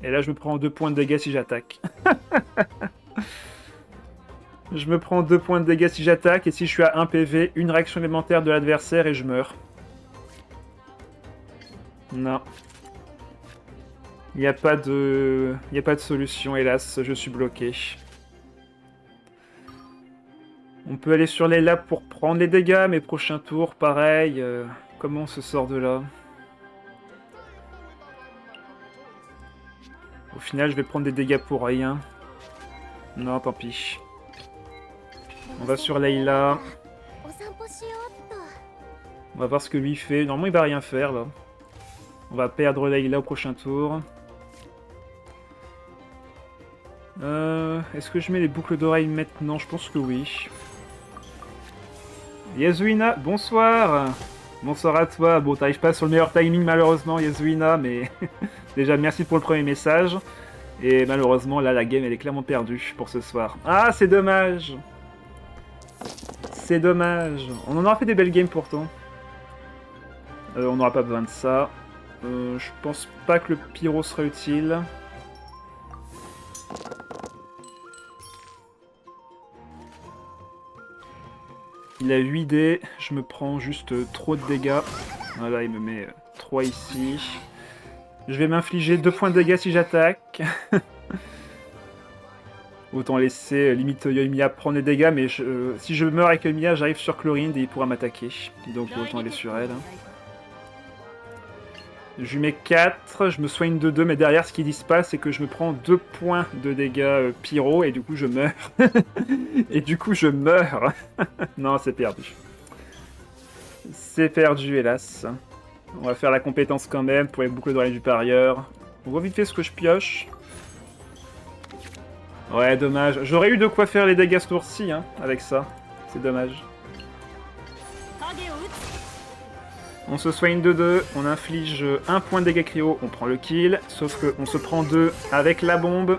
Et là, je me prends 2 points de dégâts si j'attaque. Je me prends 2 points de dégâts si j'attaque, et si je suis à 1 PV, une réaction élémentaire de l'adversaire et je meurs. Non. Il n'y a pas de solution, hélas, je suis bloqué. On peut aller sur les labs pour prendre les dégâts, mais prochain tour, pareil. Comment on se sort de là? Au final, je vais prendre des dégâts pour rien. Non, tant pis. On va sur Layla. On va voir ce que lui fait. Normalement, il va rien faire, là. On va perdre Layla au prochain tour. Est-ce que je mets les boucles d'oreilles maintenant? Je pense que oui. Yasuina, bonsoir. Bonsoir à toi. Bon, t'arrives pas sur le meilleur timing malheureusement, Yasuina, mais déjà merci pour le premier message. Et malheureusement, là, la game, elle est clairement perdue pour ce soir. Ah, c'est dommage. C'est dommage. On en aura fait des belles games pourtant. On n'aura pas besoin de ça. Je pense pas que le pyro sera utile. Il a 8 dés, je me prends juste trop de dégâts. Voilà, il me met 3 ici. Je vais m'infliger 2 points de dégâts si j'attaque. Autant laisser limite Yoimiya prendre des dégâts, mais si je meurs avec Yoimiya, j'arrive sur Chlorinde et il pourra m'attaquer. Donc autant aller sur elle. Je lui mets 4, je me soigne de 2, mais derrière, ce qu'ils disent pas, c'est que je me prends 2 points de dégâts pyro, et du coup, je meurs. Et du coup, je meurs. Non, c'est perdu. C'est perdu, hélas. On va faire la compétence quand même pour les boucles d'oreilles du parieur. On voit vite fait ce que je pioche. Ouais, dommage. J'aurais eu de quoi faire les dégâts ce tour-ci, hein, avec ça. C'est dommage. On se soigne de 2, on inflige 1 point de dégâts cryo, on prend le kill. Sauf qu'on se prend 2 avec la bombe.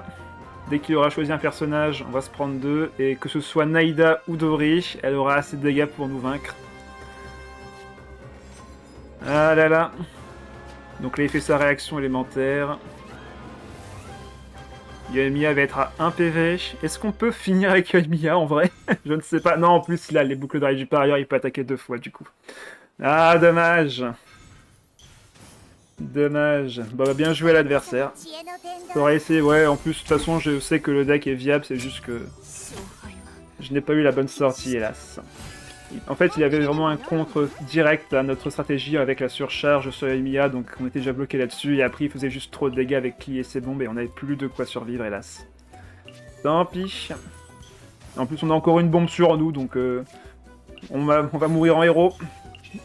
Dès qu'il aura choisi un personnage, on va se prendre 2. Et que ce soit Naïda ou Dori, elle aura assez de dégâts pour nous vaincre. Ah là là. Donc là, il fait sa réaction élémentaire. Yoimiya va être à 1 PV. Est-ce qu'on peut finir avec Yoimiya en vrai? Je ne sais pas. Non, en plus, là, les boucles d'oreilles du parieur, il peut attaquer 2 fois du coup. Ah, dommage. Dommage. Bah, bien joué l'adversaire. J'aurais essayé, ouais, en plus, de toute façon, je sais que le deck est viable, c'est juste que je n'ai pas eu la bonne sortie, hélas. En fait, il y avait vraiment un contre direct à notre stratégie avec la surcharge sur Yoimiya, donc on était déjà bloqué là-dessus, et après il faisait juste trop de dégâts avec Klee et ses bombes, et on n'avait plus de quoi survivre, hélas. Tant pis. En plus, on a encore une bombe sur nous, donc on va mourir en héros.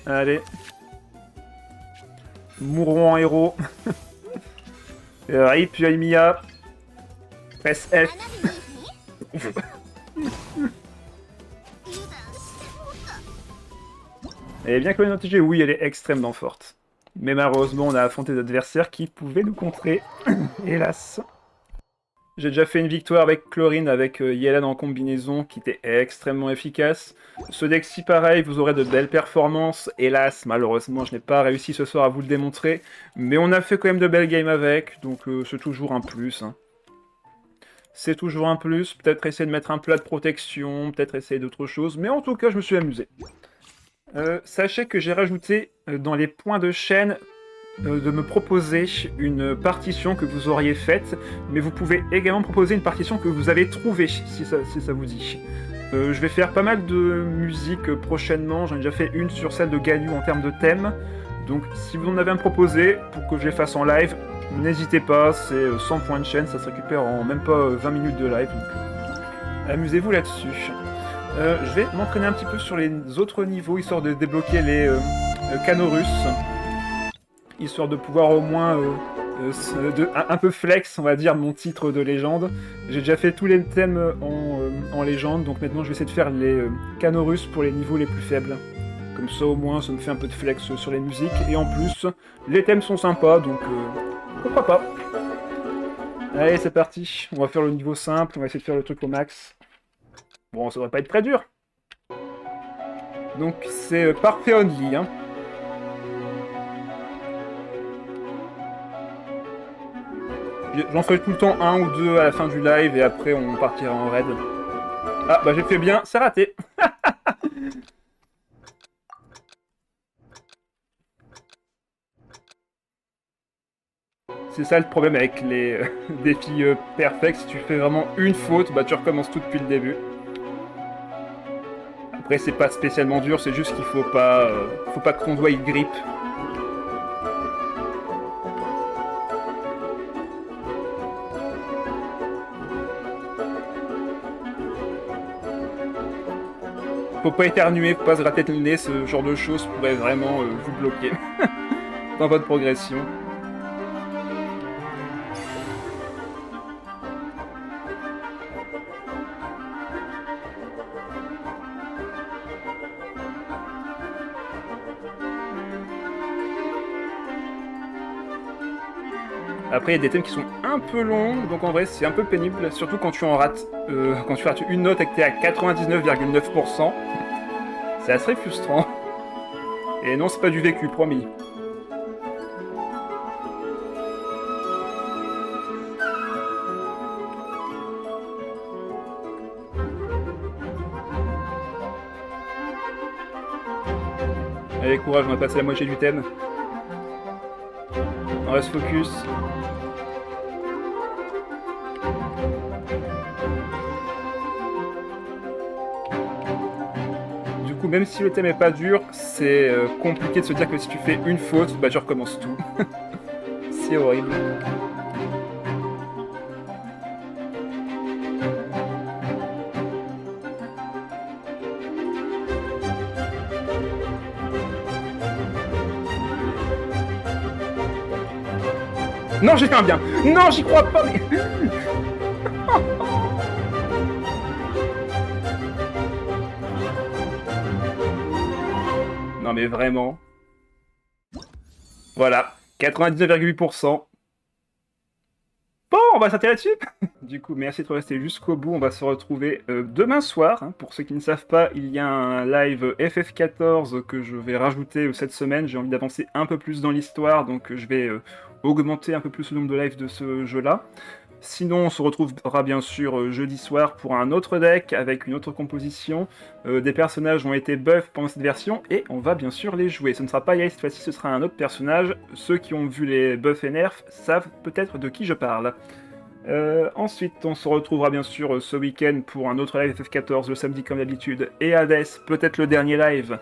Allez. Mourons en héros. RIP Yoimiya. Presse F. Et bien que notre TG, oui, elle est extrêmement forte. Mais malheureusement, on a affronté des adversaires qui pouvaient nous contrer. Hélas. J'ai déjà fait une victoire avec Chlorine, avec Yelan en combinaison, qui était extrêmement efficace. Ce deck-ci, pareil, vous aurez de belles performances. Hélas, malheureusement, je n'ai pas réussi ce soir à vous le démontrer. Mais on a fait quand même de belles games avec, donc c'est toujours un plus. Hein. C'est toujours un plus. Peut-être essayer de mettre un plat de protection, peut-être essayer d'autres choses. Mais en tout cas, je me suis amusé. Sachez que j'ai rajouté dans les points de chaîne de me proposer une partition que vous auriez faite, mais vous pouvez également proposer une partition que vous avez trouvée, si ça vous dit. Je vais faire pas mal de musique prochainement, j'en ai déjà fait une sur celle de Ganyu en termes de thème, donc si vous en avez à me proposer pour que je les fasse en live, n'hésitez pas, c'est 100 points de chaîne, ça se récupère en même pas 20 minutes de live, donc amusez-vous là-dessus. Je vais m'entraîner un petit peu sur les autres niveaux, histoire de débloquer les canaux russes. Histoire de pouvoir au moins un peu flex, on va dire, mon titre de légende. J'ai déjà fait tous les thèmes en légende, donc maintenant je vais essayer de faire les canaux russes pour les niveaux les plus faibles. Comme ça au moins ça me fait un peu de flex sur les musiques, et en plus, les thèmes sont sympas, donc pourquoi pas. Allez, c'est parti, on va faire le niveau simple, on va essayer de faire le truc au max. Bon, ça devrait pas être très dur. Donc c'est parfait only, hein. J'en ferai tout le temps un ou deux à la fin du live et après on partira en raid. Ah bah j'ai fait bien, c'est raté. C'est ça le problème avec les défis perfects, si tu fais vraiment une faute, bah tu recommences tout depuis le début. Après c'est pas spécialement dur, c'est juste qu'il faut pas que ton doigt il grippe. Faut pas éternuer, faut pas se gratter le nez, ce genre de choses pourrait vraiment vous bloquer dans votre progression. Après, il y a des thèmes qui sont un peu longs, donc en vrai, c'est un peu pénible, surtout quand tu en rates, quand tu rates une note et que t'es à 99,9%. C'est assez frustrant. Et non, c'est pas du vécu, promis. Allez, courage, on va passer la moitié du thème. On reste focus. Du coup, même si le thème est pas dur, c'est compliqué de se dire que si tu fais une faute, bah tu recommences tout. C'est horrible. Non, j'ai fait un bien. Non, j'y crois pas, mais... Non, mais vraiment. Voilà, 99,8%. Bon, on va s'atterrir dessus. Du coup, merci de rester jusqu'au bout. On va se retrouver demain soir. Hein. Pour ceux qui ne savent pas, il y a un live FF14 que je vais rajouter cette semaine. J'ai envie d'avancer un peu plus dans l'histoire, donc je vais augmenter un peu plus le nombre de lives de ce jeu-là. Sinon, on se retrouvera bien sûr jeudi soir pour un autre deck avec une autre composition. Des personnages ont été buffs pendant cette version et on va bien sûr les jouer. Ce ne sera pas Yael cette fois-ci, ce sera un autre personnage. Ceux qui ont vu les buffs et nerfs savent peut-être de qui je parle. Ensuite, on se retrouvera bien sûr ce week-end pour un autre live FF14 le samedi comme d'habitude et Hades, peut-être le dernier live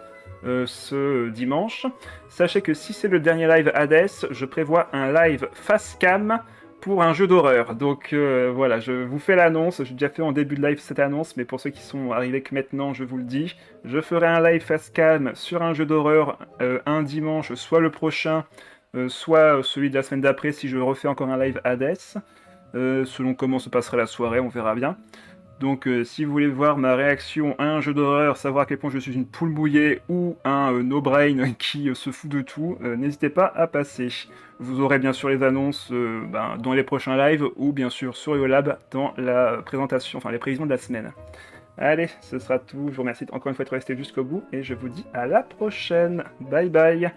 ce dimanche. Sachez que si c'est le dernier live Hades, je prévois un live face cam pour un jeu d'horreur. Donc voilà, je vous fais l'annonce. J'ai déjà fait en début de live cette annonce, mais pour ceux qui sont arrivés que maintenant, je vous le dis. Je ferai un live face cam sur un jeu d'horreur un dimanche, soit le prochain, soit celui de la semaine d'après si je refais encore un live Hades. Selon comment se passera la soirée, on verra bien. Donc si vous voulez voir ma réaction à un jeu d'horreur, savoir à quel point je suis une poule mouillée ou un no-brain qui se fout de tout, n'hésitez pas à passer. Vous aurez bien sûr les annonces dans les prochains lives ou bien sûr sur YoLab dans la présentation, enfin les prévisions de la semaine. Allez, ce sera tout. Je vous remercie encore une fois d'être resté jusqu'au bout et je vous dis à la prochaine. Bye bye.